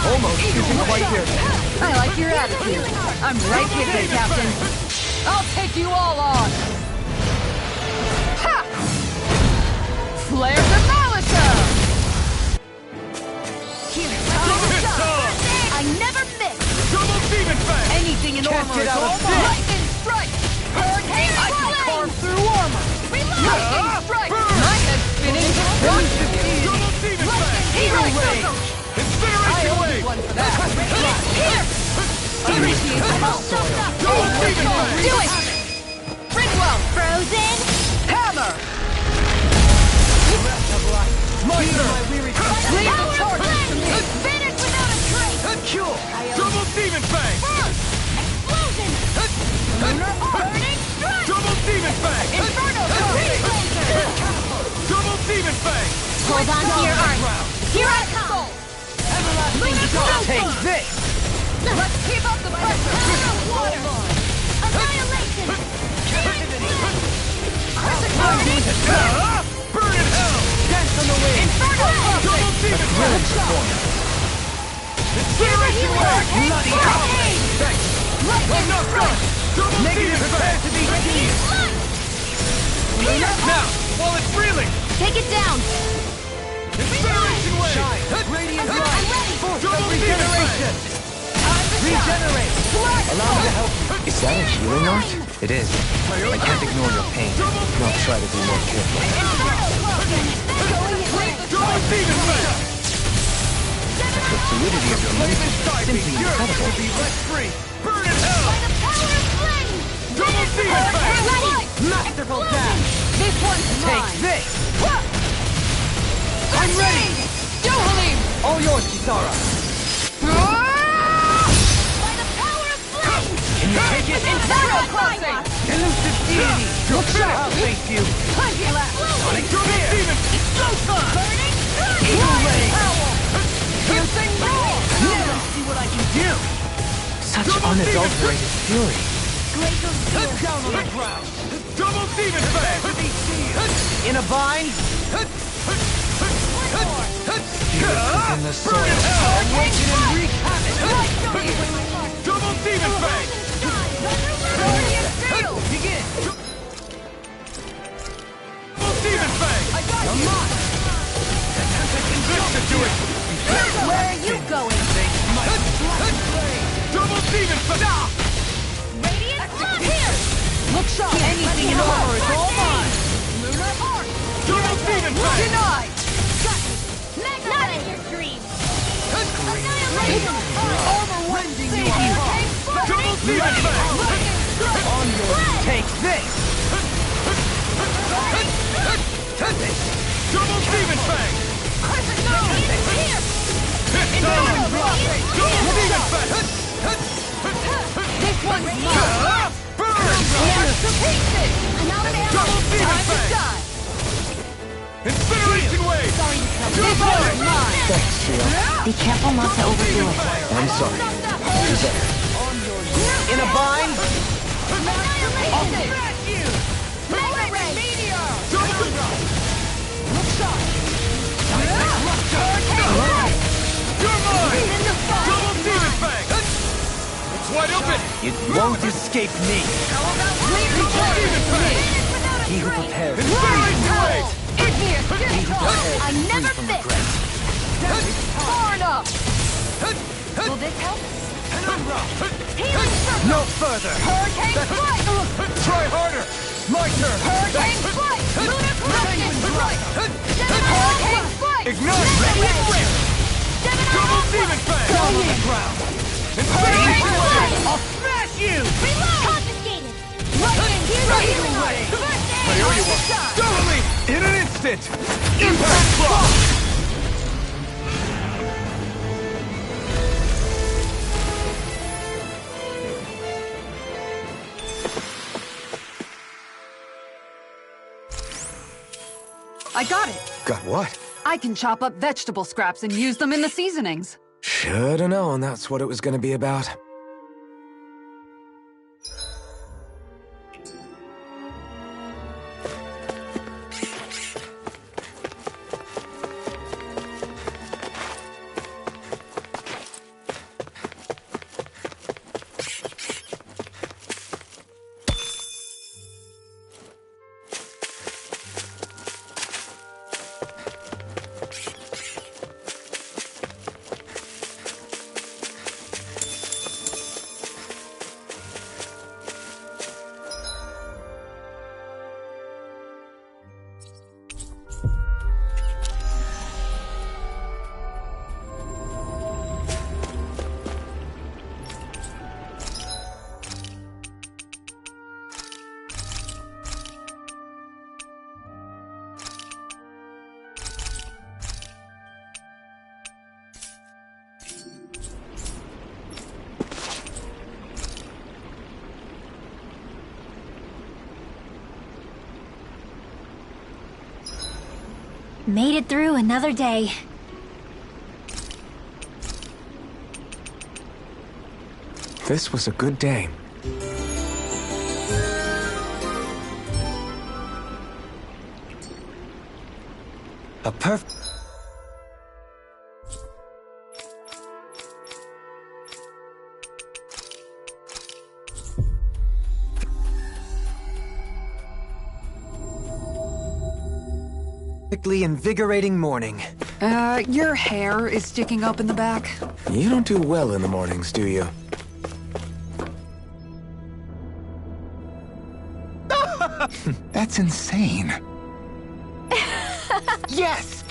Almost isn't quite there yet. I like your attitude. I'm right with you, Captain. I'll take you all on. Ha! Flare the Malisa! I never miss. Double Demon Fang! Anything in Can't armor get is out of all this. lightning strike. Hurricane I can carve flame. through armor! Lightning strike. My head's spinning. Double Demon Fang! Hero circle. Incineration Wave! One for that. Here. Initiate the help. Double Demon Fang! Do it. Bridwell. Frozen. Hammer. My turn! Leave the charges to me. Finish without a trace. Cure! Double Demon Fang! Explosion. Lunar burning strike. Hold on to your arms. Here I come! Take this! Let's keep up the pressure! Water! Annihilation! Burn in hell! Dance on the wind! Inferno! Double demon performance! Incineration wave! Bloody hell! Thanks! I'm not done! Double negative prepare to be seized! Now, while it's reeling! Take it down! Incineration wave! Shine! Radiant light! Double regeneration! Regenerate! Allow me to help you. Is that a healing art? It is. I can't ignore your pain. I'll try to be more careful. Double demon wave! The fluidity of your movement is simply incredible. Be let free! Burn in hell! By the power of flame! Double demon wave! Masterful dash! This one's Take mine! this! I'm ready! Yohalim! All yours, Kisara! By the power of flame! Can you take it? Inferno crossing! Elusive deity! Look sharp! I'll face you! Plenty left! Sonic Double demon! Explosive! Burning! Eagle ray! Piercing roar! Now see what I can do! Such unadulterated fury. Down on the ground! Double demon fang! In a bind! In the soil. Burn in hell! Awaken and wreak havoc! Double demon fang! Begin! Double demon fang! Come on! Listen to it! Where are you going? Double demon fang! Radiant blood here! Look sharp! Anything in armor is all mine! Lunar arc! Double demon fang! Denied! Not in your dreams! Armor won't save you! Double demon fang! On your take this! Double demon fang! Double demon fang! This one's mine! Burn! To pieces! Double demon Time to fang! die! Incineration wave! This one's mine! Thanks, Trio. Be careful not to overdo it. I'm sorry. I'll do better. In a bind? You're mine! Double demon fang! It's wide open! It won't escape me. Double demon fang! He who prepares Incineration wave! I never from fit! regret. Far enough! Will this help? Healing circle! No further! Hurricane strike! Try harder! My turn! Hurricane strike! Lunar corruption strike! Hurricane strike! Ignite! Double demon fang! Down on the ground! Incineration wave! I'll smash you! Confiscated! Lightning strike! I owe you one! Totally! In an instant! Impact block! I got it. Got what? I can chop up vegetable scraps and use them in the seasonings. Should've known that's what it was gonna be about. Made it through another day. This was a good day. A perfect... perfectly invigorating morning. Your hair is sticking up in the back. You don't do well in the mornings, do you? That's insane. Yes!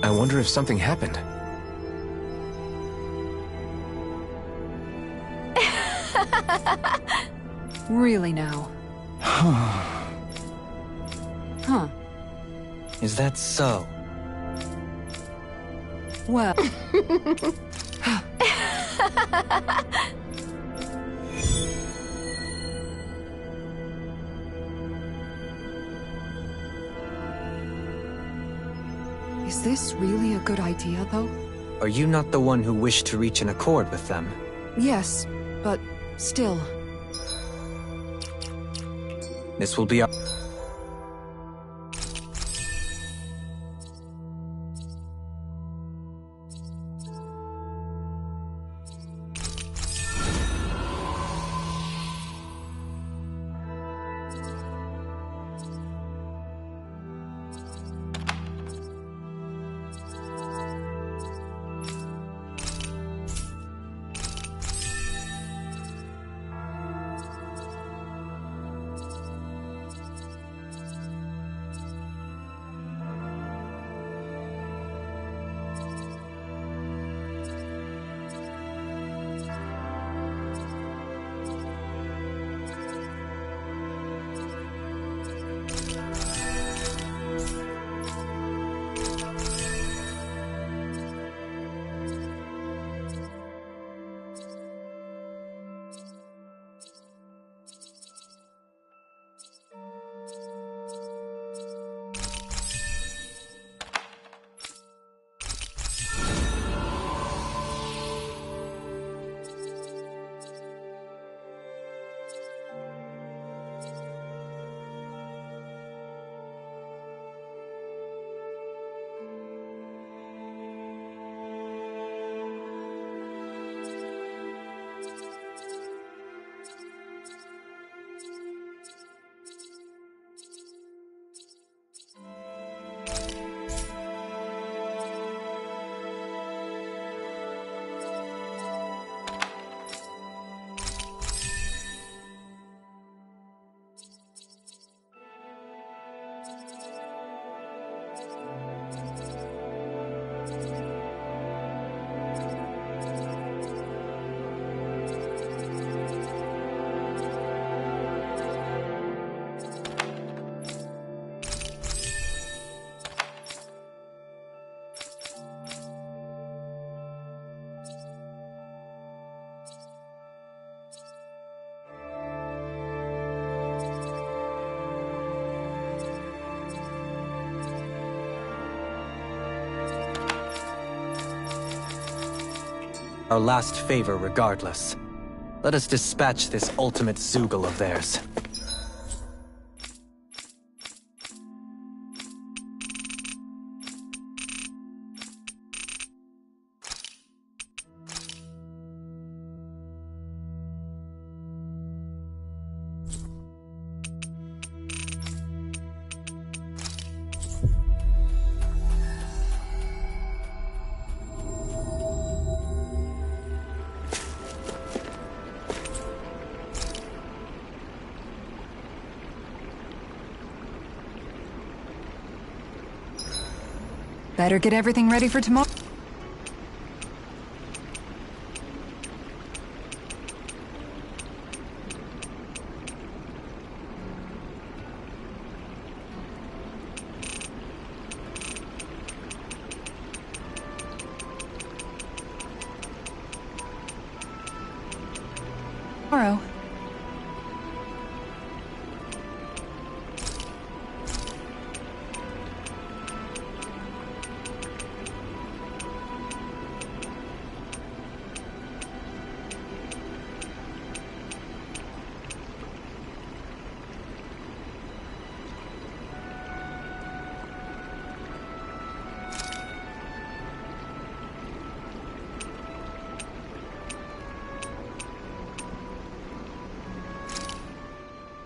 I wonder if something happened. Really now. Huh. Is that so? Well... Is this really a good idea, though? Are you not the one who wished to reach an accord with them? Yes, but still. This will be our... our last favor regardless. Let us dispatch this ultimate Zoogle of theirs. Better get everything ready for tomorrow.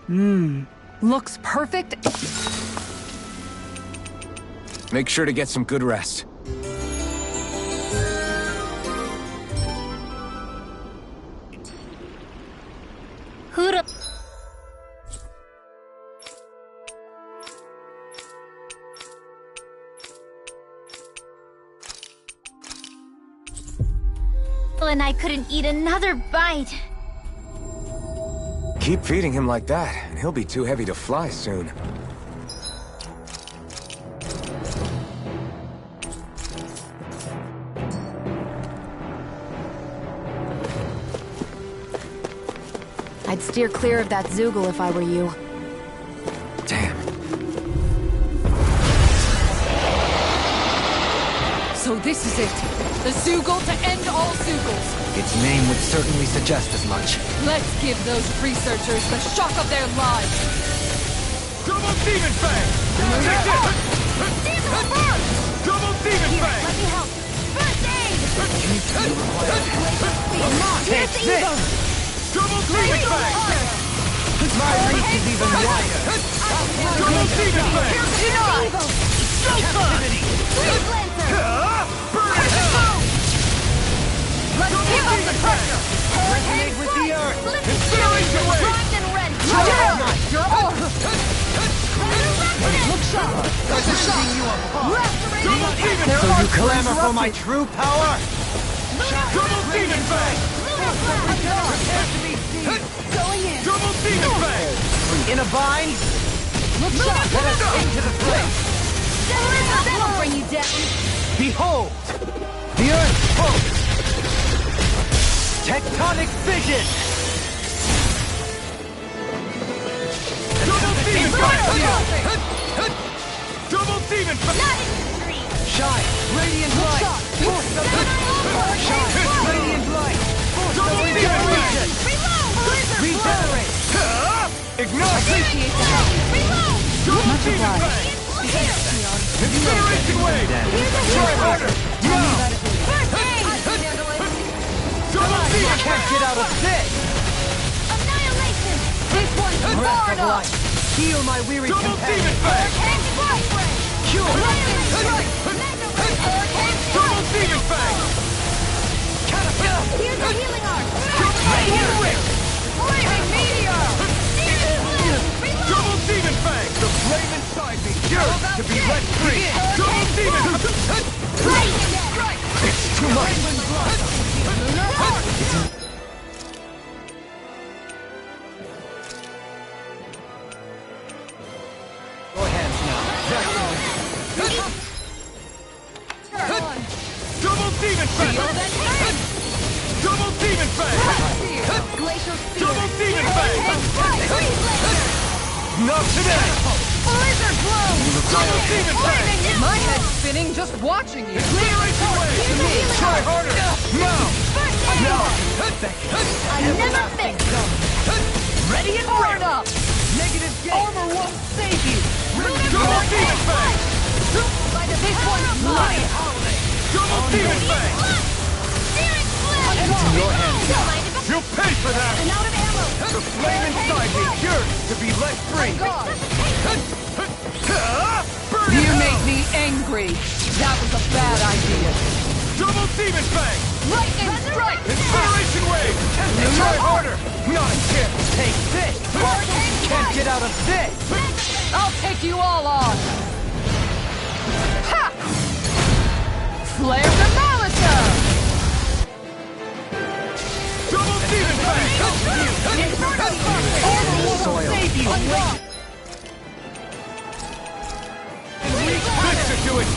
Looks perfect. Make sure to get some good rest. Who'da... And I couldn't eat another bite. Keep feeding him like that, and he'll be too heavy to fly soon. I'd steer clear of that Zoogle if I were you. Damn. So this is it. The Zoogle to end all Zoogles. Its name would certainly suggest as much. Let's give those researchers the shock of their lives. Double Demon Fang! Double Demon Fang! Let me help. First aid! Take this! Double Demon Fang! My reach is even wider. Double Demon Fang! Captivity! Burn it hell! Let's give up the pressure! Resonate with the earth! Incineration Wave! Primed and ready! Look sharp! Ripping you apart! Double Demon So Fang! you clamor for my true power? Double Demon Fang! Prepare to be seized! Going in! Double Demon Fang! In a bind? Look sharp! Let us into the fray! That'll bring you down! Behold! The earth pulse! Tectonic vision! Double Demon Fang! Double Demon Fang! Not in the street! Shine! Radiant light! Force of the... Shine! Radiant light! Force of Double Demon Fang! Reload! Regenerate! Ignite! Appreciate the help! Reload! Double Demon Fang! Incineration Wave! Try harder! Now! First aid! Double Demon Can't get out of this! Annihilation! This one's Breath far of enough. life! Heal my weary Double Demon companion! Fang! Cure! Double Demon Fang! Here's a healing arc! Radiant Rift! Flaming meteor. Double Demon Fang! The flame inside me yearns to be let free! Double Demon! It's too much! Your hands now. Double Demon Fang! Double Demon Fang! Double Demon Fang! Not today! Blizzard blow. Double Demon Fang! My head's spinning just watching you. Incineration Wave! Try harder! Now! I never fix! Ready and fired up. Negative gate! Armor won't save you. Double Demon Fang! This one's mine. Double Demon Fang! It's in your hands now. You'll pay for that! Out of ammo! The flame inside me yearns to be let free! Burn You it make out! me angry. That was a bad idea. Double Demon Fang! Lightning strike. Incineration Wave! Try harder! Not a chance! Take this! Can't get out of this! I'll take you all on. Ha! Flare the Malisa. Double Demon Fang! Armor won't Soil. save you. Fix it to it!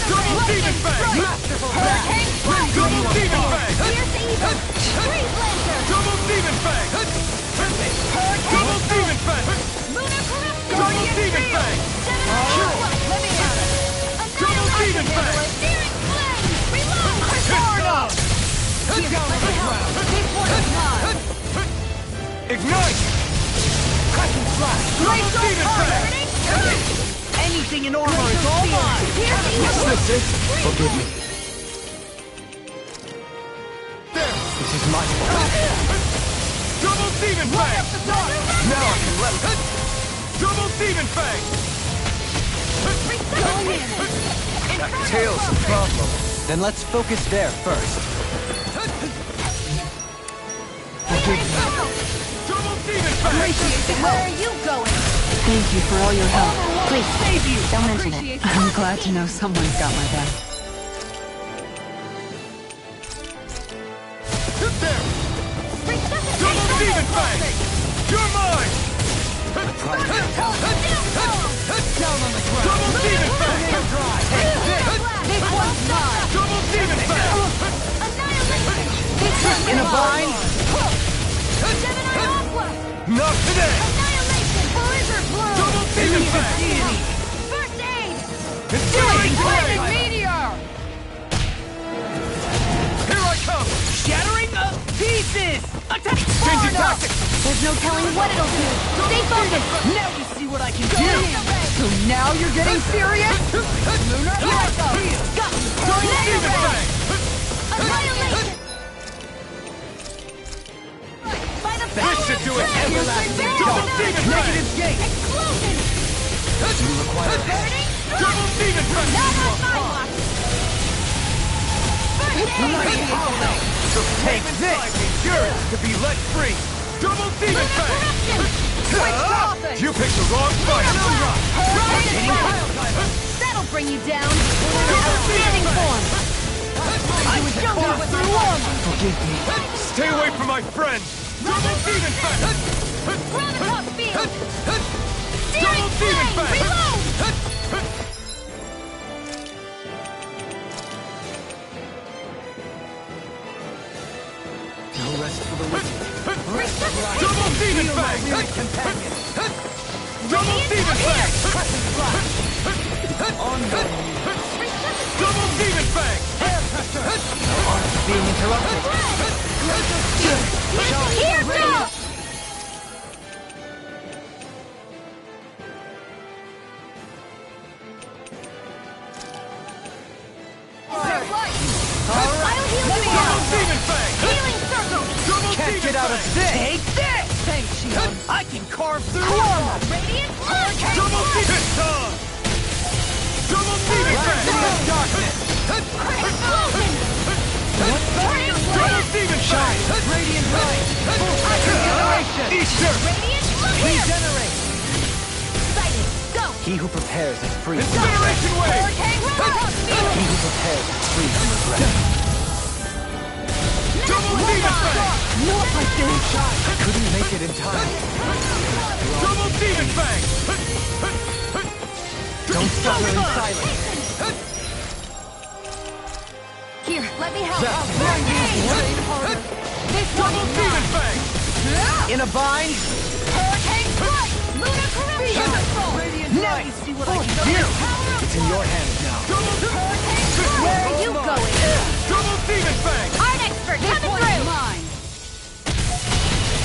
Double Demon Fang! Double Demon Fang! Double Demon Fang! Double Demon Fang! Double Demon Fang! Double Demon Fang! Far enough. Down on the ground! This one is mine. Ignite! Cracking flash! Double Demon Fang! Anything in armor is all mine! Listen, forgive me. There! This is my fault. Double Demon Demon Fang! Now I can let him. Double Demon Fang! That tail's a problem. Then let's focus there first. Double Demon Fang! Where are you going? Thank you for all your help. Please, Save you! don't mention it. I'm glad to know someone's got my back. Hit there! Double Demon Fang! You're mine! Down on the ground. Double Demon Fang! This one's mine. Double Demon Fang! In a bind. Not today! Double Demon Fang! First aid! Incineration Wave! Meteor. Here I come! Shattering of pieces! Attack! Changing tactics! There's no telling what it'll do. Stay focused. Now we see what I can do! So now you're getting serious? Lunar Echo! Got me! Double Demon Fang! Annihilation! By the This should do it! Everlasting Double dark! Demon Fang! Negative gate! Explosion! You require Burning! Double Demon Fang! Not on my watch! So take this! Yours to be let free! Double Demon Fang! You picked the wrong fight! That'll bring you down! Standing form! I was shown you with my armor! Forgive me. Stay away from my friend! Double Demon Fang! Run across field! Double Demon Fang! Reload! No rest for the wicked. Double Demon Fang! Double Demon Fang! Double Demon Fang! Being interrupted. Here goes! I'll heal you Double out! Demon Fang! Healing circle! Double Can't Demon get out of this! Take this! Thanks, Shion! I can carve through Armor! Radiant Hurricane! Double Demon Fang! Double Demon Fang! darkness! Explosion! Turning Double blade! Demon Fang! Radiant light! Regeneration! Easter! Radiant look here! Regenerate! Sighted! Go! He who prepares is free. Incineration Wave! Hurricane Rock! He who prepares is free from regret. Double Demon Fang! Not like doing shot. I couldn't make it in time. Double Demon Fang! Don't suffer in silence. Here, let me help! This Double Demon Fang! In a bind! Hurricane Strike! Lunar Corruption! Now you see what I can do! It's in your hands now. Hurricane Strike! Where are you going? Double Demon Fang! Art expert coming through! Mine.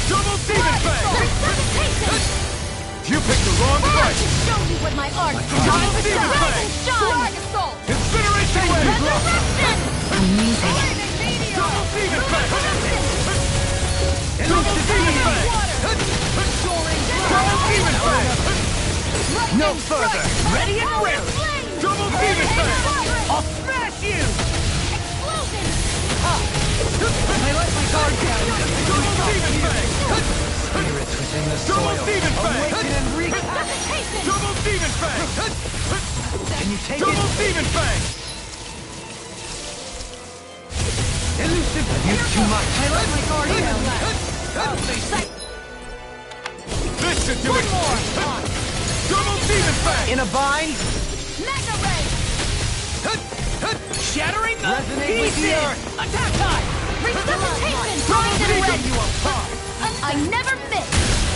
Double Demon Fang! Resuscitation! You picked the wrong I fight! can show you what my art can do! Double Demon Rise Fang! and shine! Assault! Incineration Wave! Resurrection! Amazing. Double Demon Fang! Double Demon Fang! Double Demon Fang! No further! Ready and ready! Double Demon Fang! I'll smash you! Explosion! I let my guard down! Double Demon Fang! Spirits within the Double soil. Demon Fang! Awaken and recap! Resuscitation! Double Demon Fang! Can you take Double it? Demon Fang! Elusive! Used too much. I let my guard down! This should do it! Double Demon Fang! In a bind! Mega Ray! Shattering the Resonate with the pieces! earth. Attack time! Resuscitation! Double Blind and Demon! ready! I never miss!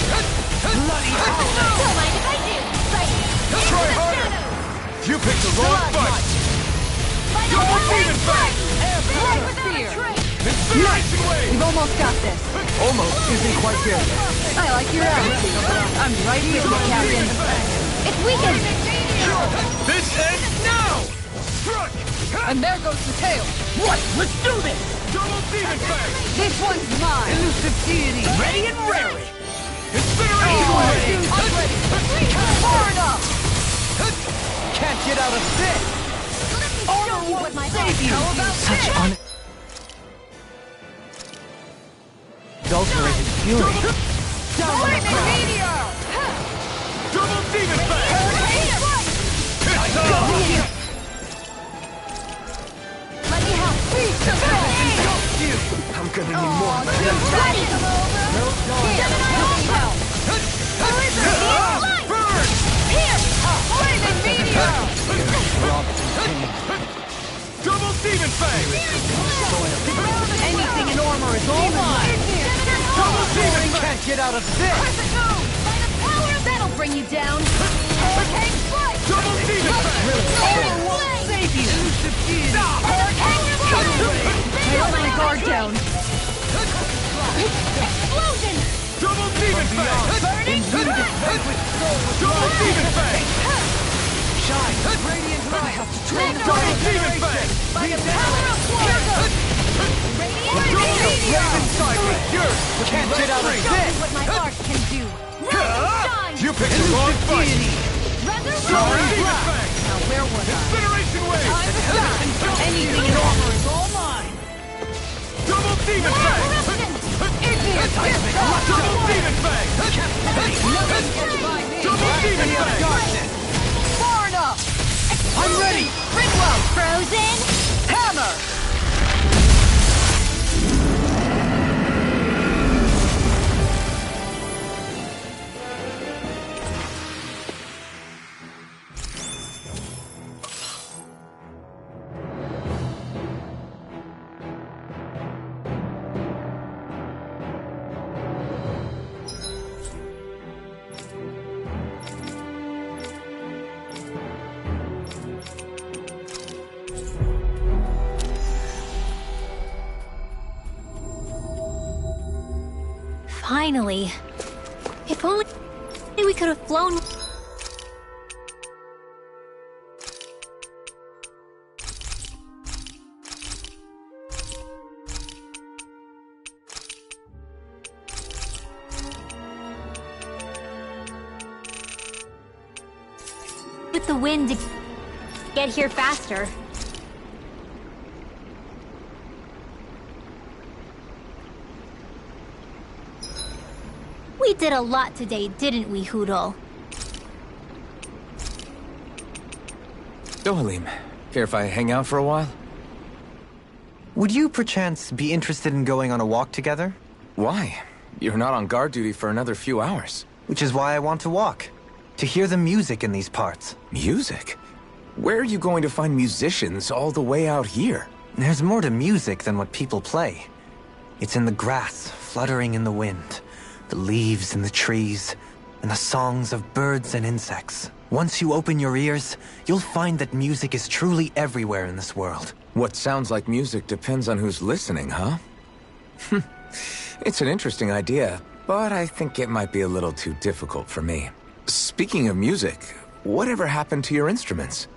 Bloody hell! Don't mind if I do! Sighted! Into Try the harder. shadows! You picked the wrong fight! By the Double Hurricane Demon Fang! Strike! Without a trace! Incineration Wave! We've almost got this. Almost isn't quite there yet. I like your attitude. I'm right with you, Captain. It's weakened! This ends now! Struck! And there goes the tail. What? Let's do this! Double Demon Fang! This one's mine. Elusive deity! Ready and raring! get out of this! Armor won't save you! How about Such unadulterated fury. Down on the ground! Double demon fang! It's on! Let me help! Engulfed you! I'm gonna need more. Ready! Burn! Here! Flaming meteor! Double demon fang! Anything in armor is all mine! Double demon fang! Can't get out of this! That'll bring you down! Hurricane strike! Double demon fang! Armor won't save you! Hurricane strike! Let my guard down! Explosion! Double demon fang! Burning strike! Double demon fang! Shine! Radiant light! Double demon fang! By the power of water! Radiant meteor! Inside me! Yours! Can't get out of Show me this! what my art can do! Shine! You picked the wrong fight! Double demon fang! Now where was I? Incineration wave! Anything in armor is all mine! Double demon fang! Double demon fang! Double demon fang! Far enough! I'm ready! Ringwell! Frozen! Hammer! Finally. If only we could have flown. With the wind to get here faster. We did a lot today, didn't we, Hoodle? Dohalim, care if I hang out for a while? Would you perchance be interested in going on a walk together? Why? You're not on guard duty for another few hours. Which is why I want to walk. To hear the music in these parts. Music? Where are you going to find musicians all the way out here? There's more to music than what people play. It's in the grass, fluttering in the wind. The leaves in the trees, and the songs of birds and insects. Once you open your ears, you'll find that music is truly everywhere in this world. What sounds like music depends on who's listening, huh? It's an interesting idea, but I think it might be a little too difficult for me. Speaking of music, whatever happened to your instruments?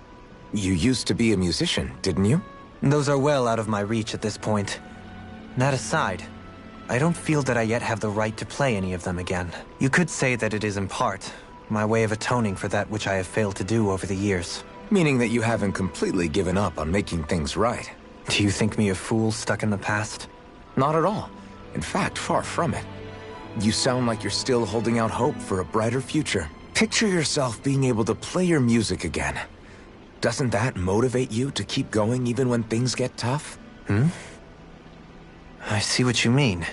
You used to be a musician, didn't you? Those are well out of my reach at this point. That aside, I don't feel that I yet have the right to play any of them again. You could say that it is in part my way of atoning for that which I have failed to do over the years. Meaning that you haven't completely given up on making things right. Do you think me a fool stuck in the past? Not at all. In fact, far from it. You sound like you're still holding out hope for a brighter future. Picture yourself being able to play your music again. Doesn't that motivate you to keep going even when things get tough? I see what you mean.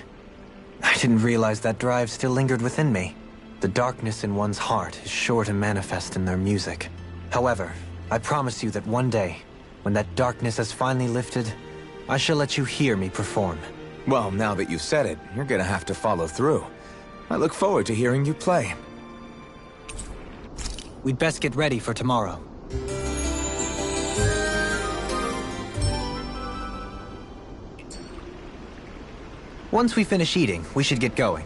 I didn't realize that drive still lingered within me. The darkness in one's heart is sure to manifest in their music. However, I promise you that one day, when that darkness has finally lifted, I shall let you hear me perform. Well, now that you've said it, you're gonna have to follow through. I look forward to hearing you play. We'd best get ready for tomorrow. Once we finish eating, we should get going.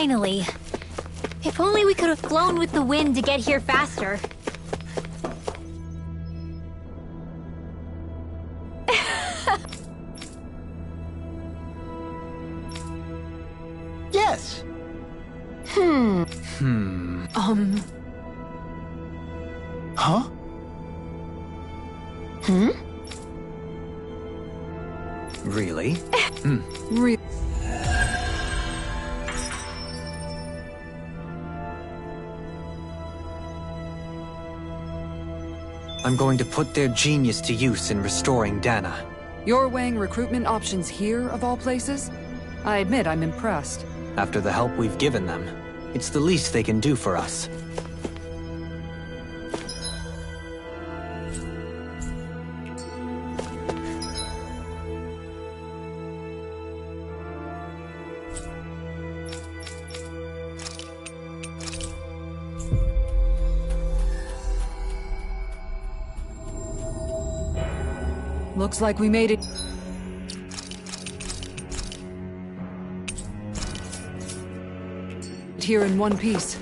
Finally. If only we could have flown with the wind to get here faster. Yes. Huh? Really? I'm going to put their genius to use in restoring Dana. You're weighing recruitment options here, of all places? I admit I'm impressed. After the help we've given them, it's the least they can do for us. Looks like we made it. Here in one piece.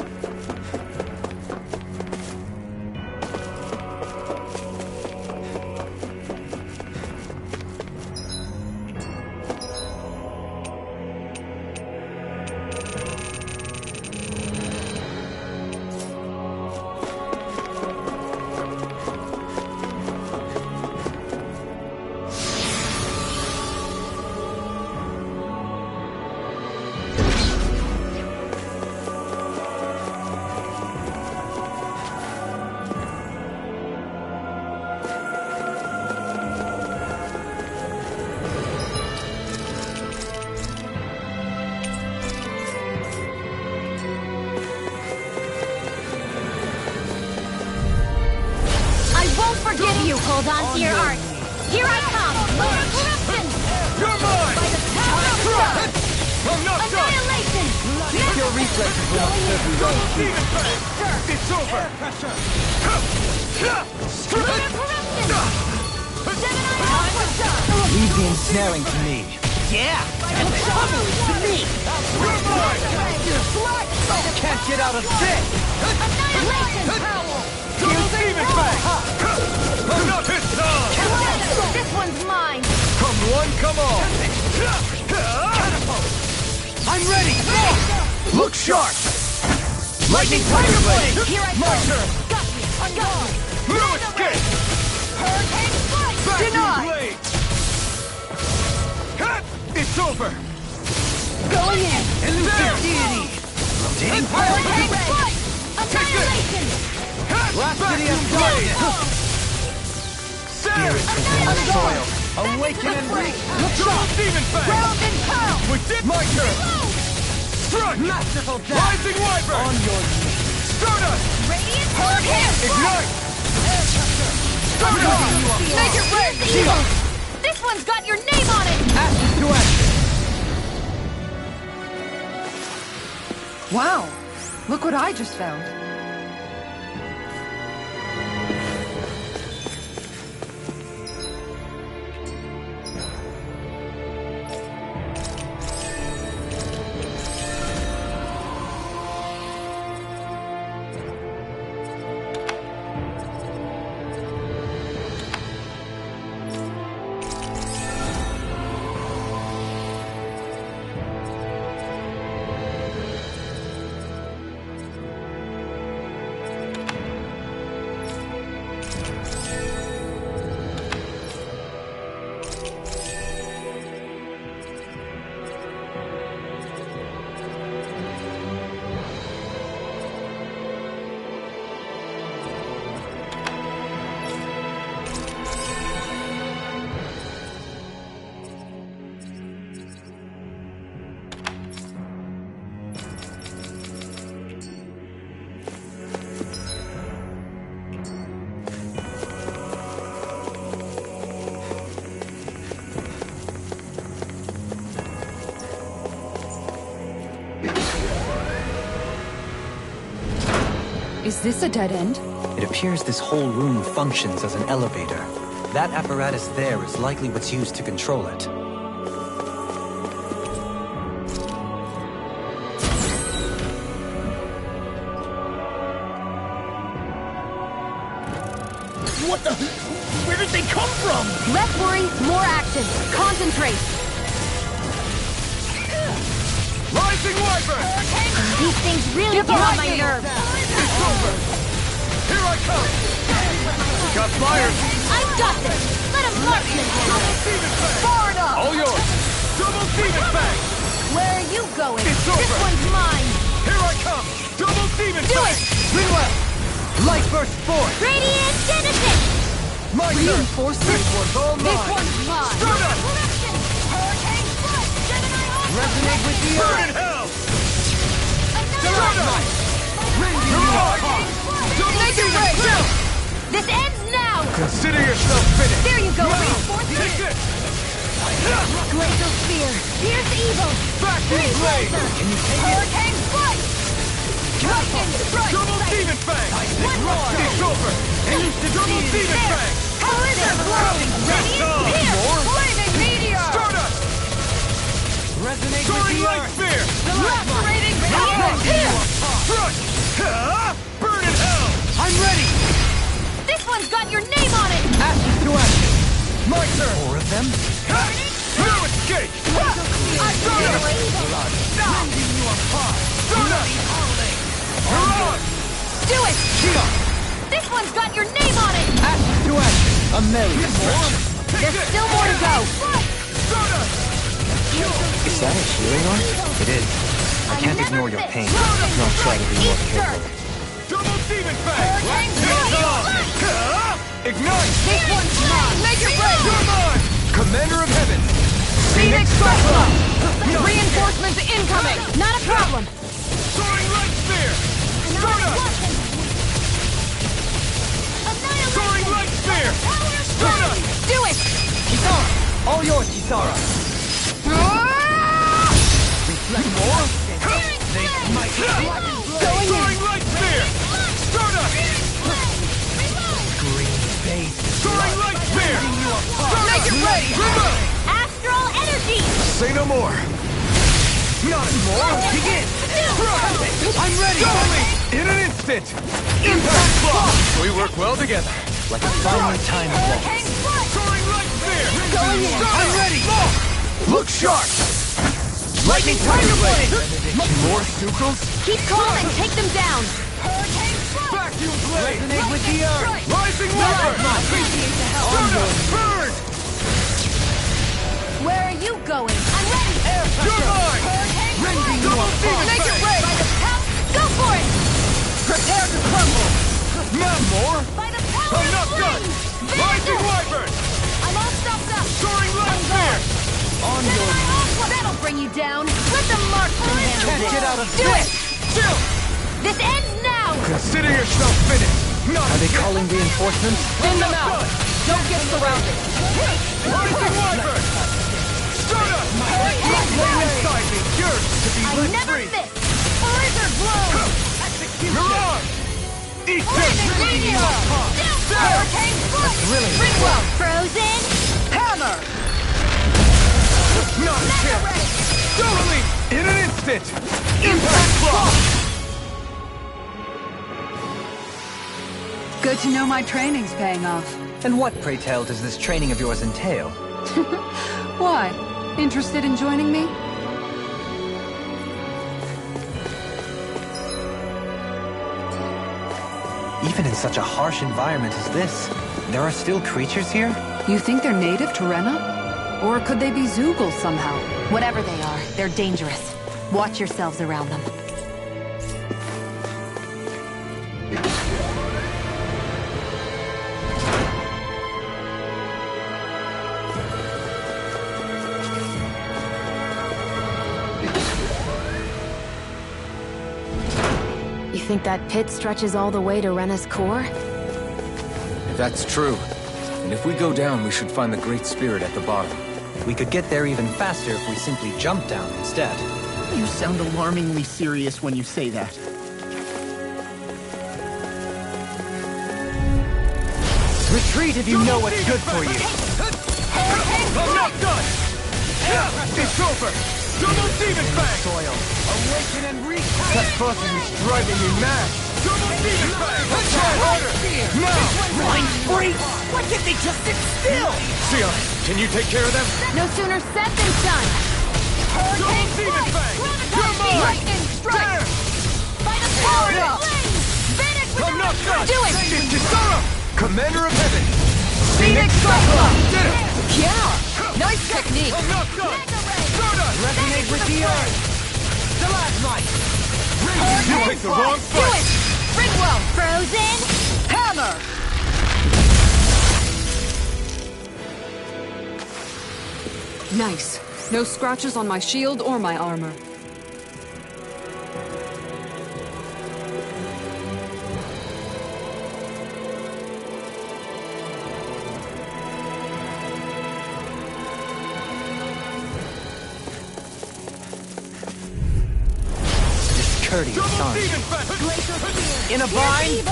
Forgive you! Hold on to your art! Here I come! Lunar corruption! You're mine! By the power of God! I'm not done! Annihilation! Your reflexes will not serve you right. It's over! Lunar corruption! Gemini Alpha! Leave the ensnaring to me. Yeah! And the trouble is to me! You're mine! Can't get out of this! Annihilation! Double demon fang! Not this time! This one's mine! Come one, come all! I'm ready! Look sharp! Lightning Tiger Blade! Here I My come! turn! Got me! Got me! No escape! Hurricane strike! Vacuum Denied! blade! It's over! Going in! Elusive Deity! Hurricane strike! Annihilation! Vacuum blade! Spirits within the soil, awaken and breathe! Double demon fang! Ground and pound! We did my turn! Strike! Masterful death! Rising Wyvern! On your knees! Stardust! Radiant hurricane! Ignite! Stardust! Make it red! This one's got your name on it! Ashes to ashes! Wow! Look what I just found. Is this a dead end? It appears this whole room functions as an elevator. That apparatus there is likely what's used to control it. What the? Where did they come from? Less worry, more action. Concentrate. Rising Wyvern! These things really get on my nerves. It's over! Here I come! Got fire! I've got this. Let a marksman handle Double it. Demon Fang! Far enough! All yours! Double Demon Fang! Where are you going? It's This over. one's mine. Here I come! Double Demon Do Fang! it. Meanwhile, light burst forth! Radiant Genesis. My turn! Reinforcements? This one's all This mine! one's mine. Straight up! Hurricane Foot. Gemini Ultra. Resonate with the Burn earth! in hell! Another Straight up! Rending you apart! Make it rain. This ends now. Consider yourself finished! There you go. Take Reinforcements. this! Glacial Spear. Pierce evil. Vacuum Blade! Hurricane Foot. Lightning Strike. Double Demon Fang! One more. It's over! Double Demon Fang! Blizzard Blow. Radiant Pierce. Flaming Meteor. Stardust! Resonate with Soaring the Light earth! Spear! Lacerating Pierce. Crush! Burn in hell! I'm ready! This one's got your name on it. Ashes to ashes! My turn! 4 of them? No escape! Rending you apart! Stardust! You're on! Do it. Shield! This one's got your name on it. Ashes to ashes! A million! There's still more to go. Stardust! Is that a healing art? It is. I can't ignore your pain. I'll try to be more careful. Double Demon Fang! Hurricane Strike! Ignite! This one's mine. Make it rain. You're mine! Commander of Heaven! Phoenix Cyclone. Reinforcements incoming. Not a problem. Soaring Light Spear! Stardust! Soaring Light Spear! Stardust! Do it. Kisara! All yours, Kisara! Reflect more? Soaring Light Spear! Stardust! Green base! Soaring Light Spear! Make it ready. Remote! Astral energy. Say no more! Not more! Begin! I'm ready! In an instant! Impact Block! We work well together. Like a finely timed waltz. Hurricane Foot. Soaring Light Spear! Going in. I'm ready! Look sharp! Lightning Tiger Blade! More Sucrals? Keep calm and take them down. Vacuum Blade! Resonate with the earth! Rising Wyvern! Appreciate the help. Stardust! Burn! Where are you going? I'm ready. You're mine! Rending you Double apart! Demon Make it Fang! rain. By the power. Go for it. Prepare to crumble! Not more! By the power I'm of not done! flames. Rising Wyvern! I'm all stopped up. Soaring Light Spear! On your... That'll bring you down. Let the marksman handle Can't this. get out of Do this! it. Still! This ends now. Consider yourself finished! Not Are they calling reinforcements? Thin them out. Don't get surrounded. Rising Wyvern! Stardust! Flame inside me! Yours to be I let never free! miss. Blizzard blow. You're on! Eat this! Meteor. Hurricane Foot. Really? Ringwell. Frozen. Hammer! Not a chance! Totally! In an instant! Impact Block! Good to know my training's paying off. And what, pray tell, does this training of yours entail? Why? Interested in joining me? Even in such a harsh environment as this, there are still creatures here? You think they're native to Rena? Or could they be Zoogle somehow? Whatever they are, they're dangerous. Watch yourselves around them. You think that pit stretches all the way to Rena's core? If that's true, and if we go down, we should find the Great Spirit at the bottom. We could get there even faster if we simply jump down instead. You sound alarmingly serious when you say that. Retreat if you know what's good for you. I'm not done! It's over! Double Demon Fang! Soil, awaken and reclaim! That fucking is driving me mad! Blind freak! Why can't they just sit still? Sion, can you take care of them? No sooner said than done. Hurricane Demon Fang! You're mine! Lightning strike! By the power of finish with I'm not done! Do it! Kisara! Commander of Heaven! Phoenix Cyclone! Did it! Yeah! Nice technique! I'm not done! Stardust! Resonate with the earth! Stalagmite! You picked the wrong Do fight! it! Ringwell! Frozen? Hammer! Nice. No scratches on my shield or my armor. Discourteous son. In a bind?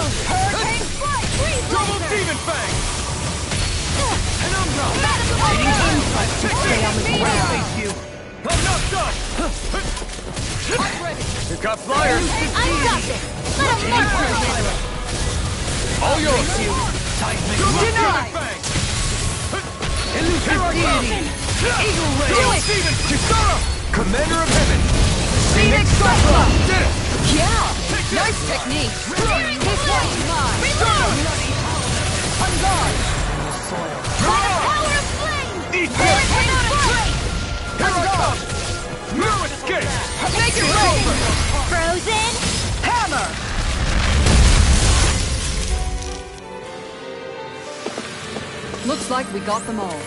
Double Demon Fang! And I'm done! Stay on the ground. I'm not done! You got flyers! I got this! Let him march! All yours! Double Demon Denied. Fang! Elusive deity! Eagle ray! Do it! Kisara! Commander of Heaven! Phoenix Cyclone! Did it! Yeah! Nice technique! This one's mine! On guard! Power of flame! Eat Here this! I come! No escape! Make it over! Frozen? Hammer! Looks like we got them all.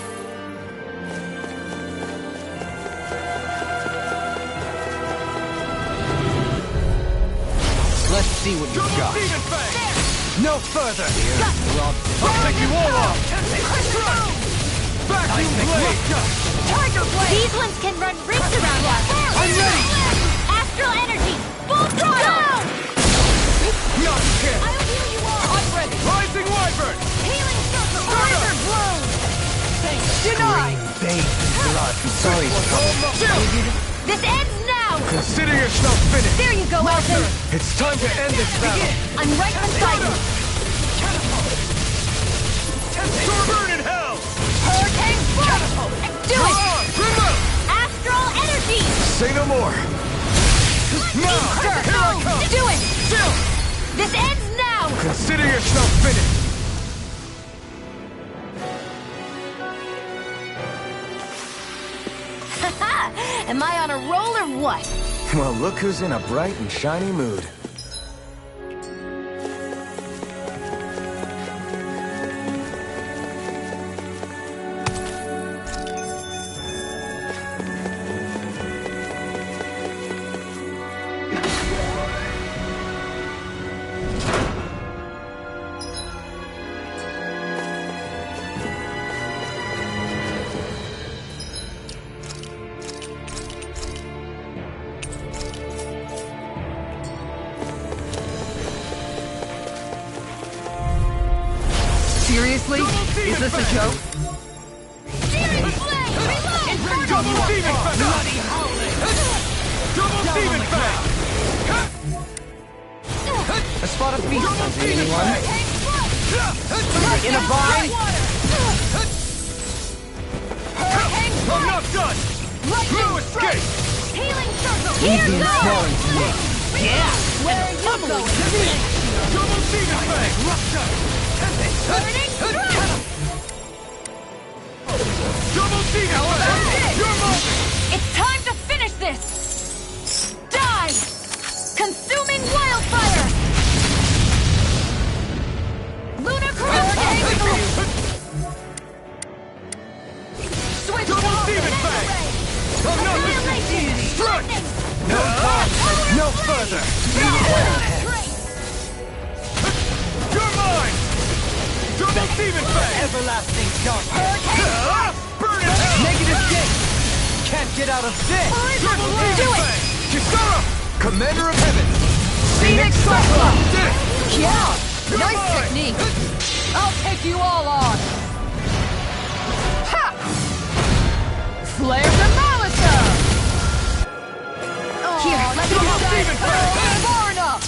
Let's see what you've got. Demon Fang! No further! I'll take you all off! Vacuum Blade! Tiger Blade! These ones can run rings around us! I'm ready! Astral energy! Full throttle! Not a chance! I'll heal you all! I'm ready! Rising Wyvern! Healing circle! Fire bloom! Denied! Babe, blood. Sorry to trouble. This ends now! Consider yourself finished! There you go, Elton! It's time to end this battle! I'm right beside you! Burn in hell! Hurricane catapult! Do Come it! on! Remote! Astral energy! Say no more! Now! Here I come! Do it! Still! This ends now! Consider yourself finished! Am I on a roll or what? Well, look who's in a bright and shiny mood. Seriously? Is this a joke? Double Demon Fang! Double Demon Fang! A spot of beast under anyone? In a bind? I'm not done! No escape! Healing circle! Leave Here the goes! snowing to me. Yeah! Where are you going? Double Demon Fang! Burning strike! Double Demon Fang! Your moment! It's time to finish this! Die! Consuming wildfire! Lunar Hurricane! Switch Double power! Demon Fang! I'm not listening! Strike! No cause, no further! You're mine! Double Demon Fang! Everlasting darkness! Burn in hell! Negative gate! Can't get out of this! Double Demon Fang! Kisara! Commander of Heaven! Phoenix Cyclone! Did it! Yeah! You're Nice mine! technique! I'll take you all on! Ha! Flare Demolitor! Here, let me Double do Demon Fang! Far enough!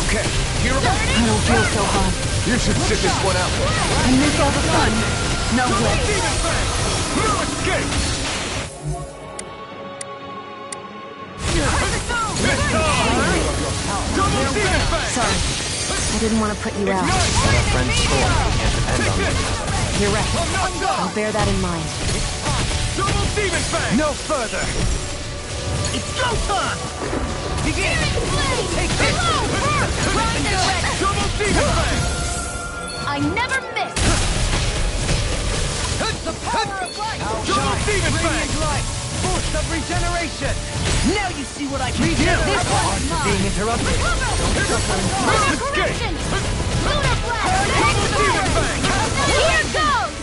Okay, here we go. I don't feel so hot. You should sit this one out. I miss all the fun. No way. No escape! Double demon fang! Sorry. I didn't want to put you out. Our friend's soul can't depend on them. You're right. I'll bear that in mind. Double demon fang! No further! It's go time! Begin! Take this! Double demon fang! I never miss! The power of light! Double demon fang! Light! Boost of regeneration! Now you see what I can do! This one's mine! Being interrupted! Escape! Lunar blast! Double demon fang! Here goes!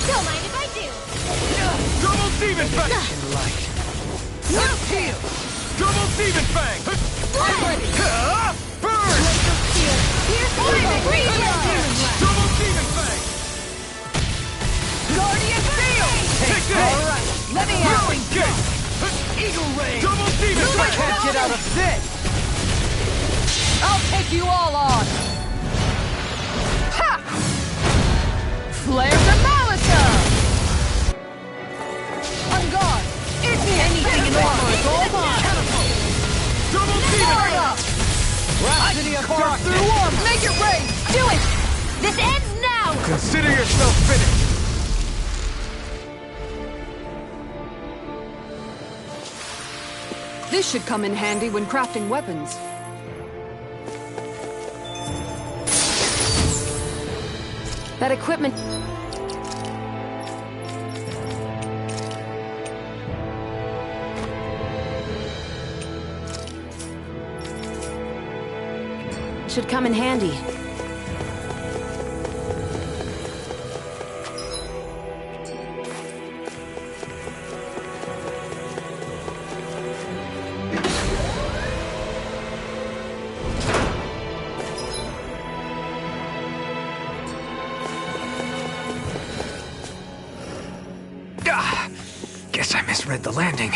Don't mind if I do! Double demon fang! Light! Let's heal! Double demon fang! I'm ready! Burn! Here's the Double demon fang! Guardian Field! Take this! Alright, let me out! Escape! Eagle Ray! Double demon I fang! can't get out of this! I'll take you all on. Ha! Flare to Malisa! I'm gone. It's anything in order. It's all mine. Double demon fang! Rhapsody of Darkness! Through one. Make it rain. Do it! This ends now! Consider yourself finished! This should come in handy when crafting weapons. That equipment... Should come in handy. Guess I misread the landing.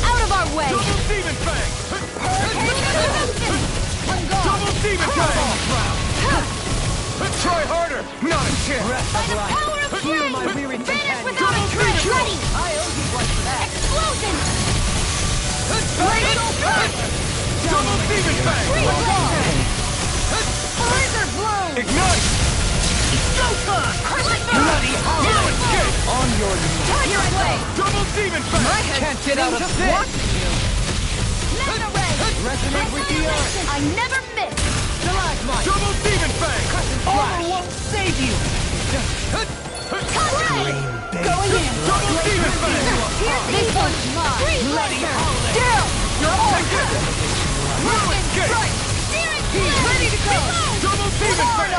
Out of our way! Double demon fang! Double demon fang! Try harder! Not a chance! By the power of Heal my flame! weary Vanish companion! without a trace! Ready! I owe you one for that! Explosion! Double demon fang! Laser bloom! Ignite! Go time! Bloody Now escape! On your knees! Target way! Double demon fang! Can't get out of this! Mega ray! Resonate with the earth! I never miss! Stalagmite! Double demon fang! Armor won't save you! Going in! Double demon fang! This one's mine! Freeze laser! Down! You're all good! Rocket strike! Steering flare! Ready to go! Double demon fang!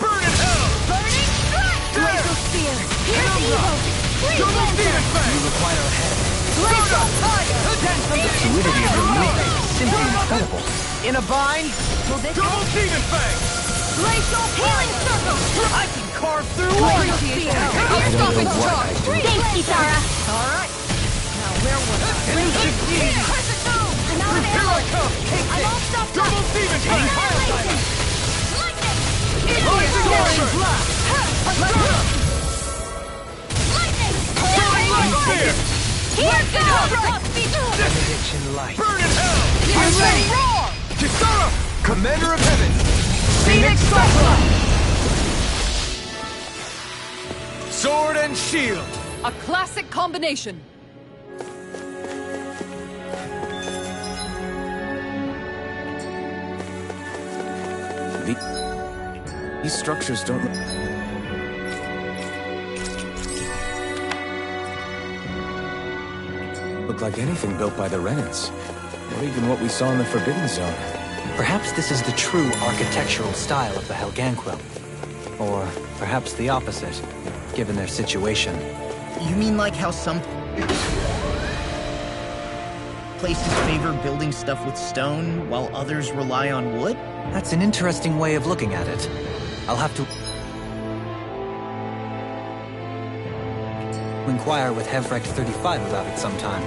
Burn in hell! Burning strike! Laser spear! Here's evil! Freeze Double laser! demon fang! Require a head. Laser fire! The fluidity of your movement is simply incredible. In a bind? Double demon fang! Glacial healing circle! I can carve through Glacial one! spear! I Here's don't open know what charge! I do. Thanks, Kisara! Alright. Now where was I? I'm out of arrows! I'm all stopped up! Double demon fang! Annihilation! Lightning! Rising Order! Lightning! Lightning spear! Here goes! Benediction light. Burn in hell! I'm ready! Kisara! Commander of Heaven! Phoenix Cyclone! Sword and shield! A classic combination. These structures don't look like anything built by the Renans, or even what we saw in the Forbidden Zone. Perhaps this is the true architectural style of the Helganquil. Or perhaps the opposite, given their situation. You mean like how some... places favor building stuff with stone, while others rely on wood? That's an interesting way of looking at it. I'll have to inquire with Hevrecht 35 about it sometime.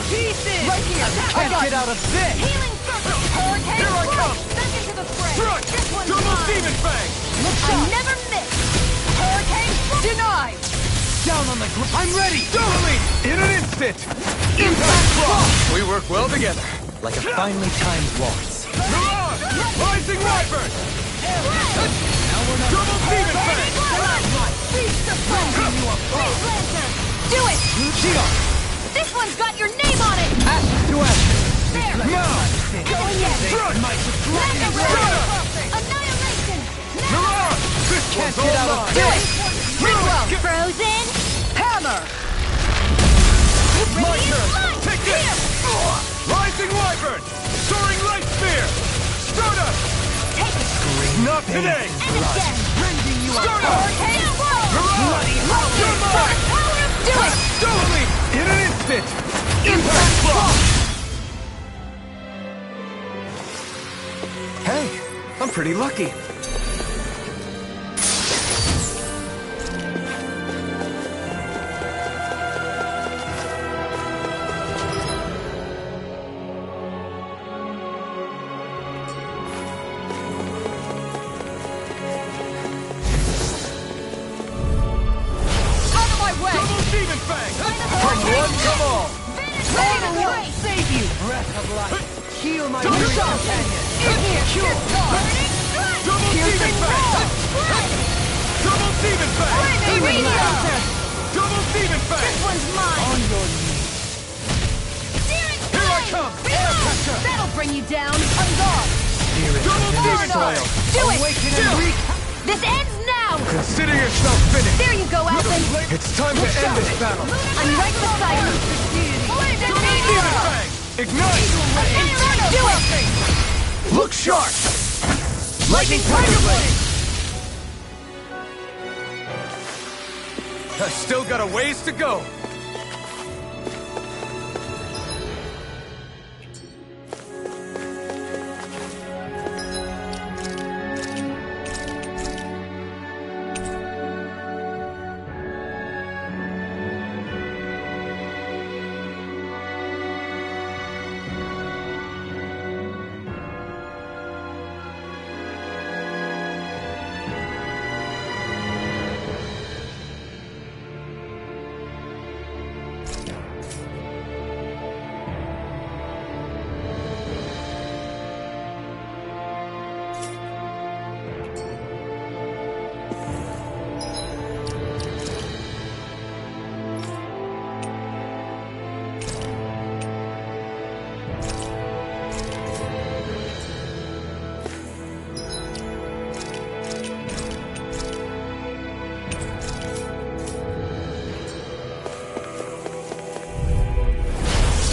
Pieces! Right here! Can't get out of this! Healing circle! Hurricane! Here I come! Back into the fray! Strike! This one's Double mine! demon fang! I never miss! Hurricane! Denied! Down on the ground! I'm ready! Doubling! In an instant! Impact block! We work well together. Like a finely timed waltz. Mirage! Rising Wyvern! Double demon fang! Beast of fire! Freeze Lancer! Do it! Shion! This one's got your name on it! Ash to ash! There! Now! Go again! Annihilation! Mirage! This one's all mine! Do it! Frozen! Hammer! My turn! Light! Take this! Rising Wyvern! Soaring Light Spear! Stardust! Take it! Not today! And again! Stardust! Hurricane! Mirage! You're mine! Do it! Doubling! In an instant! Impact block! Hey, I'm pretty lucky. Heal my weary companion! In here! Cure! Double demon fang! Double demon fang! Double demon fang! This one's mine! On your knees! Searing Here I flame! come! Air pressure! That'll bring you down! On guard! Double demon fang! Do it! Awaken and recap! This ends now! Consider yourself finished! There you go, Elfin! It's time to end this battle! I'm right beside you! Double demon fang! Ignite! Do it! Look sharp! Lightning Tiger Blade! I've still got a ways to go!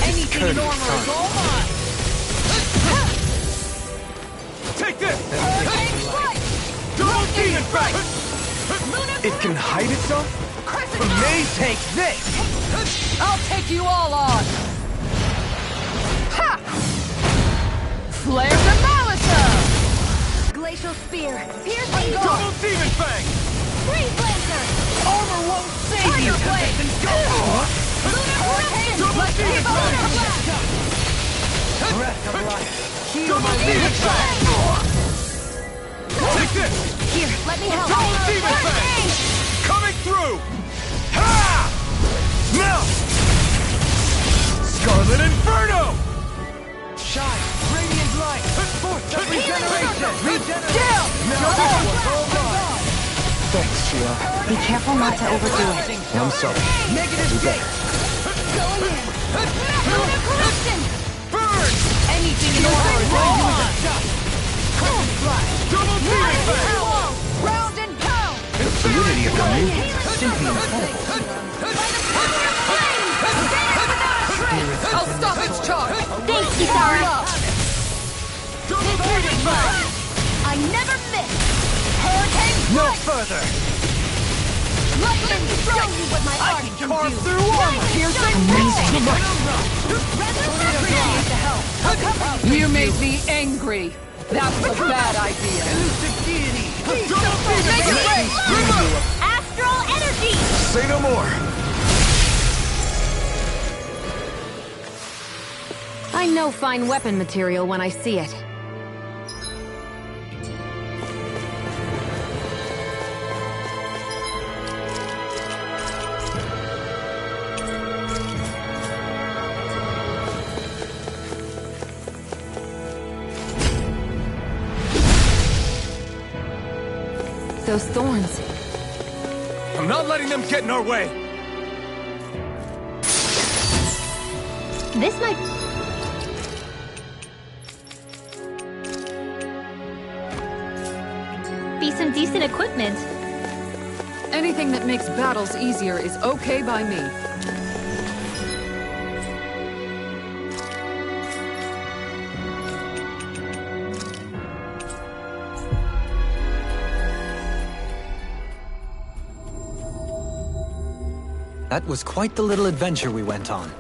Anything normal is all mine! Take this! Double demon fang! It can hide itself? It may take this! I'll take you all on! Ha! Flare the Malisa! Glacial Spear! Piercing Double demon fang! Freeze Lancer! Armor won't save you! Double demon fang! Breath of life. Heal my demon fang! Take this! Here, let me help! Double demon fang! Coming through! Ha! Now! Scarlet Inferno! Shine, radiant light, force of regeneration. Down! Thanks, Shio. Be careful not to overdo it. I'm sorry. Negative gate. Going in! Lunar corruption! Burn! Anything in order is all mine! Double demon fang! Round and pound! The fluidity of your movements is simply incredible. I'll stop its charge! Thanks, Kisara! I never miss! Hurricane No strike! further! Let me show you what my art can Carve do! through armor! You made me angry. That was a bad idea. Astral energy! Say no more! I know fine weapon material when I see it. Those thorns. I'm not letting them get in our way! This might... be some decent equipment. Anything that makes battles easier is okay by me. That was quite the little adventure we went on.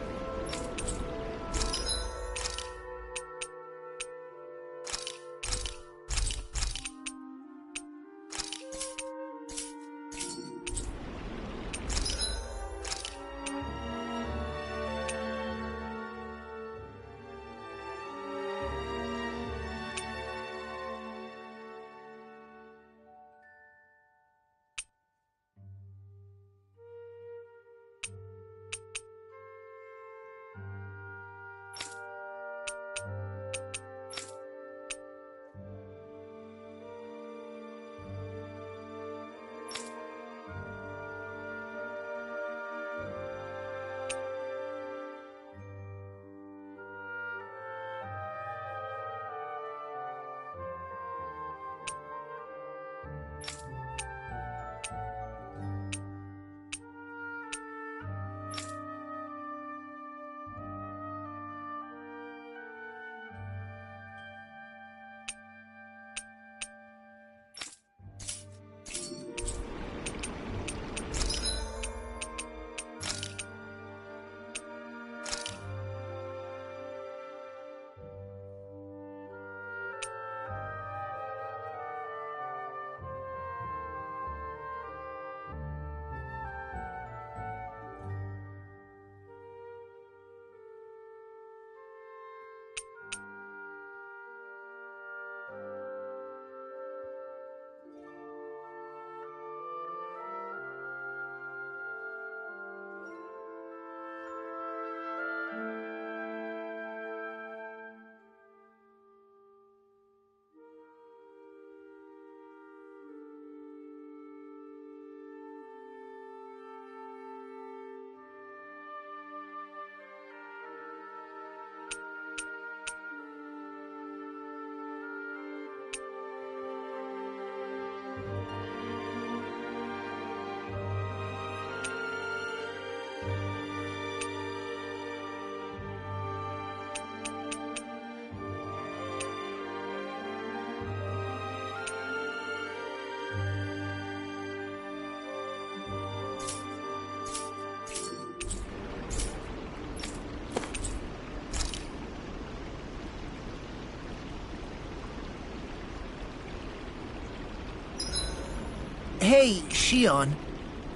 Hey, Shion.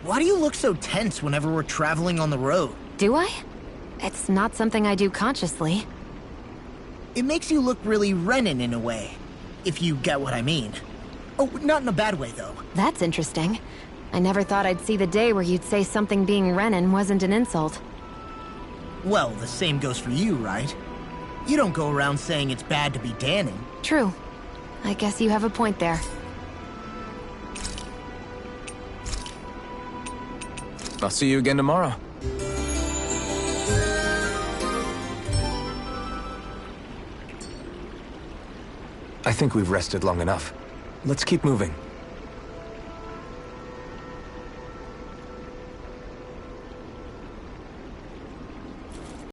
Why do you look so tense whenever we're traveling on the road? Do I? It's not something I do consciously. It makes you look really Renin in a way, if you get what I mean. Oh, not in a bad way, though. That's interesting. I never thought I'd see the day where you'd say something being Renin wasn't an insult. Well, the same goes for you, right? You don't go around saying it's bad to be Danon. True. I guess you have a point there. I'll see you again tomorrow. I think we've rested long enough. Let's keep moving.